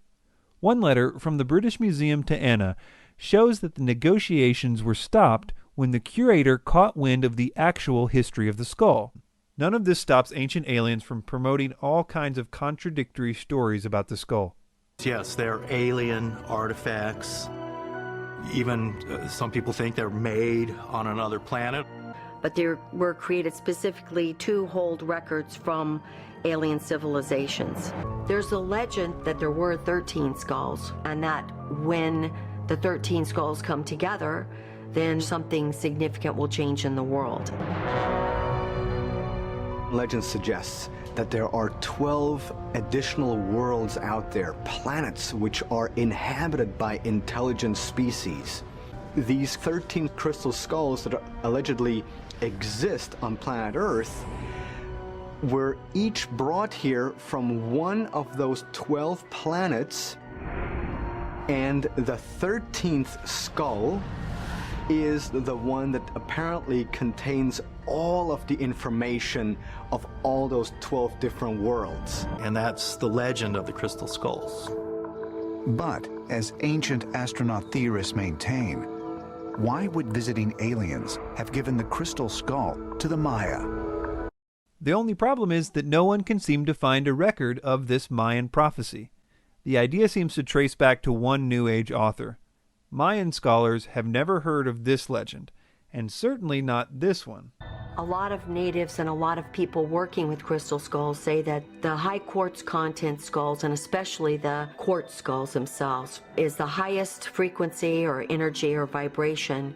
One letter from the British Museum to Anna shows that the negotiations were stopped when the curator caught wind of the actual history of the skull. None of this stops Ancient Aliens from promoting all kinds of contradictory stories about the skull. Yes, they're alien artifacts. Even some people think they're made on another planet. But they were created specifically to hold records from alien civilizations. There's a legend that there were 13 skulls, and that when the 13 skulls come together, then something significant will change in the world. Legend suggests that there are 12 additional worlds out there, planets which are inhabited by intelligent species. These 13 crystal skulls that allegedly exist on planet Earth were each brought here from one of those 12 planets, and the 13th skull is the one that apparently contains all of the information of all those 12 different worlds. And that's the legend of the crystal skulls. But, as ancient astronaut theorists maintain, why would visiting aliens have given the crystal skull to the Maya? The only problem is that no one can seem to find a record of this Mayan prophecy. The idea seems to trace back to one New Age author. Mayan scholars have never heard of this legend, and certainly not this one. A lot of natives and a lot of people working with crystal skulls say that the high quartz content skulls, and especially the quartz skulls themselves, is the highest frequency or energy or vibration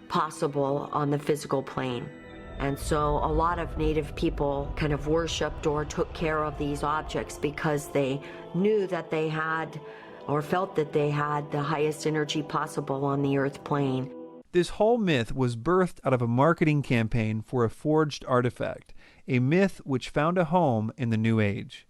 possible on the physical plane. And so a lot of native people kind of worshipped or took care of these objects because they knew that they had or felt that they had the highest energy possible on the earth plane. This whole myth was birthed out of a marketing campaign for a forged artifact, a myth which found a home in the New Age.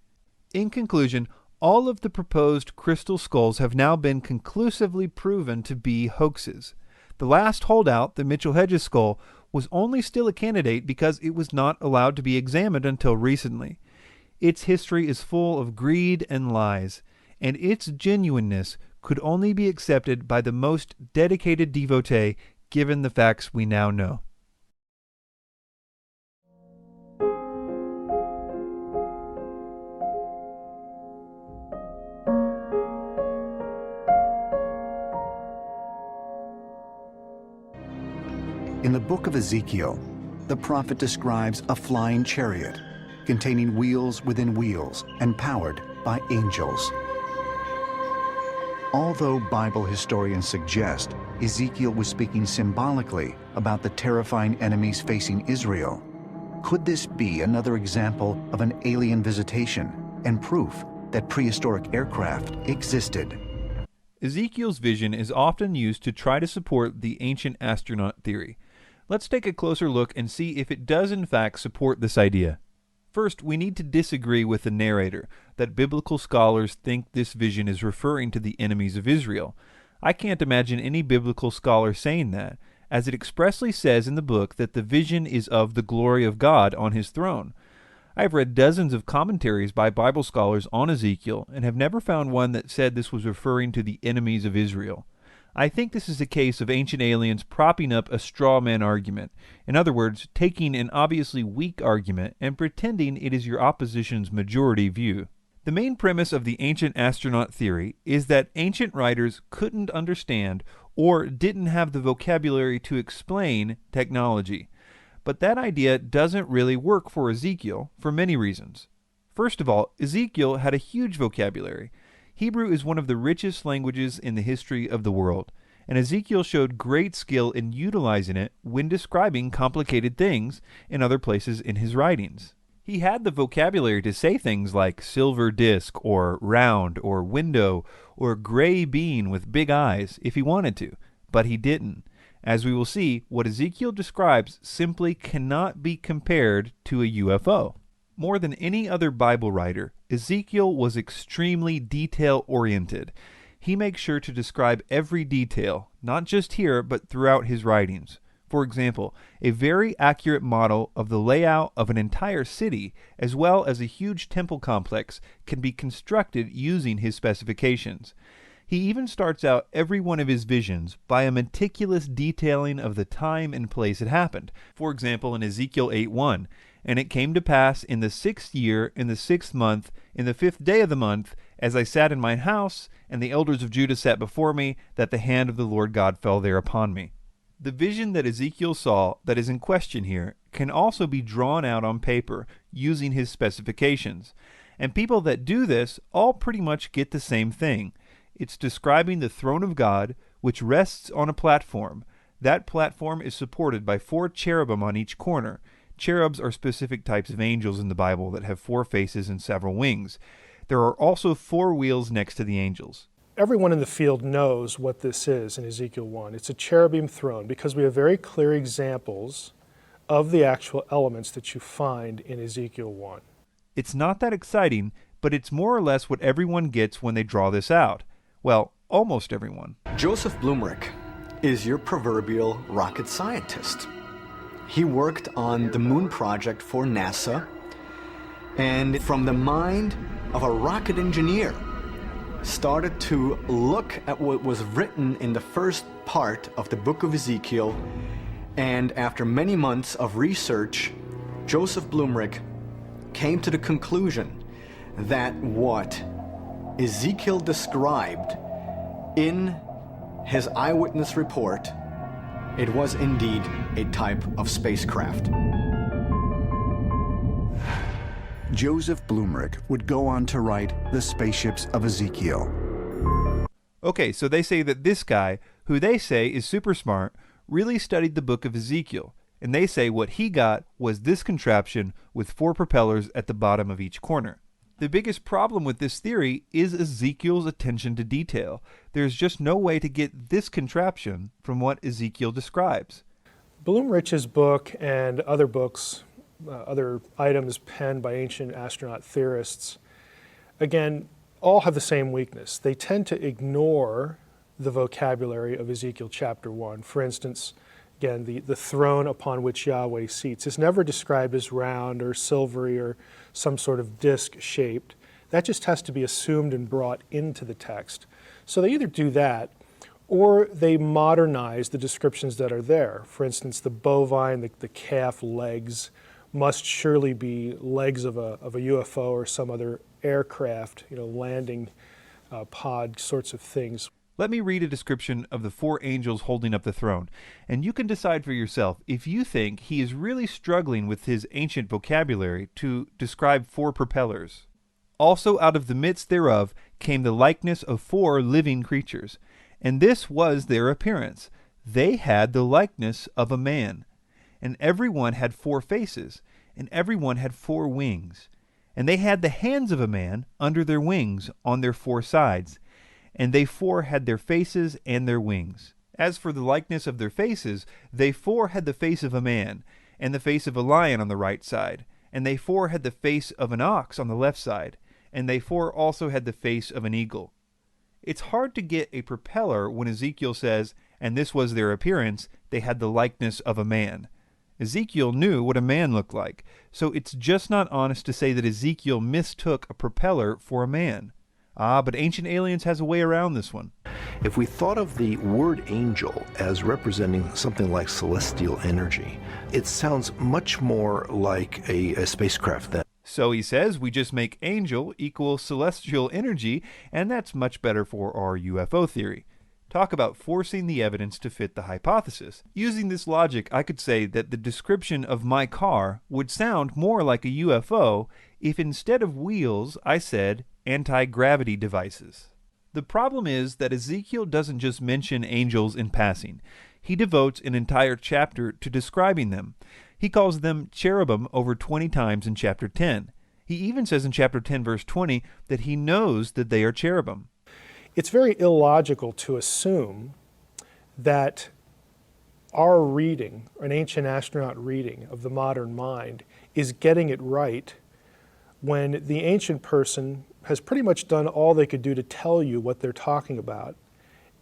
In conclusion, all of the proposed crystal skulls have now been conclusively proven to be hoaxes. The last holdout, the Mitchell Hedges skull, was only still a candidate because it was not allowed to be examined until recently. Its history is full of greed and lies, and its genuineness could only be accepted by the most dedicated devotee given the facts we now know. In the book of Ezekiel, the prophet describes a flying chariot containing wheels within wheels and powered by angels. Although Bible historians suggest Ezekiel was speaking symbolically about the terrifying enemies facing Israel, could this be another example of an alien visitation and proof that prehistoric aircraft existed? Ezekiel's vision is often used to try to support the ancient astronaut theory. Let's take a closer look and see if it does in fact support this idea. First, we need to disagree with the narrator that biblical scholars think this vision is referring to the enemies of Israel. I can't imagine any biblical scholar saying that, as it expressly says in the book that the vision is of the glory of God on his throne. I've read dozens of commentaries by Bible scholars on Ezekiel and have never found one that said this was referring to the enemies of Israel. I think this is a case of ancient aliens propping up a straw man argument. In other words, taking an obviously weak argument and pretending it is your opposition's majority view. The main premise of the ancient astronaut theory is that ancient writers couldn't understand or didn't have the vocabulary to explain technology. But that idea doesn't really work for Ezekiel for many reasons. First of all, Ezekiel had a huge vocabulary. Hebrew is one of the richest languages in the history of the world, and Ezekiel showed great skill in utilizing it when describing complicated things in other places in his writings. He had the vocabulary to say things like silver disc or round or window or gray bean with big eyes if he wanted to, but he didn't. As we will see, what Ezekiel describes simply cannot be compared to a UFO. More than any other Bible writer, Ezekiel was extremely detail-oriented. He makes sure to describe every detail, not just here, but throughout his writings. For example, a very accurate model of the layout of an entire city, as well as a huge temple complex, can be constructed using his specifications. He even starts out every one of his visions by a meticulous detailing of the time and place it happened. For example, in Ezekiel 8:1, "And it came to pass in the 6th year, in the 6th month, in the 5th day of the month, as I sat in mine house, and the elders of Judah sat before me, that the hand of the Lord God fell there upon me." The vision that Ezekiel saw that is in question here can also be drawn out on paper using his specifications. And people that do this all pretty much get the same thing. It's describing the throne of God, which rests on a platform. That platform is supported by 4 cherubim on each corner. Cherubs are specific types of angels in the Bible that have 4 faces and several wings. There are also 4 wheels next to the angels. Everyone in the field knows what this is in Ezekiel 1. It's a cherubim throne because we have very clear examples of the actual elements that you find in Ezekiel 1. It's not that exciting, but it's more or less what everyone gets when they draw this out. Well, almost everyone. Joseph Blumrich is your proverbial rocket scientist. He worked on the moon project for NASA, and from the mind of a rocket engineer, started to look at what was written in the first part of the book of Ezekiel, and after many months of research, Joseph Blumrich came to the conclusion that what Ezekiel described in his eyewitness report, it was indeed a type of spacecraft. Joseph Blumrich would go on to write The Spaceships of Ezekiel. Okay, so they say that this guy, who they say is super smart, really studied the book of Ezekiel, and they say what he got was this contraption with 4 propellers at the bottom of each corner. The biggest problem with this theory is Ezekiel's attention to detail. There's just no way to get this contraption from what Ezekiel describes. Blumrich's book and other books, other items penned by ancient astronaut theorists, again, all have the same weakness. They tend to ignore the vocabulary of Ezekiel chapter 1. For instance, again, the throne upon which Yahweh seats is never described as round or silvery or some sort of disc-shaped. That just has to be assumed and brought into the text. So they either do that, or they modernize the descriptions that are there. For instance, the bovine, the calf legs, must surely be legs of a UFO or some other aircraft, landing pod sorts of things. Let me read a description of the 4 angels holding up the throne, and you can decide for yourself if you think he is really struggling with his ancient vocabulary to describe 4 propellers. Also out of the midst thereof came the likeness of 4 living creatures, and this was their appearance. They had the likeness of a man. And every one had 4 faces, and every one had 4 wings. And they had the hands of a man under their wings on their 4 sides, and they 4 had their faces and their wings. As for the likeness of their faces, they 4 had the face of a man, and the face of a lion on the right side, and they 4 had the face of an ox on the left side, and they 4 also had the face of an eagle. It's hard to get a propeller when Ezekiel says, and this was their appearance, they had the likeness of a man. Ezekiel knew what a man looked like, so it's just not honest to say that Ezekiel mistook a propeller for a man. But Ancient Aliens has a way around this one. If we thought of the word angel as representing something like celestial energy, it sounds much more like a spacecraft then. So he says we just make angel equal celestial energy, and that's much better for our UFO theory. Talk about forcing the evidence to fit the hypothesis. Using this logic, I could say that the description of my car would sound more like a UFO if instead of wheels, I said anti-gravity devices. The problem is that Ezekiel doesn't just mention angels in passing. He devotes an entire chapter to describing them. He calls them cherubim over 20 times in chapter 10. He even says in chapter 10 verse 20 that he knows that they are cherubim. It's very illogical to assume that our reading, an ancient astronaut reading of the modern mind, is getting it right when the ancient person has pretty much done all they could do to tell you what they're talking about,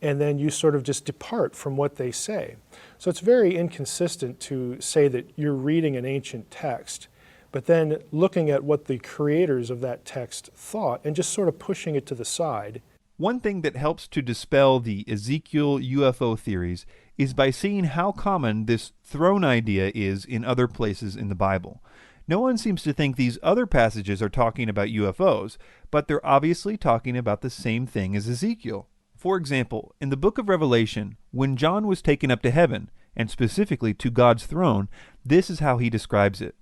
and then you sort of just depart from what they say. So it's very inconsistent to say that you're reading an ancient text, but then looking at what the creators of that text thought and just sort of pushing it to the side. One thing that helps to dispel the Ezekiel UFO theories is by seeing how common this throne idea is in other places in the Bible. No one seems to think these other passages are talking about UFOs, but they're obviously talking about the same thing as Ezekiel. For example, in the book of Revelation, when John was taken up to heaven, and specifically to God's throne, this is how he describes it.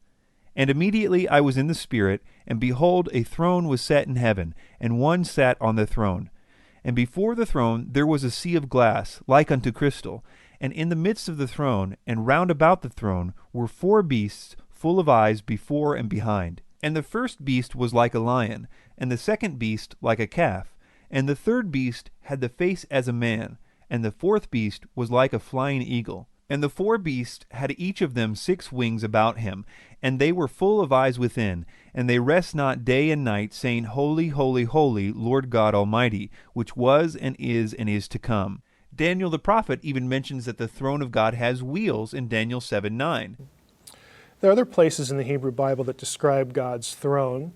And immediately I was in the Spirit, and behold, a throne was set in heaven, and one sat on the throne. And before the throne there was a sea of glass, like unto crystal, and in the midst of the throne, and round about the throne, were 4 beasts full of eyes before and behind. And the first beast was like a lion, and the second beast like a calf, and the third beast had the face as a man, and the fourth beast was like a flying eagle. And the 4 beasts had each of them 6 wings about him, and they were full of eyes within, and they rest not day and night, saying, Holy, holy, holy, Lord God Almighty, which was and is to come. Daniel the prophet even mentions that the throne of God has wheels in Daniel 7:9. There are other places in the Hebrew Bible that describe God's throne.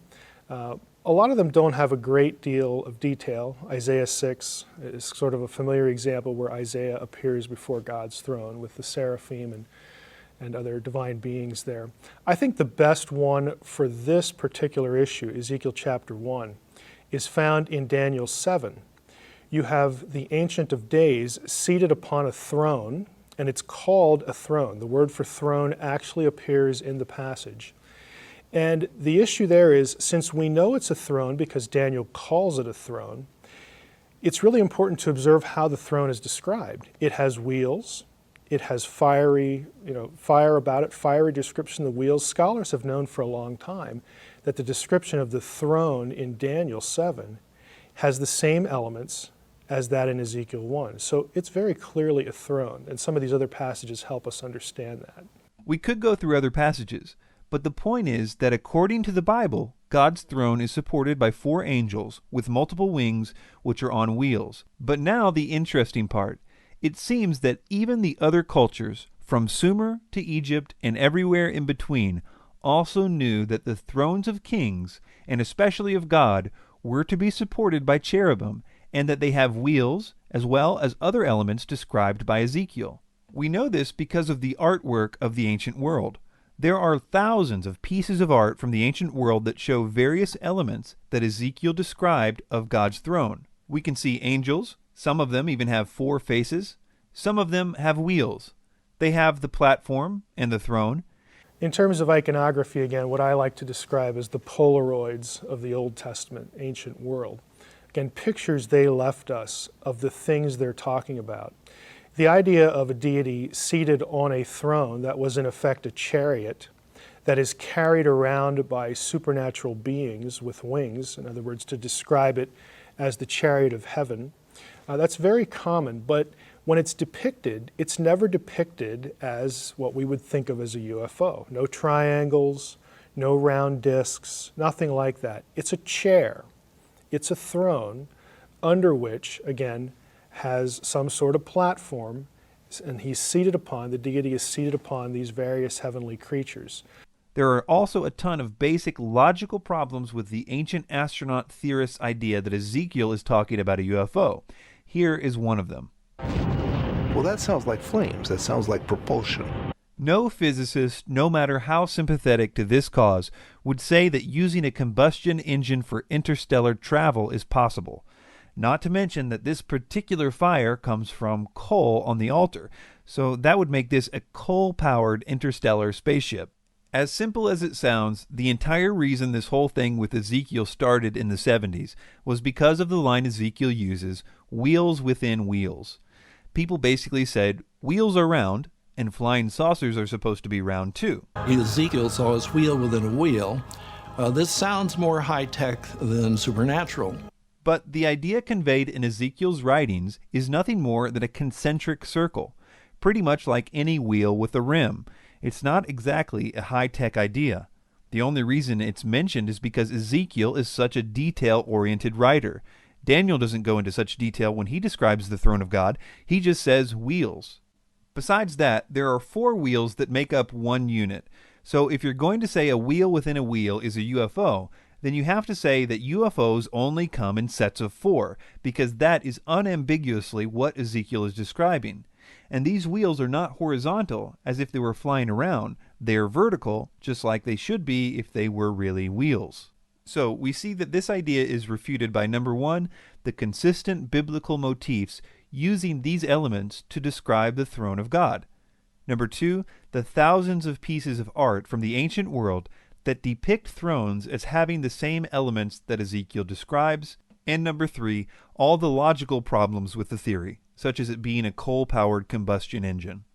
A lot of them don't have a great deal of detail. Isaiah 6 is sort of a familiar example where Isaiah appears before God's throne with the seraphim and other divine beings there. I think the best one for this particular issue, Ezekiel chapter 1, is found in Daniel 7. You have the Ancient of Days seated upon a throne, and it's called a throne. The word for throne actually appears in the passage. And the issue there is, since we know it's a throne because Daniel calls it a throne, it's really important to observe how the throne is described. It has wheels. It has fire about it, fiery description of the wheels. Scholars have known for a long time that the description of the throne in Daniel 7 has the same elements as that in Ezekiel 1. So it's very clearly a throne, and some of these other passages help us understand that. We could go through other passages, but the point is that according to the Bible, God's throne is supported by 4 angels with multiple wings which are on wheels. But now the interesting part. It seems that even the other cultures, from Sumer to Egypt and everywhere in between, also knew that the thrones of kings, and especially of God, were to be supported by cherubim, and that they have wheels as well as other elements described by Ezekiel. We know this because of the artwork of the ancient world. There are thousands of pieces of art from the ancient world that show various elements that Ezekiel described of God's throne. We can see angels. Some of them even have 4 faces. Some of them have wheels. They have the platform and the throne. In terms of iconography, again, what I like to describe as the Polaroids of the Old Testament ancient world. Again, pictures they left us of the things they're talking about. The idea of a deity seated on a throne that was in effect a chariot that is carried around by supernatural beings with wings, in other words, to describe it as the chariot of heaven, that's very common, but when it's depicted, it's never depicted as what we would think of as a UFO. No triangles, no round discs, nothing like that. It's a chair. It's a throne under which, again, has some sort of platform, and he's seated upon, the deity is seated upon these various heavenly creatures. There are also a ton of basic logical problems with the ancient astronaut theorists' idea that Ezekiel is talking about a UFO. Here is one of them. Well, that sounds like flames. That sounds like propulsion. No physicist, no matter how sympathetic to this cause, would say that using a combustion engine for interstellar travel is possible. Not to mention that this particular fire comes from coal on the altar, so that would make this a coal-powered interstellar spaceship. As simple as it sounds, the entire reason this whole thing with Ezekiel started in the 70s was because of the line Ezekiel uses, wheels within wheels. People basically said, wheels are round, and flying saucers are supposed to be round too. Ezekiel saw his wheel within a wheel. This sounds more high-tech than supernatural. But the idea conveyed in Ezekiel's writings is nothing more than a concentric circle, pretty much like any wheel with a rim. It's not exactly a high-tech idea. The only reason it's mentioned is because Ezekiel is such a detail-oriented writer. Daniel doesn't go into such detail when he describes the throne of God. He just says wheels. Besides that, there are 4 wheels that make up one unit. So if you're going to say a wheel within a wheel is a UFO, then you have to say that UFOs only come in sets of 4, because that is unambiguously what Ezekiel is describing. And these wheels are not horizontal, as if they were flying around. They are vertical, just like they should be if they were really wheels. So we see that this idea is refuted by, number 1, the consistent biblical motifs using these elements to describe the throne of God. Number 2, the thousands of pieces of art from the ancient world that depict thrones as having the same elements that Ezekiel describes. And number 3, all the logical problems with the theory, such as it being a coal-powered combustion engine.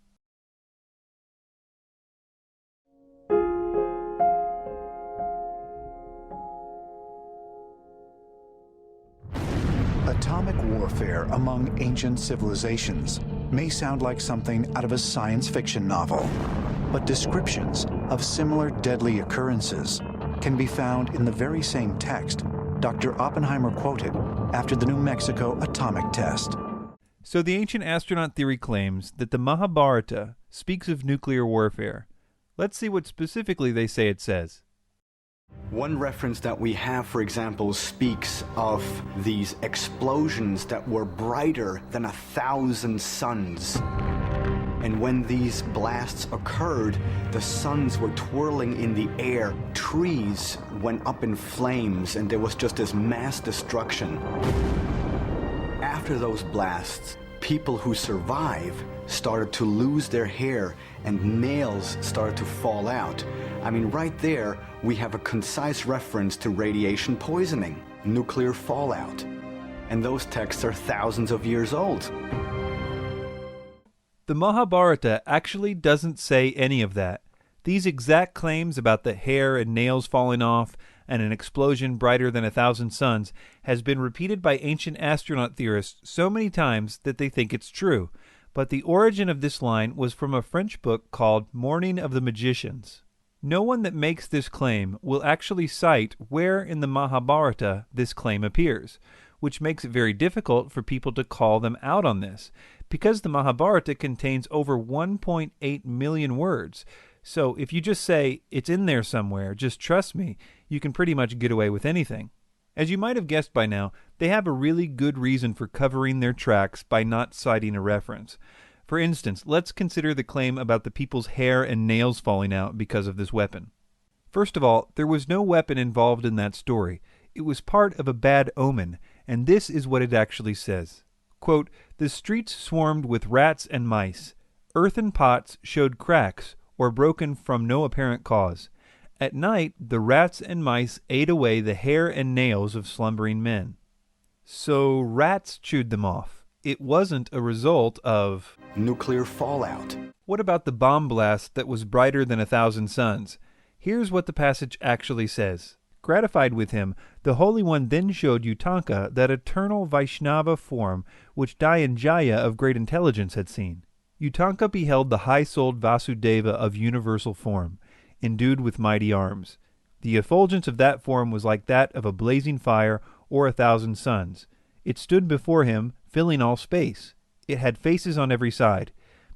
Atomic warfare among ancient civilizations may sound like something out of a science fiction novel, but descriptions of similar deadly occurrences can be found in the very same text Dr. Oppenheimer quoted after the New Mexico atomic test. So the ancient astronaut theory claims that the Mahabharata speaks of nuclear warfare. Let's see what specifically they say it says. One reference that we have, for example, speaks of these explosions that were brighter than 1,000 suns. And when these blasts occurred, the suns were twirling in the air. Trees went up in flames, and there was just this mass destruction. After those blasts, people who survive started to lose their hair, and nails started to fall out. I mean, right there, we have a concise reference to radiation poisoning, nuclear fallout. And those texts are thousands of years old. The Mahabharata actually doesn't say any of that. These exact claims about the hair and nails falling off and an explosion brighter than 1,000 suns has been repeated by ancient astronaut theorists so many times that they think it's true. But the origin of this line was from a French book called Morning of the Magicians. No one that makes this claim will actually cite where in the Mahabharata this claim appears, which makes it very difficult for people to call them out on this, because the Mahabharata contains over 1.8 million words. So if you just say, it's in there somewhere, just trust me, you can pretty much get away with anything. As you might have guessed by now, they have a really good reason for covering their tracks by not citing a reference. For instance, let's consider the claim about the people's hair and nails falling out because of this weapon. First of all, there was no weapon involved in that story. It was part of a bad omen, and this is what it actually says. Quote, "The streets swarmed with rats and mice. Earthen pots showed cracks or broken from no apparent cause. At night, the rats and mice ate away the hair and nails of slumbering men." So rats chewed them off. It wasn't a result of nuclear fallout. What about the bomb blast that was brighter than 1,000 suns? Here's what the passage actually says. Gratified with him, the Holy One then showed Utanka that eternal Vaishnava form which Dyanjaya of great intelligence had seen. Utanka beheld the high-souled Vasudeva of universal form, endued with mighty arms. The effulgence of that form was like that of a blazing fire or 1,000 suns. It stood before him, filling all space. It had faces on every side.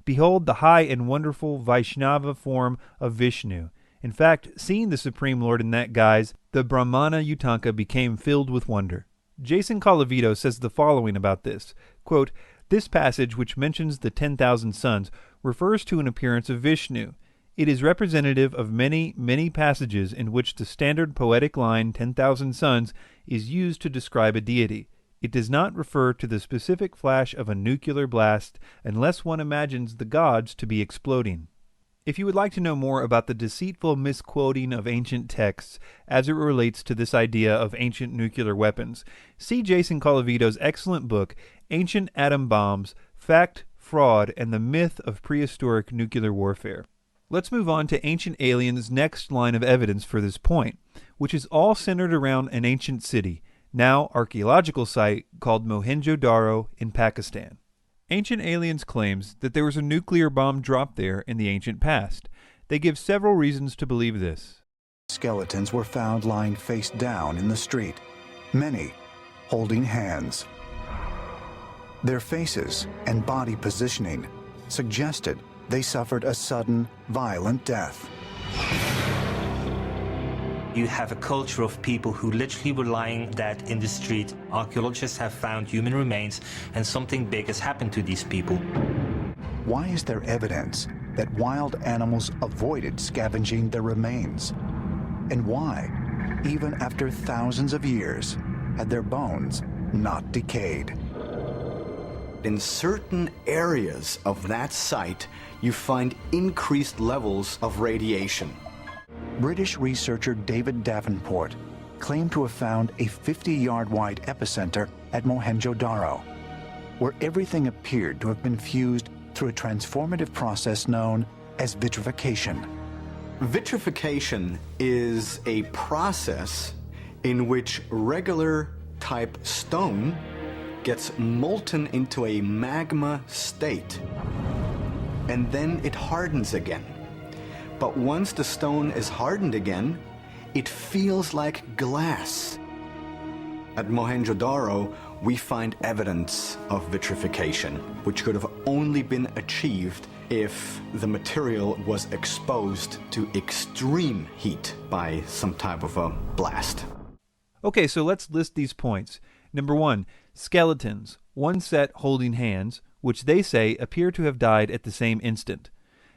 Behold the high and wonderful Vaishnava form of Vishnu. In fact, seeing the Supreme Lord in that guise, the Brahmana Utanka became filled with wonder. Jason Colavito says the following about this. Quote, "This passage, which mentions the 10,000 suns, refers to an appearance of Vishnu. It is representative of many, many passages in which the standard poetic line 10,000 suns is used to describe a deity. It does not refer to the specific flash of a nuclear blast unless one imagines the gods to be exploding. If you would like to know more about the deceitful misquoting of ancient texts as it relates to this idea of ancient nuclear weapons, see Jason Colavito's excellent book, Ancient Atom Bombs, Fact, Fraud, and the Myth of Prehistoric Nuclear Warfare. Let's move on to Ancient Aliens' next line of evidence for this point, which is all centered around an ancient city, now archaeological site called Mohenjo-Daro in Pakistan. Ancient Aliens claims that there was a nuclear bomb dropped there in the ancient past. They give several reasons to believe this. Skeletons were found lying face down in the street, many holding hands. Their faces and body positioning suggested they suffered a sudden, violent death. You have a culture of people who literally were lying dead in the street. Archaeologists have found human remains, and something big has happened to these people. Why is there evidence that wild animals avoided scavenging their remains? And why, even after thousands of years, had their bones not decayed? In certain areas of that site, you find increased levels of radiation. British researcher David Davenport claimed to have found a 50-yard-wide epicenter at Mohenjo-Daro, where everything appeared to have been fused through a transformative process known as vitrification. Vitrification is a process in which regular type stone gets molten into a magma state, and then it hardens again. But once the stone is hardened again, it feels like glass. At Mohenjo-Daro, we find evidence of vitrification, which could have only been achieved if the material was exposed to extreme heat by some type of a blast. Okay, so let's list these points. Number 1, skeletons, one set holding hands, which they say appear to have died at the same instant.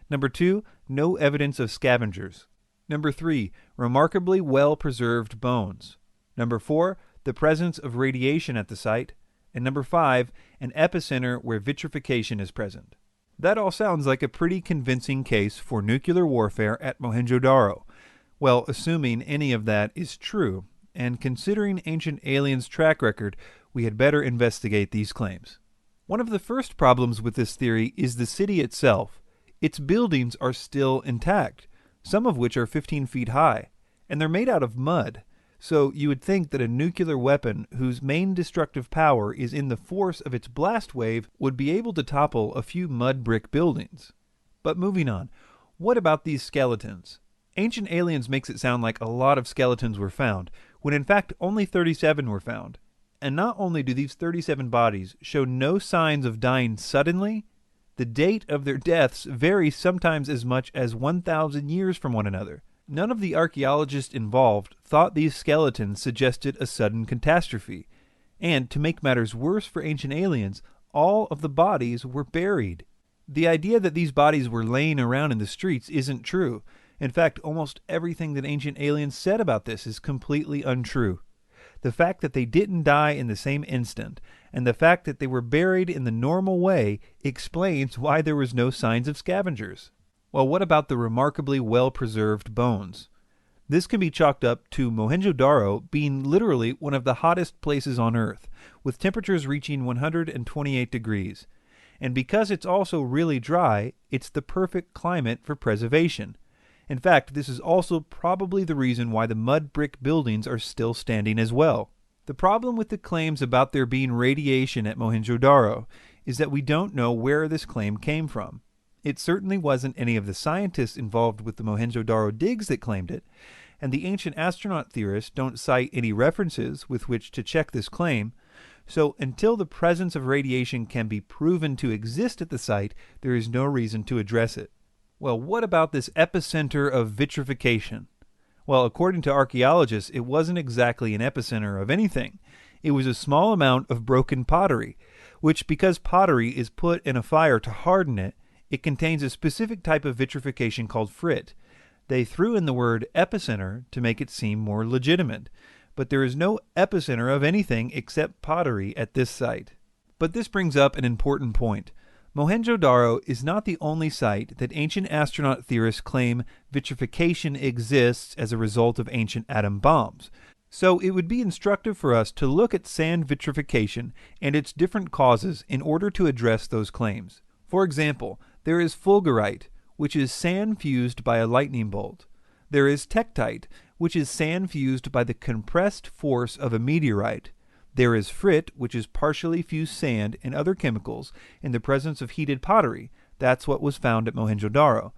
Number 2, no evidence of scavengers. Number 3, remarkably well-preserved bones. Number 4, the presence of radiation at the site. And number 5, an epicenter where vitrification is present. That all sounds like a pretty convincing case for nuclear warfare at Mohenjo-Daro. Well, assuming any of that is true, and considering Ancient Aliens' track record, we had better investigate these claims. One of the first problems with this theory is the city itself. Its buildings are still intact, some of which are 15 feet high, and they're made out of mud. So you would think that a nuclear weapon whose main destructive power is in the force of its blast wave would be able to topple a few mud brick buildings. But moving on, what about these skeletons? Ancient Aliens makes it sound like a lot of skeletons were found, when in fact only 37 were found. And not only do these 37 bodies show no signs of dying suddenly, the date of their deaths varies sometimes as much as 1,000 years from one another. None of the archaeologists involved thought these skeletons suggested a sudden catastrophe. And to make matters worse for Ancient Aliens, all of the bodies were buried. The idea that these bodies were laying around in the streets isn't true. In fact, almost everything that Ancient Aliens said about this is completely untrue. The fact that they didn't die in the same instant, and the fact that they were buried in the normal way explains why there was no signs of scavengers. Well, what about the remarkably well-preserved bones? This can be chalked up to Mohenjo-Daro being literally one of the hottest places on Earth, with temperatures reaching 128 degrees. And because it's also really dry, it's the perfect climate for preservation. In fact, this is also probably the reason why the mud brick buildings are still standing as well. The problem with the claims about there being radiation at Mohenjo-Daro is that we don't know where this claim came from. It certainly wasn't any of the scientists involved with the Mohenjo-Daro digs that claimed it, and the ancient astronaut theorists don't cite any references with which to check this claim, so until the presence of radiation can be proven to exist at the site, there is no reason to address it. Well, what about this epicenter of vitrification? Well, according to archaeologists, it wasn't exactly an epicenter of anything. It was a small amount of broken pottery, which, because pottery is put in a fire to harden it, It contains a specific type of vitrification called frit. They threw in the word epicenter to make it seem more legitimate, but there is no epicenter of anything except pottery at this site. But this brings up an important point. Mohenjo-Daro is not the only site that ancient astronaut theorists claim vitrification exists as a result of ancient atom bombs. So it would be instructive for us to look at sand vitrification and its different causes in order to address those claims. For example, there is fulgurite, which is sand fused by a lightning bolt. There is tektite, which is sand fused by the compressed force of a meteorite. There is frit, which is partially fused sand and other chemicals in the presence of heated pottery. That's what was found at Mohenjo-Daro.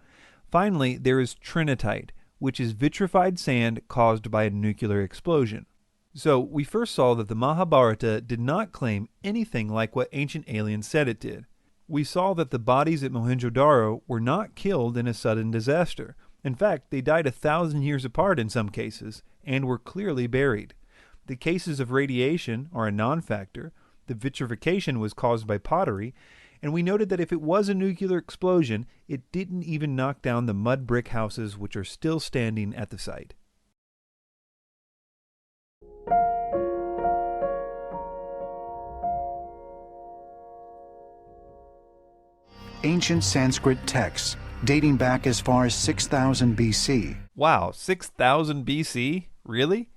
Finally, there is trinitite, which is vitrified sand caused by a nuclear explosion. So we first saw that the Mahabharata did not claim anything like what ancient aliens said it did. We saw that the bodies at Mohenjo-Daro were not killed in a sudden disaster. In fact, they died 1,000 years apart in some cases, and were clearly buried. The cases of radiation are a non-factor, the vitrification was caused by pottery, and we noted that if it was a nuclear explosion, it didn't even knock down the mud brick houses which are still standing at the site. Ancient Sanskrit texts dating back as far as 6000 BC. Wow, 6000 BC? Really?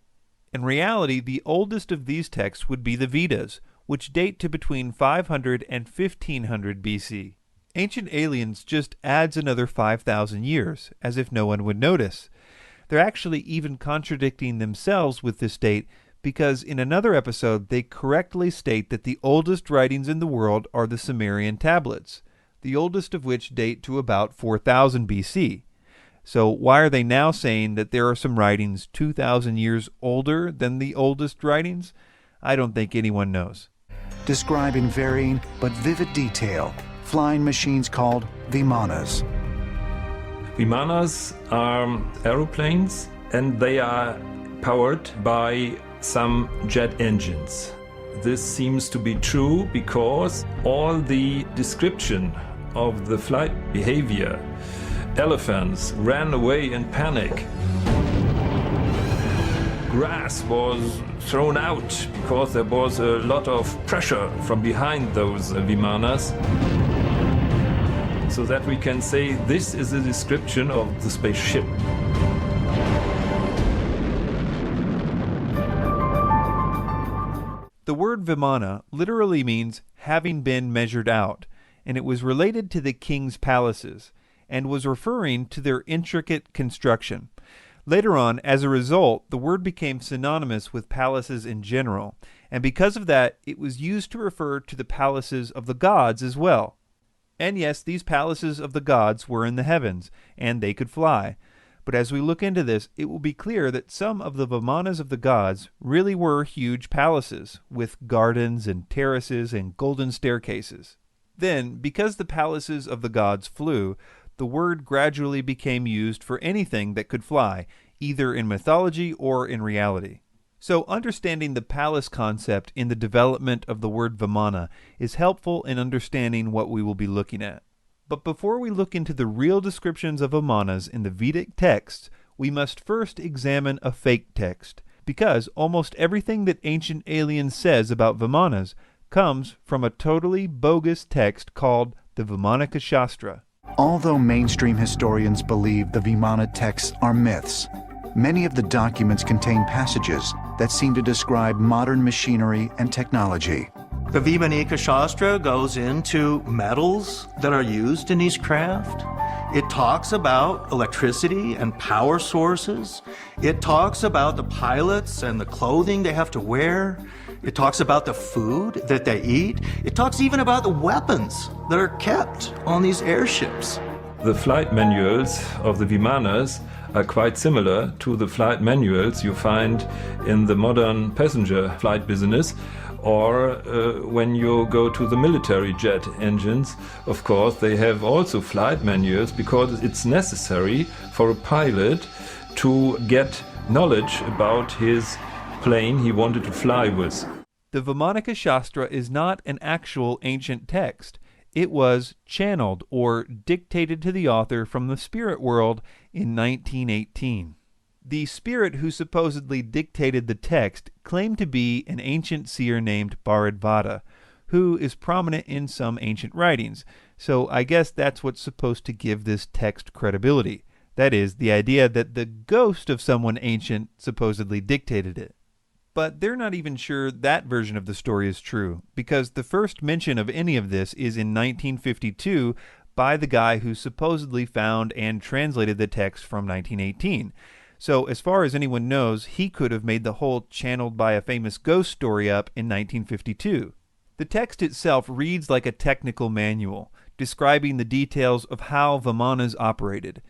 In reality, the oldest of these texts would be the Vedas, which date to between 500 and 1500 BC. Ancient Aliens just adds another 5,000 years, as if no one would notice. They're actually even contradicting themselves with this date, because in another episode they correctly state that the oldest writings in the world are the Sumerian tablets, the oldest of which date to about 4000 BC. So why are they now saying that there are some writings 2,000 years older than the oldest writings? I don't think anyone knows. Describe in varying but vivid detail flying machines called Vimanas. Vimanas are aeroplanes, and they are powered by some jet engines. This seems to be true because all the description of the flight behavior, elephants ran away in panic. Grass was thrown out because there was a lot of pressure from behind those Vimanas. So that we can say this is a description of the spaceship. The word Vimana literally means having been measured out, and it was related to the king's palaces, and was referring to their intricate construction. Later on, as a result, the word became synonymous with palaces in general, and because of that, it was used to refer to the palaces of the gods as well. And yes, these palaces of the gods were in the heavens, and they could fly. But as we look into this, it will be clear that some of the Vimanas of the gods really were huge palaces, with gardens and terraces and golden staircases. Then, because the palaces of the gods flew, the word gradually became used for anything that could fly, either in mythology or in reality. So understanding the palace concept in the development of the word Vimana is helpful in understanding what we will be looking at. But before we look into the real descriptions of Vimanas in the Vedic texts, we must first examine a fake text, because almost everything that Ancient Aliens says about Vimanas comes from a totally bogus text called the Vimanaka Shastra. Although mainstream historians believe the Vimana texts are myths, many of the documents contain passages that seem to describe modern machinery and technology. The Vimanaka Shastra goes into metals that are used in these craft. It talks about electricity and power sources. It talks about the pilots and the clothing they have to wear. It talks about the food that they eat. It talks even about the weapons that are kept on these airships. The flight manuals of the Vimanas are quite similar to the flight manuals you find in the modern passenger flight business, or when you go to the military jet engines. Of course, they have also flight manuals because it's necessary for a pilot to get knowledge about his plane he wanted to fly with. The Vimanaka Shastra is not an actual ancient text. it was channeled or dictated to the author from the spirit world in 1918. The spirit who supposedly dictated the text claimed to be an ancient seer named Bharadvata, who is prominent in some ancient writings, so I guess that's what's supposed to give this text credibility. That is, the idea that the ghost of someone ancient supposedly dictated it. But they're not even sure that version of the story is true, because the first mention of any of this is in 1952 by the guy who supposedly found and translated the text from 1918. So as far as anyone knows, he could have made the whole channeled by a famous ghost story up in 1952. The text itself reads like a technical manual, describing the details of how Vimanas operated.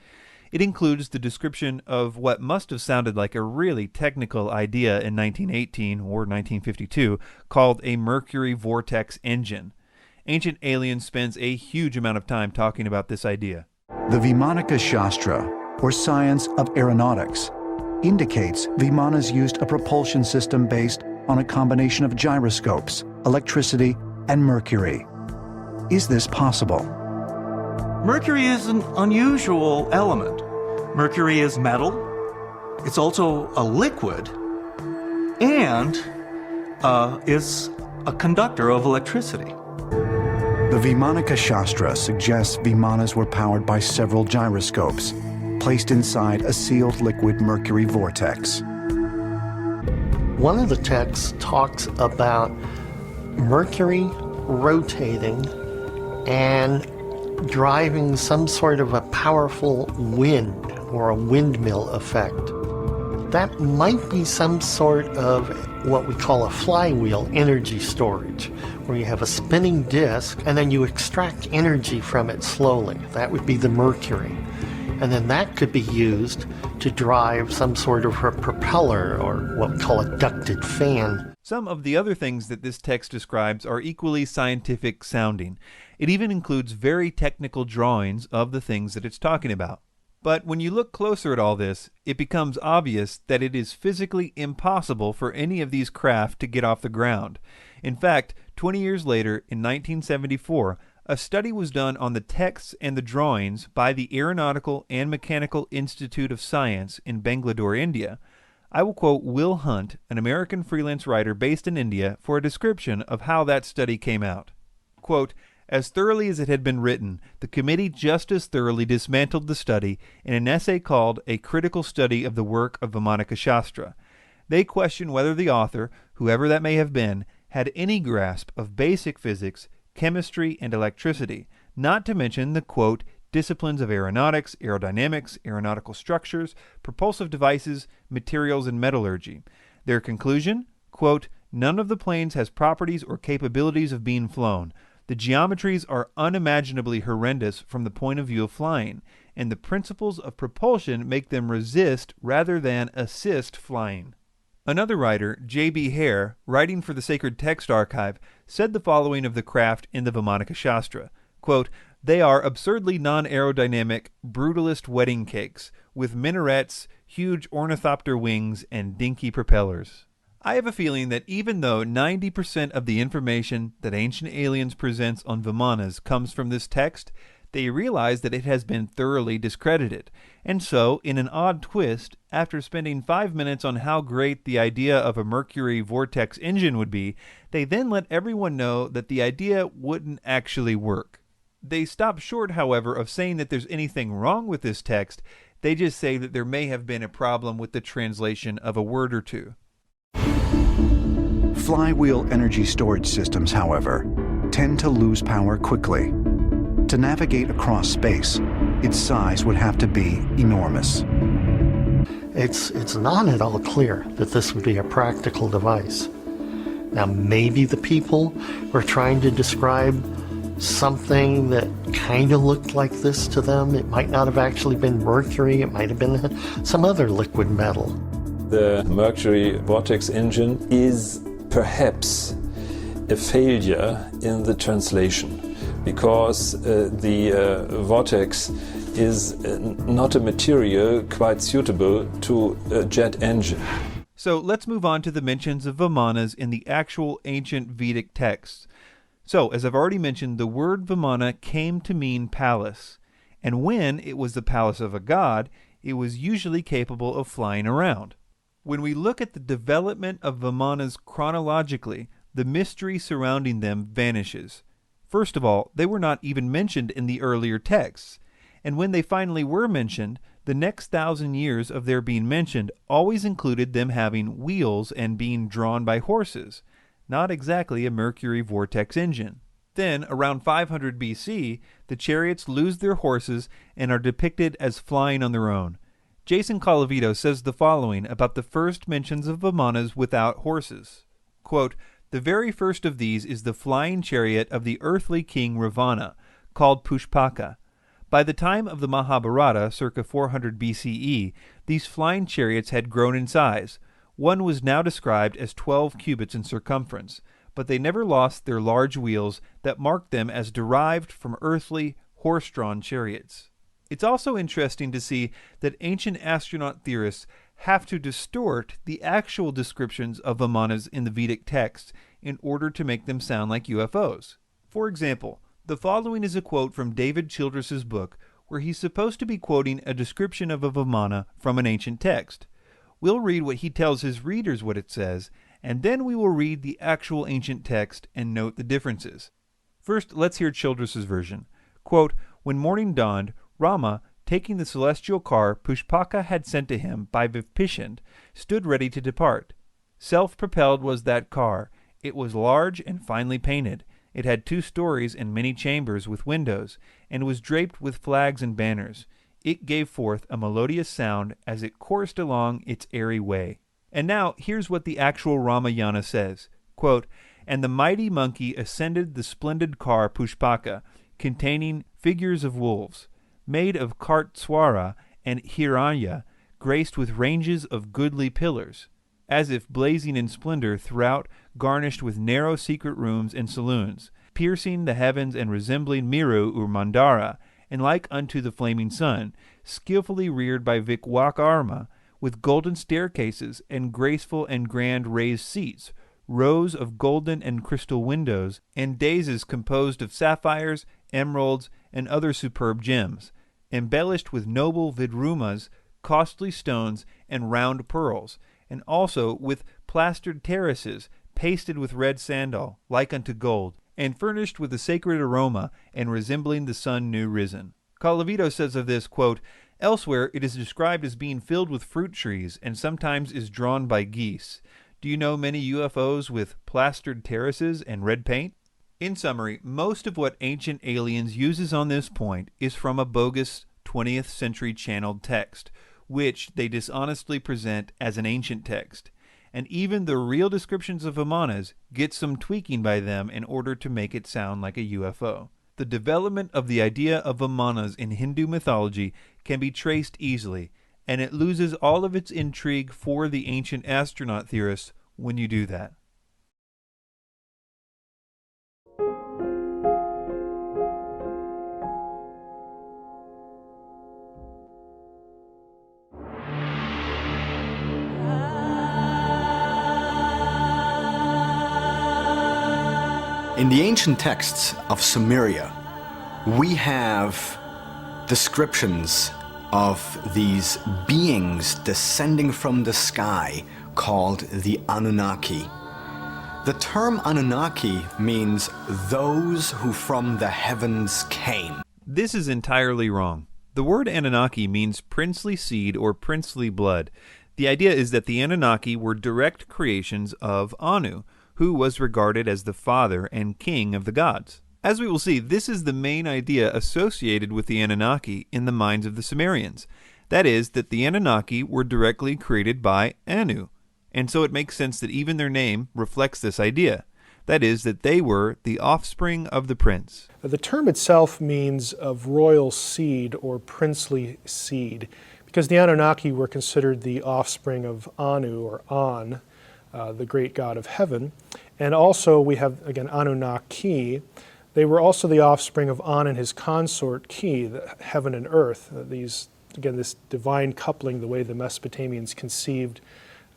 It includes the description of what must have sounded like a really technical idea in 1918 or 1952 called a mercury vortex engine. Ancient Aliens spends a huge amount of time talking about this idea. The Vimana Shastra, or science of aeronautics, indicates Vimanas used a propulsion system based on a combination of gyroscopes, electricity, and mercury. Is this possible? Mercury is an unusual element. Mercury is metal, it's also a liquid, and is a conductor of electricity. The Vimana Shastra suggests Vimanas were powered by several gyroscopes, placed inside a sealed liquid mercury vortex. One of the texts talks about Mercury rotating and driving some sort of a powerful wind or a windmill effect. That might be some sort of what we call a flywheel energy storage, where you have a spinning disk and then you extract energy from it slowly. That would be the mercury. And then that could be used to drive some sort of a propeller or what we call a ducted fan. Some of the other things that this text describes are equally scientific sounding. It even includes very technical drawings of the things that it's talking about. But when you look closer at all this, it becomes obvious that it is physically impossible for any of these craft to get off the ground. In fact, 20 years later, in 1974, a study was done on the texts and the drawings by the Aeronautical and Mechanical Institute of Science in Bangalore, India. I will quote Will Hunt, an American freelance writer based in India, for a description of how that study came out. Quote, "As thoroughly as it had been written, the committee just as thoroughly dismantled the study in an essay called A Critical Study of the Work of Vimana Shastra. They question whether the author, whoever that may have been, had any grasp of basic physics, chemistry, and electricity, not to mention the, quote, disciplines of aeronautics, aerodynamics, aeronautical structures, propulsive devices, materials, and metallurgy. Their conclusion, quote, none of the planes has properties or capabilities of being flown. The geometries are unimaginably horrendous from the point of view of flying, and the principles of propulsion make them resist rather than assist flying." Another writer, J.B. Hare, writing for the Sacred Text Archive, said the following of the craft in the Vimana Shastra, quote, "They are absurdly non-aerodynamic, brutalist wedding cakes, with minarets, huge ornithopter wings, and dinky propellers." I have a feeling that even though 90% of the information that Ancient Aliens presents on Vimanas comes from this text, they realize that it has been thoroughly discredited. And so, in an odd twist, after spending 5 minutes on how great the idea of a mercury vortex engine would be, they then let everyone know that the idea wouldn't actually work. They stop short, however, of saying that there's anything wrong with this text. They just say that there may have been a problem with the translation of a word or two. Flywheel energy storage systems, however, tend to lose power quickly. To navigate across space, its size would have to be enormous. It's not at all clear that this would be a practical device. Now, maybe the people were trying to describe something that kind of looked like this to them. It might not have actually been mercury. It might have been some other liquid metal. The mercury vortex engine is perhaps a failure in the translation, because the vortex is not a material quite suitable to a jet engine. So let's move on to the mentions of Vimanas in the actual ancient Vedic texts. So, as I've already mentioned, the word Vimana came to mean palace, and when it was the palace of a god, it was usually capable of flying around. When we look at the development of Vimanas chronologically, the mystery surrounding them vanishes. First of all, they were not even mentioned in the earlier texts, and when they finally were mentioned, the next 1,000 years of their being mentioned always included them having wheels and being drawn by horses, not exactly a Mercury vortex engine. Then, around 500 BC, the chariots lose their horses and are depicted as flying on their own. Jason Colavito says the following about the first mentions of Vimanas without horses. Quote, "The very first of these is the flying chariot of the earthly king Ravana, called Pushpaka. By the time of the Mahabharata, circa 400 BCE, these flying chariots had grown in size. One was now described as 12 cubits in circumference, but they never lost their large wheels that marked them as derived from earthly, horse-drawn chariots." It's also interesting to see that ancient astronaut theorists have to distort the actual descriptions of Vimanas in the Vedic texts in order to make them sound like UFOs. For example, the following is a quote from David Childress's book where he's supposed to be quoting a description of a Vimana from an ancient text. We'll read what he tells his readers what it says, and then we will read the actual ancient text and note the differences. First, let's hear Childress's version. Quote, "When morning dawned, Rama, taking the celestial car Pushpaka had sent to him by Vipishand, stood ready to depart. Self-propelled was that car. It was large and finely painted. It had 2 stories and many chambers with windows, and was draped with flags and banners. It gave forth a melodious sound as it coursed along its airy way." And now, here's what the actual Ramayana says. Quote, "And the mighty monkey ascended the splendid car Pushpaka, containing figures of wolves, made of Kartswara and Hiranya, graced with ranges of goodly pillars, as if blazing in splendor throughout, garnished with narrow secret rooms and saloons, piercing the heavens and resembling Miru or Mandara, and like unto the flaming sun, skillfully reared by Vikwakarma, with golden staircases and graceful and grand raised seats, rows of golden and crystal windows, and daises composed of sapphires, emeralds, and other superb gems, embellished with noble vidrumas, costly stones, and round pearls, and also with plastered terraces, pasted with red sandal, like unto gold, and furnished with a sacred aroma, and resembling the sun new risen." Colavito says of this, quote, "Elsewhere it is described as being filled with fruit trees, and sometimes is drawn by geese. Do you know many UFOs with plastered terraces and red paint?" In summary, most of what Ancient Aliens uses on this point is from a bogus 20th century channeled text, which they dishonestly present as an ancient text. And even the real descriptions of Vimanas get some tweaking by them in order to make it sound like a UFO. The development of the idea of Vimanas in Hindu mythology can be traced easily, and it loses all of its intrigue for the ancient astronaut theorists when you do that. In the ancient texts of Sumeria, we have descriptions of these beings descending from the sky called the Anunnaki. The term Anunnaki means those who from the heavens came. This is entirely wrong. The word Anunnaki means princely seed or princely blood. The idea is that the Anunnaki were direct creations of Anu, who was regarded as the father and king of the gods. As we will see, this is the main idea associated with the Anunnaki in the minds of the Sumerians. That is, that the Anunnaki were directly created by Anu, and so it makes sense that even their name reflects this idea. That is, that they were the offspring of the prince. The term itself means of royal seed or princely seed, because the Anunnaki were considered the offspring of Anu or An, the great god of heaven. And also we have, again, Anunnaki. They were also the offspring of An and his consort Ki, the heaven and earth. These, again, this divine coupling, the way the Mesopotamians conceived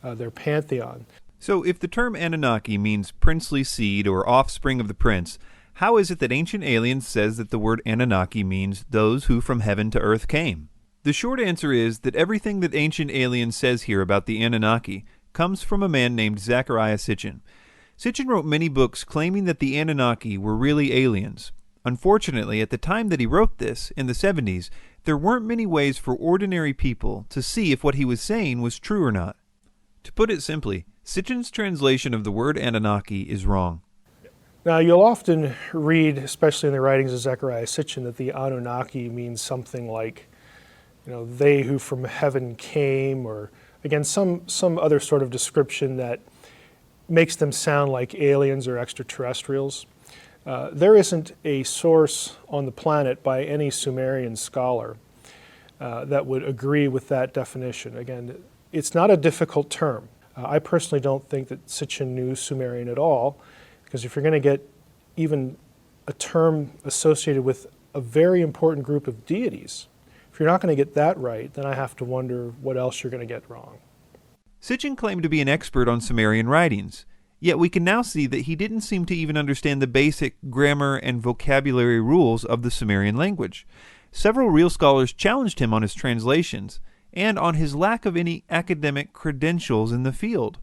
their pantheon. So if the term Anunnaki means princely seed or offspring of the prince, How is it that Ancient Aliens says that the word Anunnaki means those who from heaven to earth came? The short answer is that everything that Ancient Aliens says here about the Anunnaki comes from a man named Zecharia Sitchin. Sitchin wrote many books claiming that the Anunnaki were really aliens. Unfortunately, at the time that he wrote this, in the 70s, there weren't many ways for ordinary people to see if what he was saying was true or not. To put it simply, Sitchin's translation of the word Anunnaki is wrong. Now, you'll often read, especially in the writings of Zecharia Sitchin, that the Anunnaki means something like, they who from heaven came, or again, some other sort of description that makes them sound like aliens or extraterrestrials. There isn't a source on the planet by any Sumerian scholar that would agree with that definition. Again, it's not a difficult term. I personally don't think that Sitchin knew Sumerian at all, because if you're going to get even a term associated with a very important group of deities, if you're not going to get that right, then I have to wonder what else you're going to get wrong. Sitchin claimed to be an expert on Sumerian writings, yet we can now see that he didn't seem to even understand the basic grammar and vocabulary rules of the Sumerian language. Several real scholars challenged him on his translations and on his lack of any academic credentials in the field,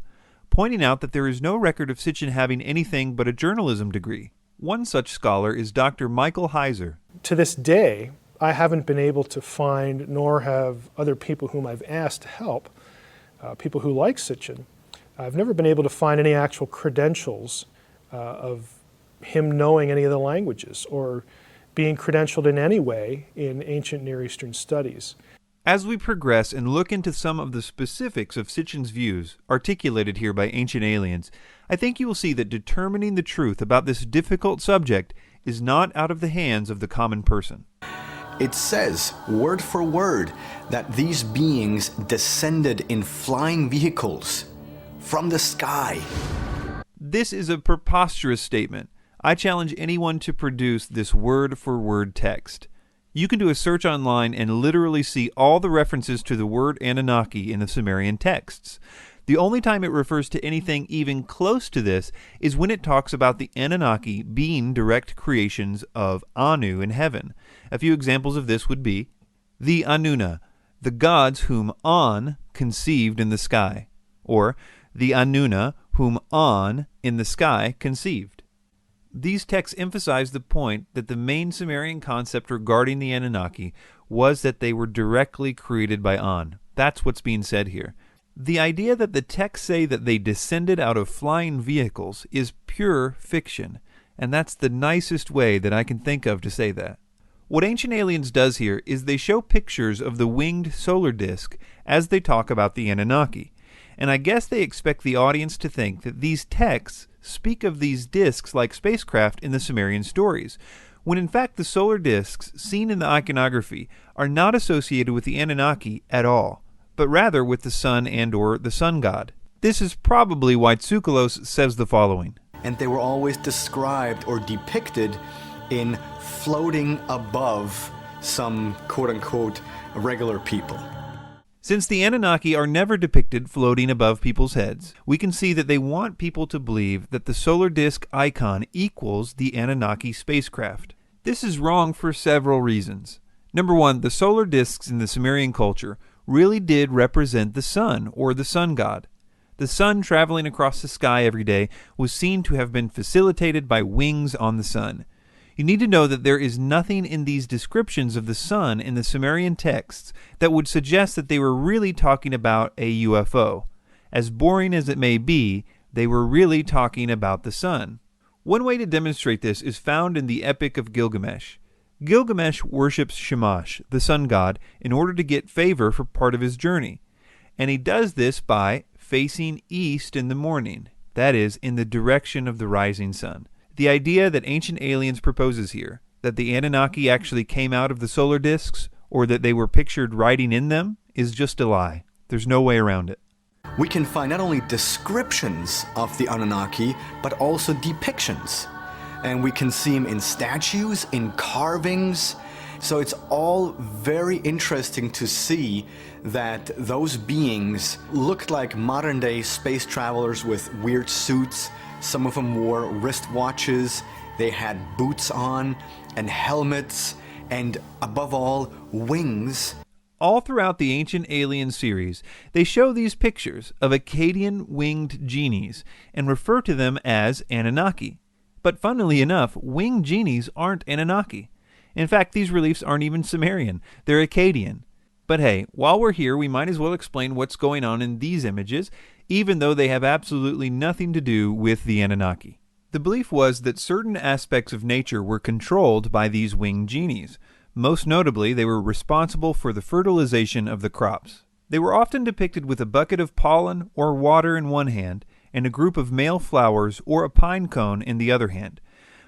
pointing out that there is no record of Sitchin having anything but a journalism degree. One such scholar is Dr. Michael Heiser. To this day, I haven't been able to find, nor have other people whom I've asked to help, people who like Sitchin, I've never been able to find any actual credentials of him knowing any of the languages or being credentialed in any way in ancient Near Eastern studies. As we progress and look into some of the specifics of Sitchin's views, articulated here by Ancient Aliens, I think you will see that determining the truth about this difficult subject is not out of the hands of the common person. It says, word for word, that these beings descended in flying vehicles from the sky. This is a preposterous statement. I challenge anyone to produce this word-for-word text. You can do a search online and literally see all the references to the word Anunnaki in the Sumerian texts. The only time it refers to anything even close to this is when it talks about the Anunnaki being direct creations of Anu in heaven. A few examples of this would be the Anunna, the gods whom An conceived in the sky, or the Anunna whom An in the sky conceived. These texts emphasize the point that the main Sumerian concept regarding the Anunnaki was that they were directly created by An. That's what's being said here. The idea that the texts say that they descended out of flying vehicles is pure fiction, and that's the nicest way that I can think of to say that. What Ancient Aliens does here is they show pictures of the winged solar disk as they talk about the Anunnaki, and I guess they expect the audience to think that these texts speak of these disks like spacecraft in the Sumerian stories, when in fact the solar disks seen in the iconography are not associated with the Anunnaki at all, but rather with the sun and or the sun god. This is probably why Tsoukalos says the following. And they were always described or depicted in floating above some quote-unquote regular people. Since the Anunnaki are never depicted floating above people's heads, we can see that they want people to believe that the solar disk icon equals the Anunnaki spacecraft. This is wrong for several reasons. Number one, the solar disks in the Sumerian culture really did represent the sun, or the sun god. The sun traveling across the sky every day was seen to have been facilitated by wings on the sun. You need to know that there is nothing in these descriptions of the sun in the Sumerian texts that would suggest that they were really talking about a UFO. As boring as it may be, they were really talking about the sun. One way to demonstrate this is found in the Epic of Gilgamesh. Gilgamesh worships Shamash, the sun god, in order to get favor for part of his journey. And he does this by facing east in the morning, that is, in the direction of the rising sun. The idea that Ancient Aliens proposes here, that the Anunnaki actually came out of the solar disks, or that they were pictured riding in them, is just a lie. There's no way around it. We can find not only descriptions of the Anunnaki, but also depictions. And we can see them in statues, in carvings. So it's all very interesting to see that those beings looked like modern-day space travelers with weird suits. Some of them wore wristwatches. They had boots on and helmets and, above all, wings. All throughout the Ancient Aliens series, they show these pictures of Akkadian winged genies and refer to them as Anunnaki. But funnily enough, winged genies aren't Anunnaki. In fact, these reliefs aren't even Sumerian, they're Akkadian. But hey, while we're here, we might as well explain what's going on in these images, even though they have absolutely nothing to do with the Anunnaki. The belief was that certain aspects of nature were controlled by these winged genies. Most notably, they were responsible for the fertilization of the crops. They were often depicted with a bucket of pollen or water in one hand, and a group of male flowers or a pine cone in the other hand.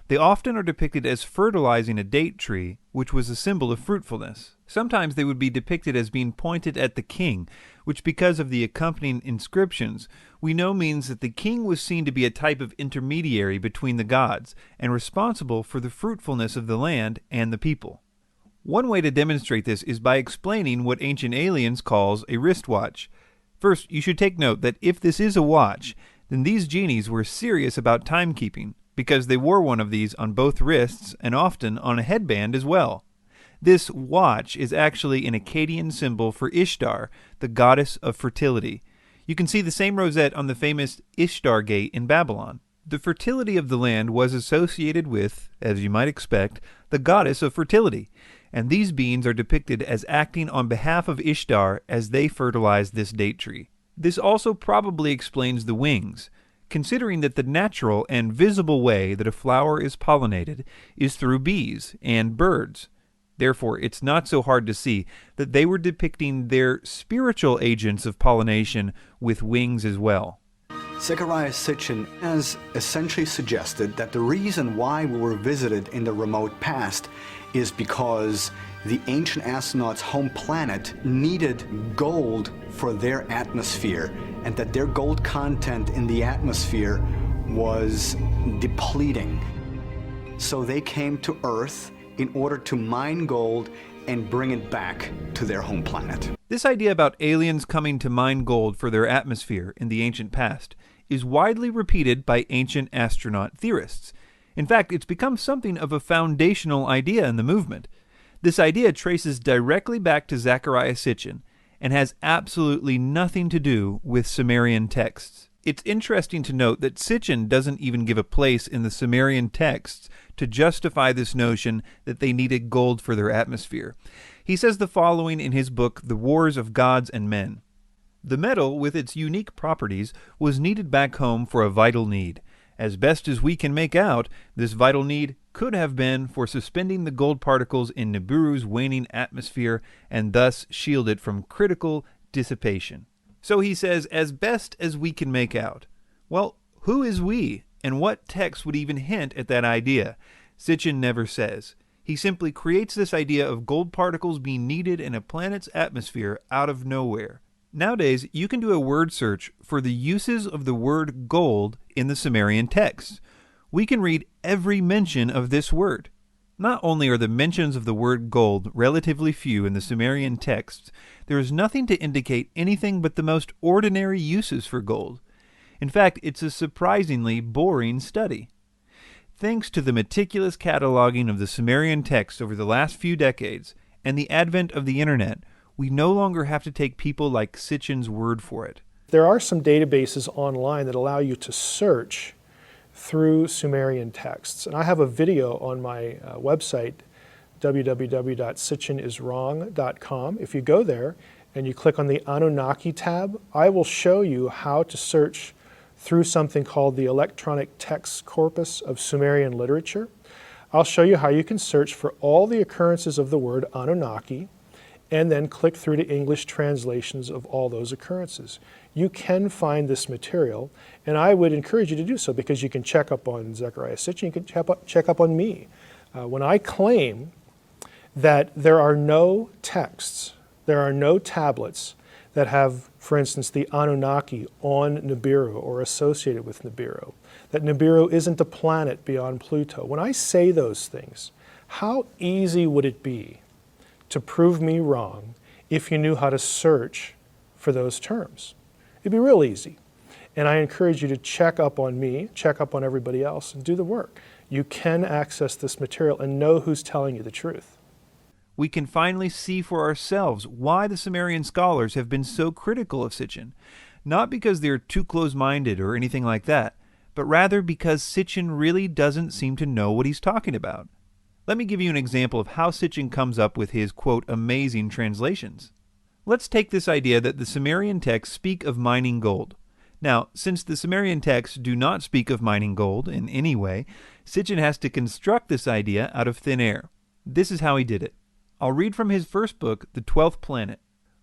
They often are depicted as fertilizing a date tree, which was a symbol of fruitfulness. Sometimes they would be depicted as being pointed at the king, which, because of the accompanying inscriptions, we know means that the king was seen to be a type of intermediary between the gods and responsible for the fruitfulness of the land and the people. One way to demonstrate this is by explaining what Ancient Aliens calls a wristwatch. First, you should take note that if this is a watch, then these genies were serious about timekeeping, because they wore one of these on both wrists and often on a headband as well. This watch is actually an Akkadian symbol for Ishtar, the goddess of fertility. You can see the same rosette on the famous Ishtar Gate in Babylon. The fertility of the land was associated with, as you might expect, the goddess of fertility, and these beings are depicted as acting on behalf of Ishtar as they fertilize this date tree. This also probably explains the wings, considering that the natural and visible way that a flower is pollinated is through bees and birds. Therefore, it's not so hard to see that they were depicting their spiritual agents of pollination with wings as well. Zecharia Sitchin has essentially suggested that the reason why we were visited in the remote past is because the ancient astronauts' home planet needed gold for their atmosphere, and that their gold content in the atmosphere was depleting. So they came to Earth in order to mine gold and bring it back to their home planet. This idea about aliens coming to mine gold for their atmosphere in the ancient past is widely repeated by ancient astronaut theorists. In fact, it's become something of a foundational idea in the movement. This idea traces directly back to Zecharia Sitchin and has absolutely nothing to do with Sumerian texts. It's interesting to note that Sitchin doesn't even give a place in the Sumerian texts to justify this notion that they needed gold for their atmosphere. He says the following in his book, The Wars of Gods and Men. The metal, with its unique properties, was needed back home for a vital need. As best as we can make out, this vital need could have been for suspending the gold particles in Nibiru's waning atmosphere and thus shield it from critical dissipation. So he says, as best as we can make out. Well, who is we, and what text would even hint at that idea? Sitchin never says. He simply creates this idea of gold particles being needed in a planet's atmosphere out of nowhere. Nowadays, you can do a word search for the uses of the word gold in the Sumerian texts. We can read every mention of this word. Not only are the mentions of the word gold relatively few in the Sumerian texts, there is nothing to indicate anything but the most ordinary uses for gold. In fact, it's a surprisingly boring study. Thanks to the meticulous cataloging of the Sumerian texts over the last few decades and the advent of the internet, we no longer have to take people like Sitchin's word for it. There are some databases online that allow you to search through Sumerian texts. And I have a video on my website, www.sitchiniswrong.com. If you go there and you click on the Anunnaki tab, I will show you how to search through something called the Electronic Text Corpus of Sumerian Literature. I'll show you how you can search for all the occurrences of the word Anunnaki and then click through to English translations of all those occurrences. You can find this material, and I would encourage you to do so because you can check up on Zecharia Sitchin, you can check up on me. When I claim that there are no texts, there are no tablets that have, for instance, the Anunnaki on Nibiru or associated with Nibiru, that Nibiru isn't a planet beyond Pluto. When I say those things, how easy would it be to prove me wrong if you knew how to search for those terms? It'd be real easy. And I encourage you to check up on me, check up on everybody else, and do the work. You can access this material and know who's telling you the truth. We can finally see for ourselves why the Sumerian scholars have been so critical of Sitchin, not because they're too close-minded or anything like that, but rather because Sitchin really doesn't seem to know what he's talking about. Let me give you an example of how Sitchin comes up with his, quote, amazing translations. Let's take this idea that the Sumerian texts speak of mining gold. Now, since the Sumerian texts do not speak of mining gold in any way, Sitchin has to construct this idea out of thin air. This is how he did it. I'll read from his first book, The 12th Planet.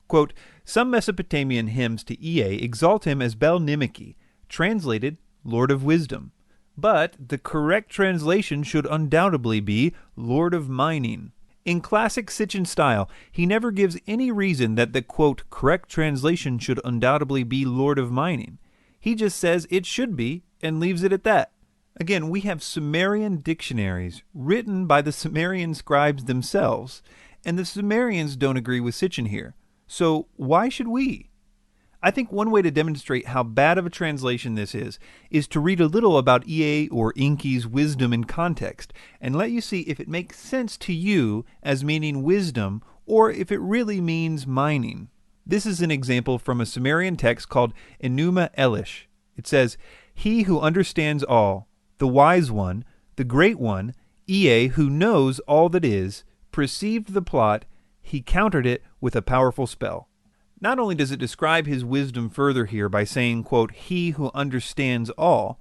Quote, some Mesopotamian hymns to Ea exalt him as Bel-Nimeki, translated Lord of Wisdom. But the correct translation should undoubtedly be Lord of Mining. In classic Sitchin style, he never gives any reason that the, quote, correct translation should undoubtedly be Lord of Mining. He just says it should be and leaves it at that. Again, we have Sumerian dictionaries written by the Sumerian scribes themselves, and the Sumerians don't agree with Sitchin here. So why should we? I think one way to demonstrate how bad of a translation this is to read a little about Ea or Enki's wisdom in context, and let you see if it makes sense to you as meaning wisdom, or if it really means mining. This is an example from a Sumerian text called Enuma Elish. It says, he who understands all, the wise one, the great one, Ea who knows all that is, perceived the plot, he countered it with a powerful spell. Not only does it describe his wisdom further here by saying, quote, he who understands all,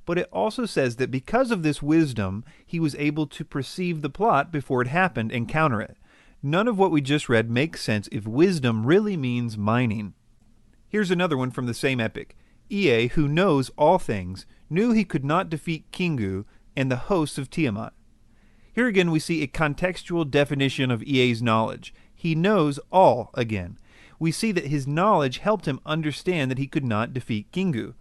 but it also says that because of this wisdom, he was able to perceive the plot before it happened and counter it. None of what we just read makes sense if wisdom really means mining. Here's another one from the same epic. Ea, who knows all things, knew he could not defeat Kingu and the hosts of Tiamat. Here again we see a contextual definition of Ea's knowledge. He knows all again. We see that his knowledge helped him understand that he could not defeat Kingu.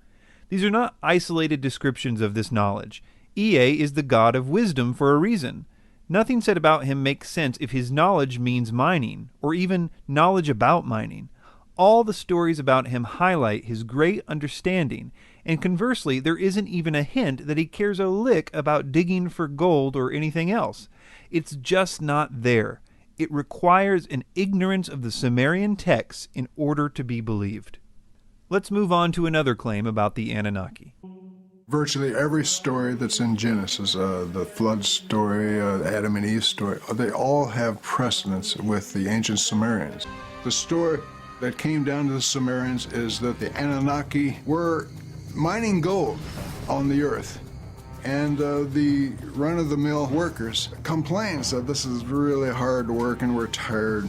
These are not isolated descriptions of this knowledge. Ea is the god of wisdom for a reason. Nothing said about him makes sense if his knowledge means mining, or even knowledge about mining. All the stories about him highlight his great understanding, and conversely, there isn't even a hint that he cares a lick about digging for gold or anything else. It's just not there. It requires an ignorance of the Sumerian texts in order to be believed. Let's move on to another claim about the Anunnaki. Virtually every story that's in Genesis, the flood story, Adam and Eve story, they all have precedence with the ancient Sumerians. The story that came down to the Sumerians is that the Anunnaki were mining gold on the earth. And the run-of-the-mill workers complained, said this is really hard work and we're tired.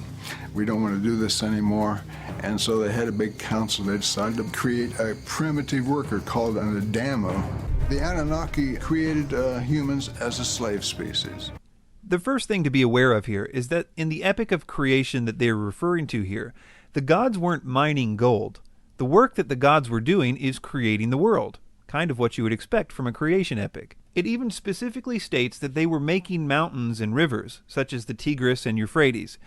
We don't want to do this anymore. And so they had a big council. They decided to create a primitive worker called an Adamo. The Anunnaki created humans as a slave species. The first thing to be aware of here is that in the epic of creation that they're referring to here, the gods weren't mining gold. The work that the gods were doing is creating the world. Kind of what you would expect from a creation epic. It even specifically states that they were making mountains and rivers, such as the Tigris and Euphrates.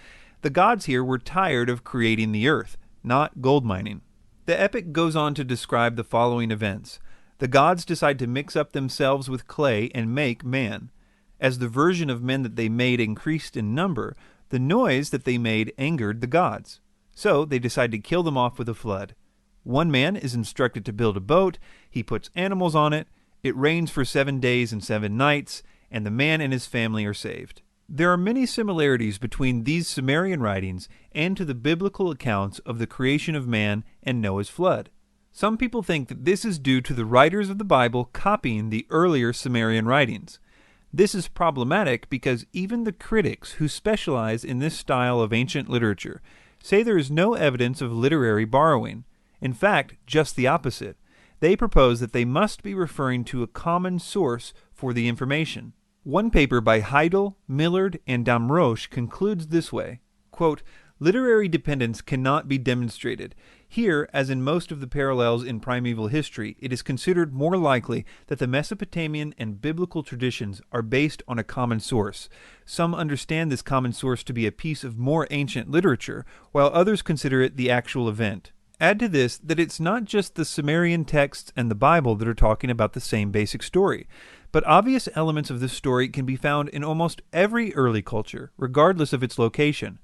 The gods here were tired of creating the earth, not gold mining. The epic goes on to describe the following events. The gods decide to mix up themselves with clay and make man. As the version of men that they made increased in number, the noise that they made angered the gods. So they decide to kill them off with a flood. One man is instructed to build a boat, he puts animals on it, it rains for 7 days and 7 nights, and the man and his family are saved. There are many similarities between these Sumerian writings and to the biblical accounts of the creation of man and Noah's flood. Some people think that this is due to the writers of the Bible copying the earlier Sumerian writings. This is problematic because even the critics who specialize in this style of ancient literature say there is no evidence of literary borrowing. In fact, just the opposite. They propose that they must be referring to a common source for the information. One paper by Heidel, Millard, and Damrosch concludes this way, quote, literary dependence cannot be demonstrated. Here, as in most of the parallels in primeval history, it is considered more likely that the Mesopotamian and biblical traditions are based on a common source. Some understand this common source to be a piece of more ancient literature, while others consider it the actual event. Add to this that it's not just the Sumerian texts and the Bible that are talking about the same basic story, But obvious elements of this story can be found in almost every early culture, regardless of its location.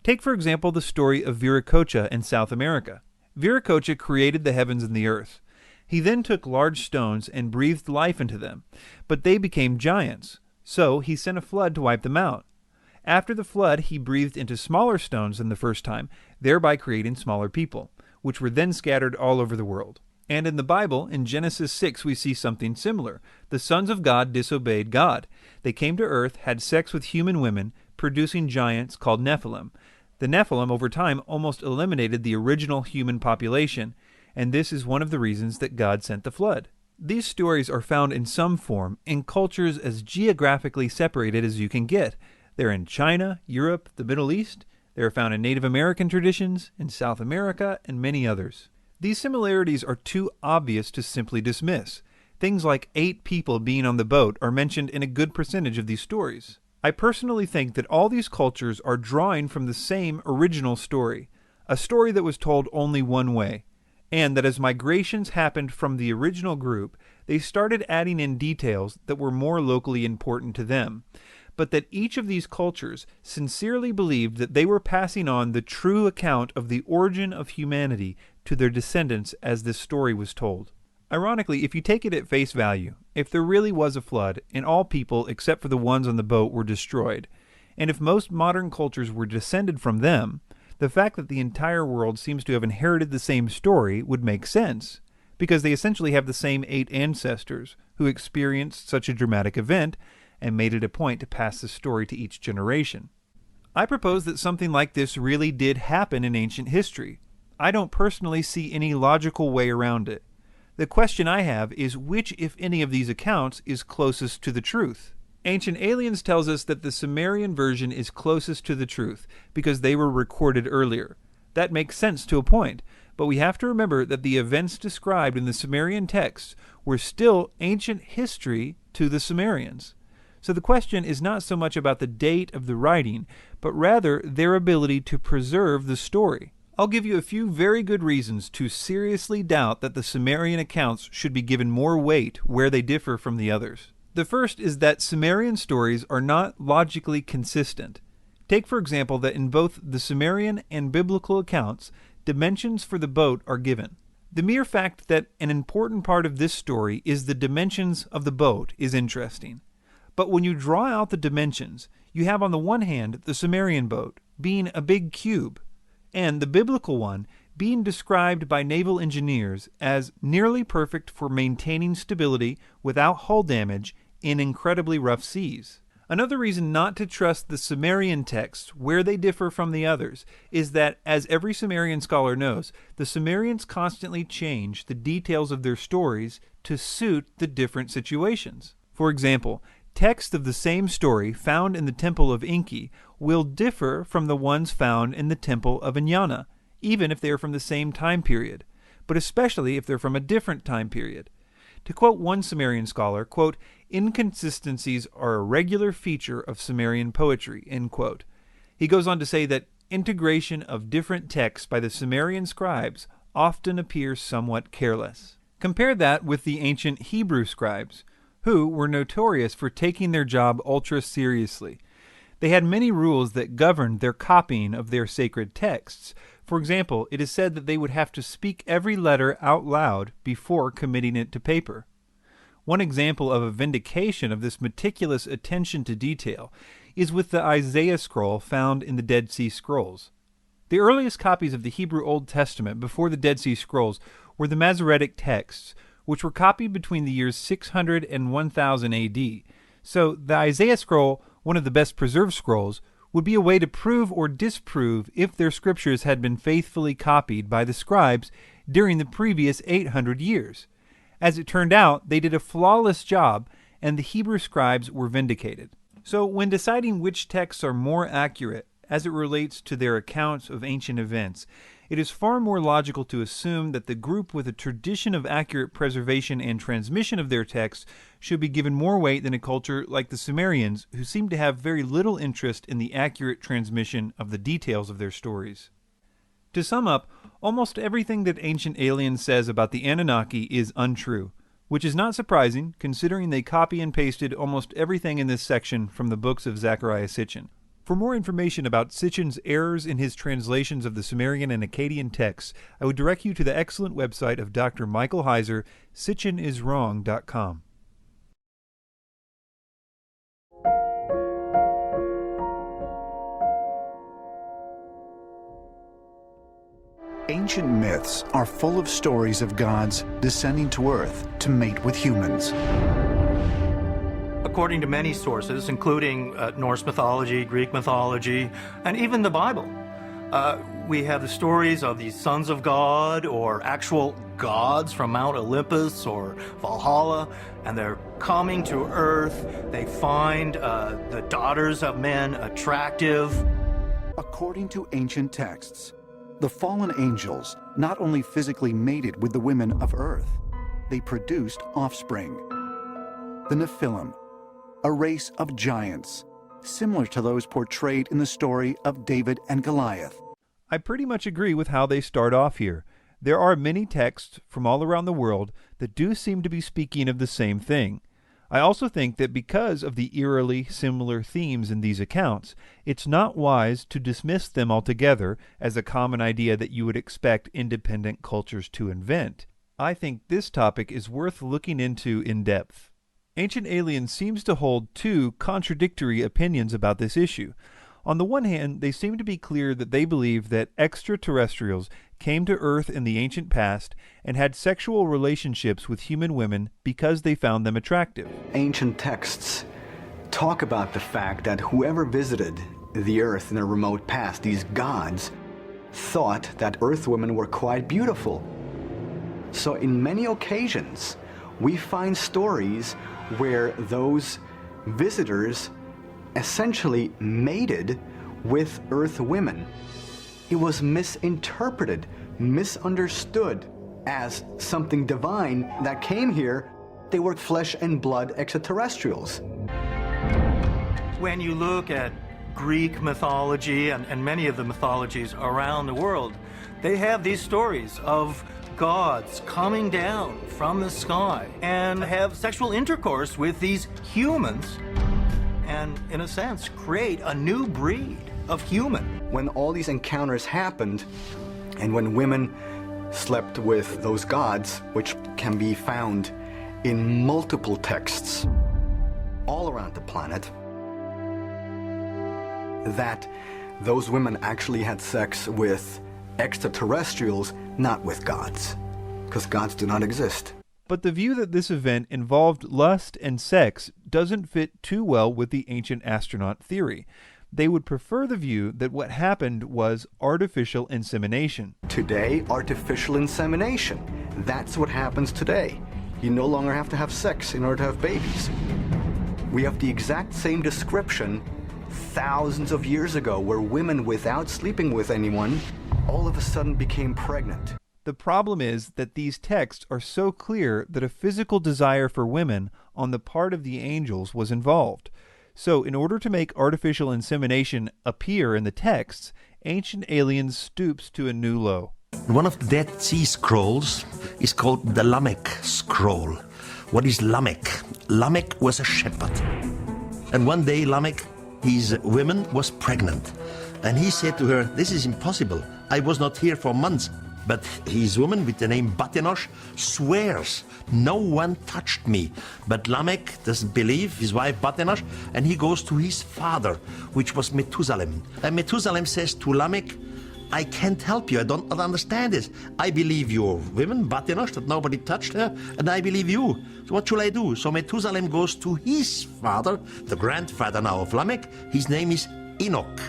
Take, for example, the story of Viracocha in South America. Viracocha created the heavens and the earth. He then took large stones and breathed life into them, but they became giants. So he sent a flood to wipe them out. After the flood, he breathed into smaller stones than the first time, thereby creating smaller people, which were then scattered all over the world. And in the Bible, in Genesis 6, we see something similar. The sons of God disobeyed God. They came to earth, had sex with human women, producing giants called Nephilim. The Nephilim, over time, almost eliminated the original human population, and this is one of the reasons that God sent the flood. These stories are found in some form in cultures as geographically separated as you can get. They're in China, Europe, the Middle East. They are found in Native American traditions, in South America, and many others. These similarities are too obvious to simply dismiss. Things like 8 people being on the boat are mentioned in a good percentage of these stories. I personally think that all these cultures are drawing from the same original story, a story that was told only one way, and that as migrations happened from the original group, they started adding in details that were more locally important to them, but that each of these cultures sincerely believed that they were passing on the true account of the origin of humanity to their descendants as this story was told. Ironically, if you take it at face value, if there really was a flood and all people except for the ones on the boat were destroyed, and if most modern cultures were descended from them, the fact that the entire world seems to have inherited the same story would make sense, because they essentially have the same 8 ancestors who experienced such a dramatic event and made it a point to pass the story to each generation. I propose that something like this really did happen in ancient history. I don't personally see any logical way around it. The question I have is which, if any, of these accounts is closest to the truth? Ancient Aliens tells us that the Sumerian version is closest to the truth because they were recorded earlier. That makes sense to a point, but we have to remember that the events described in the Sumerian texts were still ancient history to the Sumerians. So the question is not so much about the date of the writing, but rather their ability to preserve the story. I'll give you a few very good reasons to seriously doubt that the Sumerian accounts should be given more weight where they differ from the others. The first is that Sumerian stories are not logically consistent. Take, for example, that in both the Sumerian and biblical accounts, dimensions for the boat are given. The mere fact that an important part of this story is the dimensions of the boat is interesting. But when you draw out the dimensions, you have on the one hand the Sumerian boat being a big cube, and the biblical one being described by naval engineers as nearly perfect for maintaining stability without hull damage in incredibly rough seas. Another reason not to trust the Sumerian texts where they differ from the others is that, as every Sumerian scholar knows, the Sumerians constantly change the details of their stories to suit the different situations. For example, texts of the same story found in the Temple of Enki will differ from the ones found in the Temple of Inanna, even if they are from the same time period, but especially if they're from a different time period. To quote one Sumerian scholar, quote, "Inconsistencies are a regular feature of Sumerian poetry," end quote. He goes on to say that integration of different texts by the Sumerian scribes often appears somewhat careless. Compare that with the ancient Hebrew scribes, who were notorious for taking their job ultra seriously. They had many rules that governed their copying of their sacred texts. For example, it is said that they would have to speak every letter out loud before committing it to paper. One example of a vindication of this meticulous attention to detail is with the Isaiah scroll found in the Dead Sea Scrolls. The earliest copies of the Hebrew Old Testament before the Dead Sea Scrolls were the Masoretic texts, which were copied between the years 600 and 1000 AD. So the Isaiah scroll, one of the best preserved scrolls, would be a way to prove or disprove if their scriptures had been faithfully copied by the scribes during the previous 800 years. As it turned out, they did a flawless job, and the Hebrew scribes were vindicated. So when deciding which texts are more accurate as it relates to their accounts of ancient events, it is far more logical to assume that the group with a tradition of accurate preservation and transmission of their texts should be given more weight than a culture like the Sumerians, who seem to have very little interest in the accurate transmission of the details of their stories. To sum up, almost everything that Ancient Aliens says about the Anunnaki is untrue. which is not surprising considering they copy and pasted almost everything in this section from the books of Zecharia Sitchin. For more information about Sitchin's errors in his translations of the Sumerian and Akkadian texts, I would direct you to the excellent website of Dr. Michael Heiser, sitchiniswrong.com. Ancient myths are full of stories of gods descending to Earth to mate with humans. According to many sources, including Norse mythology, Greek mythology, and even the Bible, we have the stories of these sons of God or actual gods from Mount Olympus or Valhalla, and they're coming to Earth. They find the daughters of men attractive. According to ancient texts, the fallen angels not only physically mated with the women of Earth, they produced offspring. The Nephilim, a race of giants, similar to those portrayed in the story of David and Goliath. I pretty much agree with how they start off here. There are many texts from all around the world that do seem to be speaking of the same thing. I also think that because of the eerily similar themes in these accounts, it's not wise to dismiss them altogether as a common idea that you would expect independent cultures to invent. I think this topic is worth looking into in depth. Ancient Aliens seems to hold two contradictory opinions about this issue. On the one hand, they seem to be clear that they believe that extraterrestrials came to Earth in the ancient past and had sexual relationships with human women because they found them attractive. Ancient texts talk about the fact that whoever visited the Earth in a remote past, these gods, thought that Earth women were quite beautiful. So in many occasions, we find stories where those visitors essentially mated with Earth women. It was misinterpreted, misunderstood as something divine that came here. They were flesh and blood extraterrestrials. When you look at Greek mythology and many of the mythologies around the world, they have these stories of gods coming down from the sky and have sexual intercourse with these humans and, in a sense, create a new breed of human. When all these encounters happened, and when women slept with those gods, which can be found in multiple texts all around the planet, that those women actually had sex with extraterrestrials, not with gods, because gods do not exist. But the view that this event involved lust and sex doesn't fit too well with the ancient astronaut theory. They would prefer the view that what happened was artificial insemination. Today, artificial insemination. That's what happens today. You no longer have to have sex in order to have babies. We have the exact same description thousands of years ago, where women, without sleeping with anyone, all of a sudden became pregnant. The problem is that these texts are so clear that a physical desire for women on the part of the angels was involved. So in order to make artificial insemination appear in the texts, Ancient Aliens stoops to a new low. One of the Dead Sea Scrolls is called the Lamech Scroll. What is Lamech? Lamech was a shepherd. And one day Lamech, his woman, was pregnant. And he said to her, "This is impossible. I was not here for months." But his woman, with the name Batenosh, swears, "No one touched me." But Lamech doesn't believe his wife Batenosh, and he goes to his father, which was Methusalem. And Methusalem says to Lamech, "I can't help you. I don't understand this. I believe your woman, Batenosh, that nobody touched her, and I believe you. So what should I do?" So Methusalem goes to his father, the grandfather now of Lamech. His name is Enoch.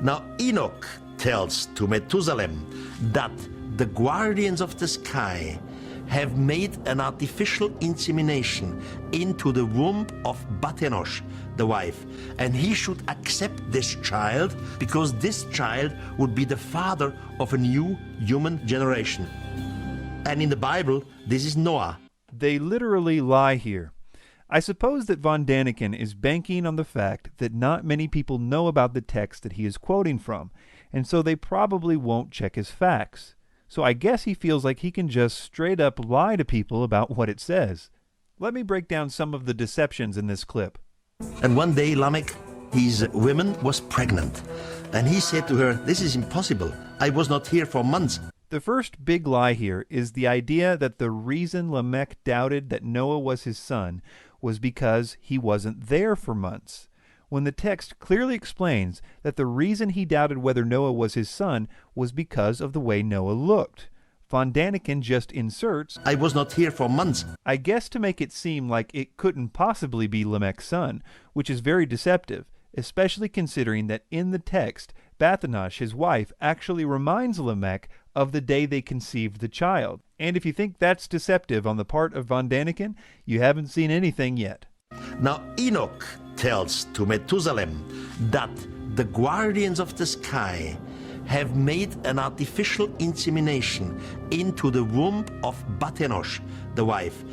Now Enoch tells to Methusalem that the guardians of the sky have made an artificial insemination into the womb of Batenosh, the wife, and he should accept this child because this child would be the father of a new human generation. And in the Bible, this is Noah. They literally lie here. I suppose that von Däniken is banking on the fact that not many people know about the text that he is quoting from, and so they probably won't check his facts. So I guess he feels like he can just straight up lie to people about what it says. Let me break down some of the deceptions in this clip. And one day Lamech, his woman, was pregnant. And he said to her, "This is impossible. I was not here for months." The first big lie here is the idea that the reason Lamech doubted that Noah was his son was because he wasn't there for months, when the text clearly explains that the reason he doubted whether Noah was his son was because of the way Noah looked. Von Däniken just inserts, "I was not here for months," I guess to make it seem like it couldn't possibly be Lamech's son, which is very deceptive, especially considering that in the text, Bathanash, his wife, actually reminds Lamech of the day they conceived the child. And if you think that's deceptive on the part of Von Däniken, you haven't seen anything yet. Now Enoch tells to Methuselah that the guardians of the sky have made an artificial insemination into the womb of Bathanosh, the wife.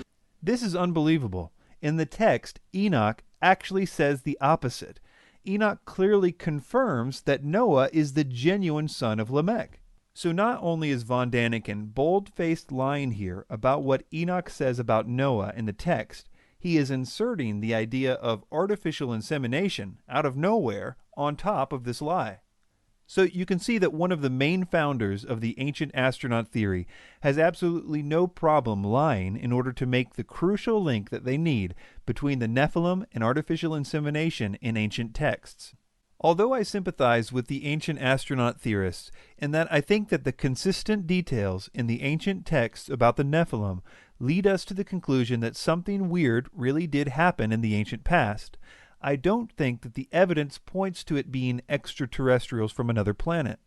This is unbelievable. In the text, Enoch actually says the opposite. Enoch clearly confirms that Noah is the genuine son of Lamech. So not only is Von Däniken bold-faced lying here about what Enoch says about Noah in the text, he is inserting the idea of artificial insemination out of nowhere on top of this lie. So you can see that one of the main founders of the ancient astronaut theory has absolutely no problem lying in order to make the crucial link that they need between the Nephilim and artificial insemination in ancient texts. Although I sympathize with the ancient astronaut theorists in that I think that the consistent details in the ancient texts about the Nephilim lead us to the conclusion that something weird really did happen in the ancient past, I don't think that the evidence points to it being extraterrestrials from another planet.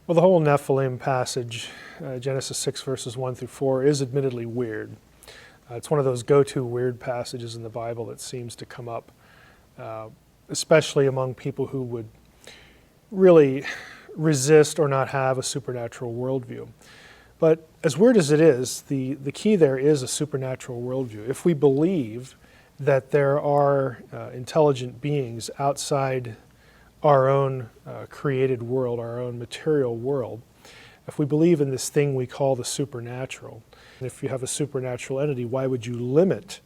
Well, the whole Nephilim passage, Genesis 6 verses 1 through 4, is admittedly weird. It's one of those go-to weird passages in the Bible that seems to come up, especially among people who would really resist or not have a supernatural worldview. But as weird as it is, the key there is a supernatural worldview. If we believe that there are intelligent beings outside our own created world, our own material world, if we believe in this thing we call the supernatural, and if you have a supernatural entity, why would you limit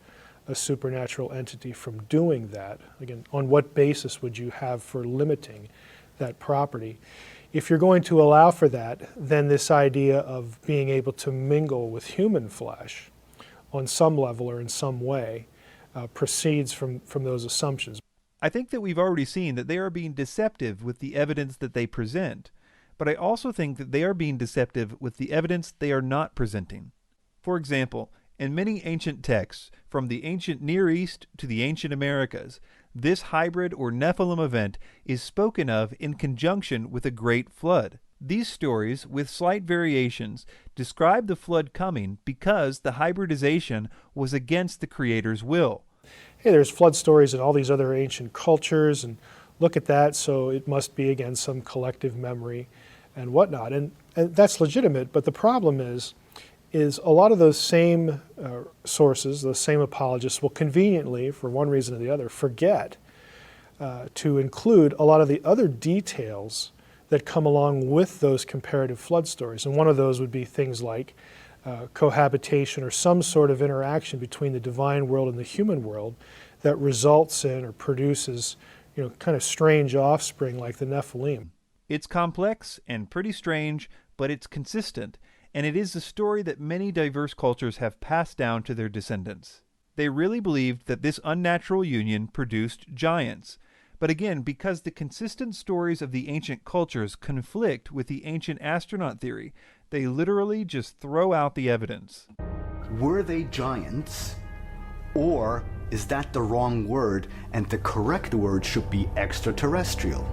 a supernatural entity from doing that? Again, on what basis would you have for limiting that property? If you're going to allow for that, then this idea of being able to mingle with human flesh on some level or in some way proceeds from those assumptions. I think that we've already seen that they are being deceptive with the evidence that they present, but I also think that they are being deceptive with the evidence they are not presenting. For example, in many ancient texts, from the ancient Near East to the ancient Americas, this hybrid or Nephilim event is spoken of in conjunction with a great flood. These stories, with slight variations, describe the flood coming because the hybridization was against the Creator's will. Hey, there's flood stories in all these other ancient cultures, and look at that, so it must be, again, some collective memory and whatnot. And that's legitimate, but the problem is a lot of those same sources, those same apologists will conveniently, for one reason or the other, forget to include a lot of the other details that come along with those comparative flood stories. And one of those would be things like cohabitation or some sort of interaction between the divine world and the human world that results in or produces, kind of strange offspring like the Nephilim. It's complex and pretty strange, but it's consistent, and it is a story that many diverse cultures have passed down to their descendants. They really believed that this unnatural union produced giants. But again, because the consistent stories of the ancient cultures conflict with the ancient astronaut theory, they literally just throw out the evidence. Were they giants? Or is that the wrong word and the correct word should be extraterrestrial?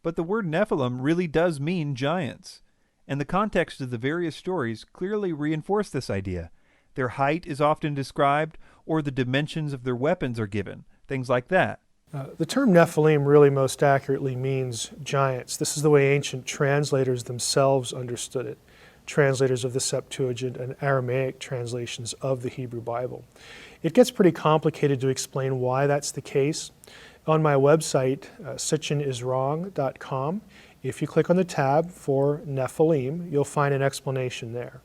But the word Nephilim really does mean giants. And the context of the various stories clearly reinforce this idea. Their height is often described, or the dimensions of their weapons are given, things like that. The term Nephilim really most accurately means giants. This is the way ancient translators themselves understood it, translators of the Septuagint and Aramaic translations of the Hebrew Bible. It gets pretty complicated to explain why that's the case. On my website, sitchiniswrong.com, if you click on the tab for Nephilim, you'll find an explanation there.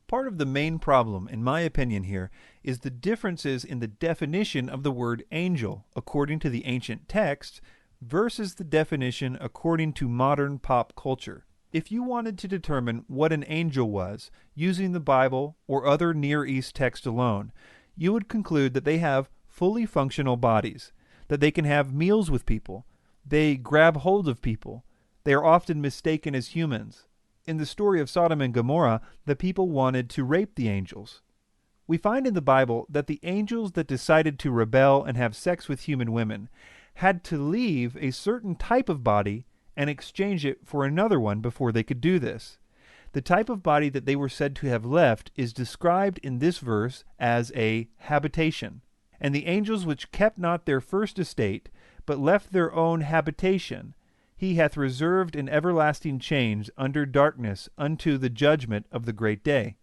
Part of the main problem, in my opinion here, is the differences in the definition of the word angel according to the ancient texts versus the definition according to modern pop culture. If you wanted to determine what an angel was using the Bible or other Near East text alone, you would conclude that they have fully functional bodies, that they can have meals with people, they grab hold of people, they are often mistaken as humans. In the story of Sodom and Gomorrah, the people wanted to rape the angels. We find in the Bible that the angels that decided to rebel and have sex with human women had to leave a certain type of body and exchange it for another one before they could do this. The type of body that they were said to have left is described in this verse as a habitation. And the angels which kept not their first estate, but left their own habitation, he hath reserved in everlasting chains under darkness unto the judgment of the great day.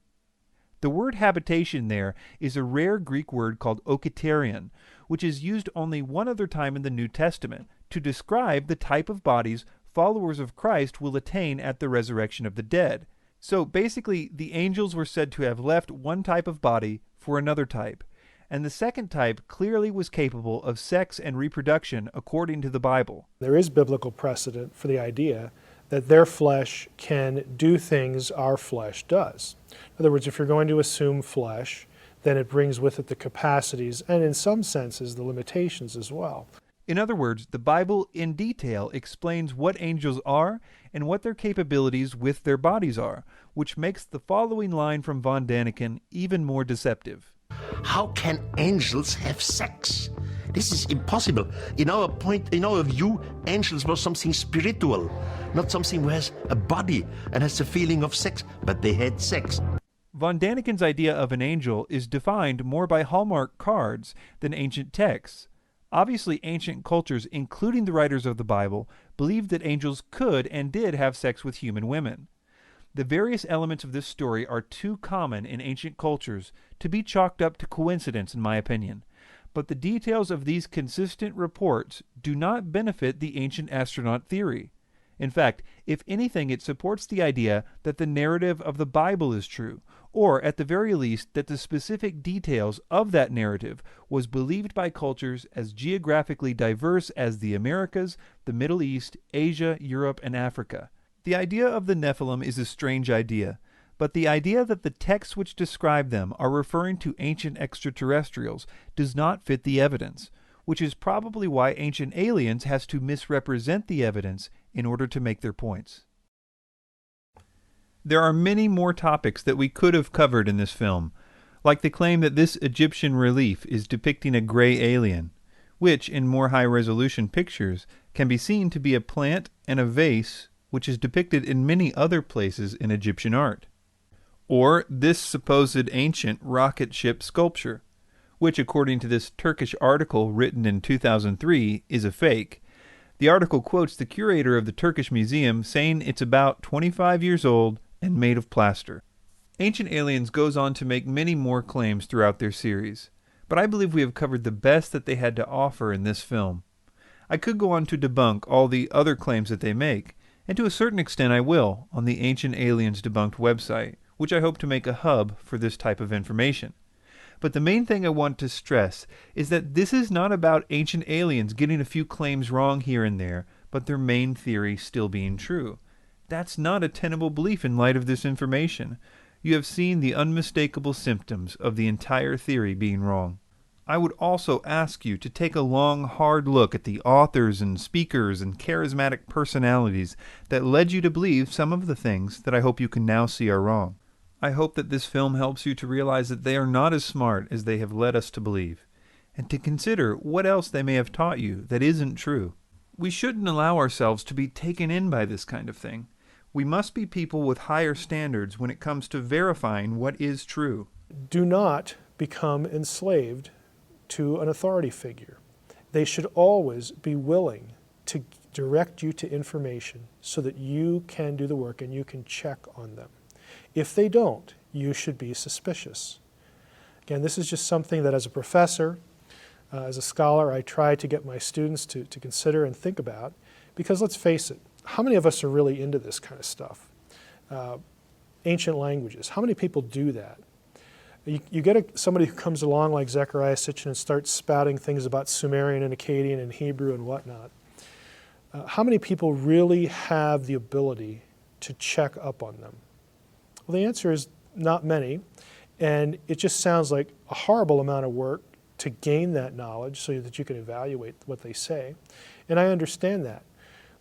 The word habitation there is a rare Greek word called okiterion, which is used only one other time in the New Testament to describe the type of bodies followers of Christ will attain at the resurrection of the dead. So basically, the angels were said to have left one type of body for another type, and the second type clearly was capable of sex and reproduction according to the Bible. There is biblical precedent for the idea that their flesh can do things our flesh does. In other words, if you're going to assume flesh, then it brings with it the capacities and in some senses the limitations as well. In other words, the Bible in detail explains what angels are and what their capabilities with their bodies are, which makes the following line from von Däniken even more deceptive. How can angels have sex? This is impossible. In our view, angels were something spiritual, not something who has a body and has the feeling of sex, but they had sex. Von Däniken's idea of an angel is defined more by Hallmark cards than ancient texts. Obviously, ancient cultures, including the writers of the Bible, believed that angels could and did have sex with human women. The various elements of this story are too common in ancient cultures to be chalked up to coincidence, in my opinion. But the details of these consistent reports do not benefit the ancient astronaut theory. In fact, if anything, it supports the idea that the narrative of the Bible is true, or at the very least that the specific details of that narrative was believed by cultures as geographically diverse as the Americas, the Middle East, Asia, Europe, and Africa. The idea of the Nephilim is a strange idea, but the idea that the texts which describe them are referring to ancient extraterrestrials does not fit the evidence, which is probably why Ancient Aliens has to misrepresent the evidence in order to make their points. There are many more topics that we could have covered in this film, like the claim that this Egyptian relief is depicting a gray alien, which, in more high-resolution pictures, can be seen to be a plant and a vase which is depicted in many other places in Egyptian art. Or this supposed ancient rocket ship sculpture, which, according to this Turkish article written in 2003, is a fake. The article quotes the curator of the Turkish museum saying it's about 25 years old and made of plaster. Ancient Aliens goes on to make many more claims throughout their series, but I believe we have covered the best that they had to offer in this film. I could go on to debunk all the other claims that they make, and to a certain extent I will on the Ancient Aliens Debunked website, which I hope to make a hub for this type of information. But the main thing I want to stress is that this is not about ancient aliens getting a few claims wrong here and there, but their main theory still being true. That's not a tenable belief in light of this information. You have seen the unmistakable symptoms of the entire theory being wrong. I would also ask you to take a long, hard look at the authors and speakers and charismatic personalities that led you to believe some of the things that I hope you can now see are wrong. I hope that this film helps you to realize that they are not as smart as they have led us to believe, and to consider what else they may have taught you that isn't true. We shouldn't allow ourselves to be taken in by this kind of thing. We must be people with higher standards when it comes to verifying what is true. Do not become enslaved to an authority figure. They should always be willing to direct you to information so that you can do the work and you can check on them. If they don't, you should be suspicious. Again, this is just something that as a professor, as a scholar, I try to get my students to consider and think about, because let's face it, how many of us are really into this kind of stuff? ancient languages. How many people do that? You get somebody who comes along like Zecharia, Sitchin, and starts spouting things about Sumerian and Akkadian and Hebrew and whatnot. How many people really have the ability to check up on them? Well, the answer is not many, and it just sounds like a horrible amount of work to gain that knowledge so that you can evaluate what they say. And I understand that.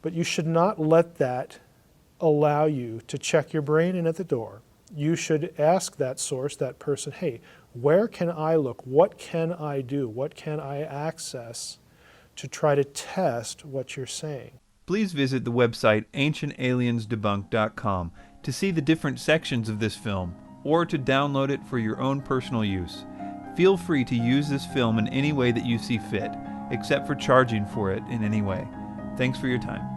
But you should not let that allow you to check your brain in at the door. You should ask that source, that person, hey, where can I look? What can I do? What can I access to try to test what you're saying? Please visit the website ancientaliensdebunked.com to see the different sections of this film or to download it for your own personal use. Feel free to use this film in any way that you see fit, except for charging for it in any way. Thanks for your time.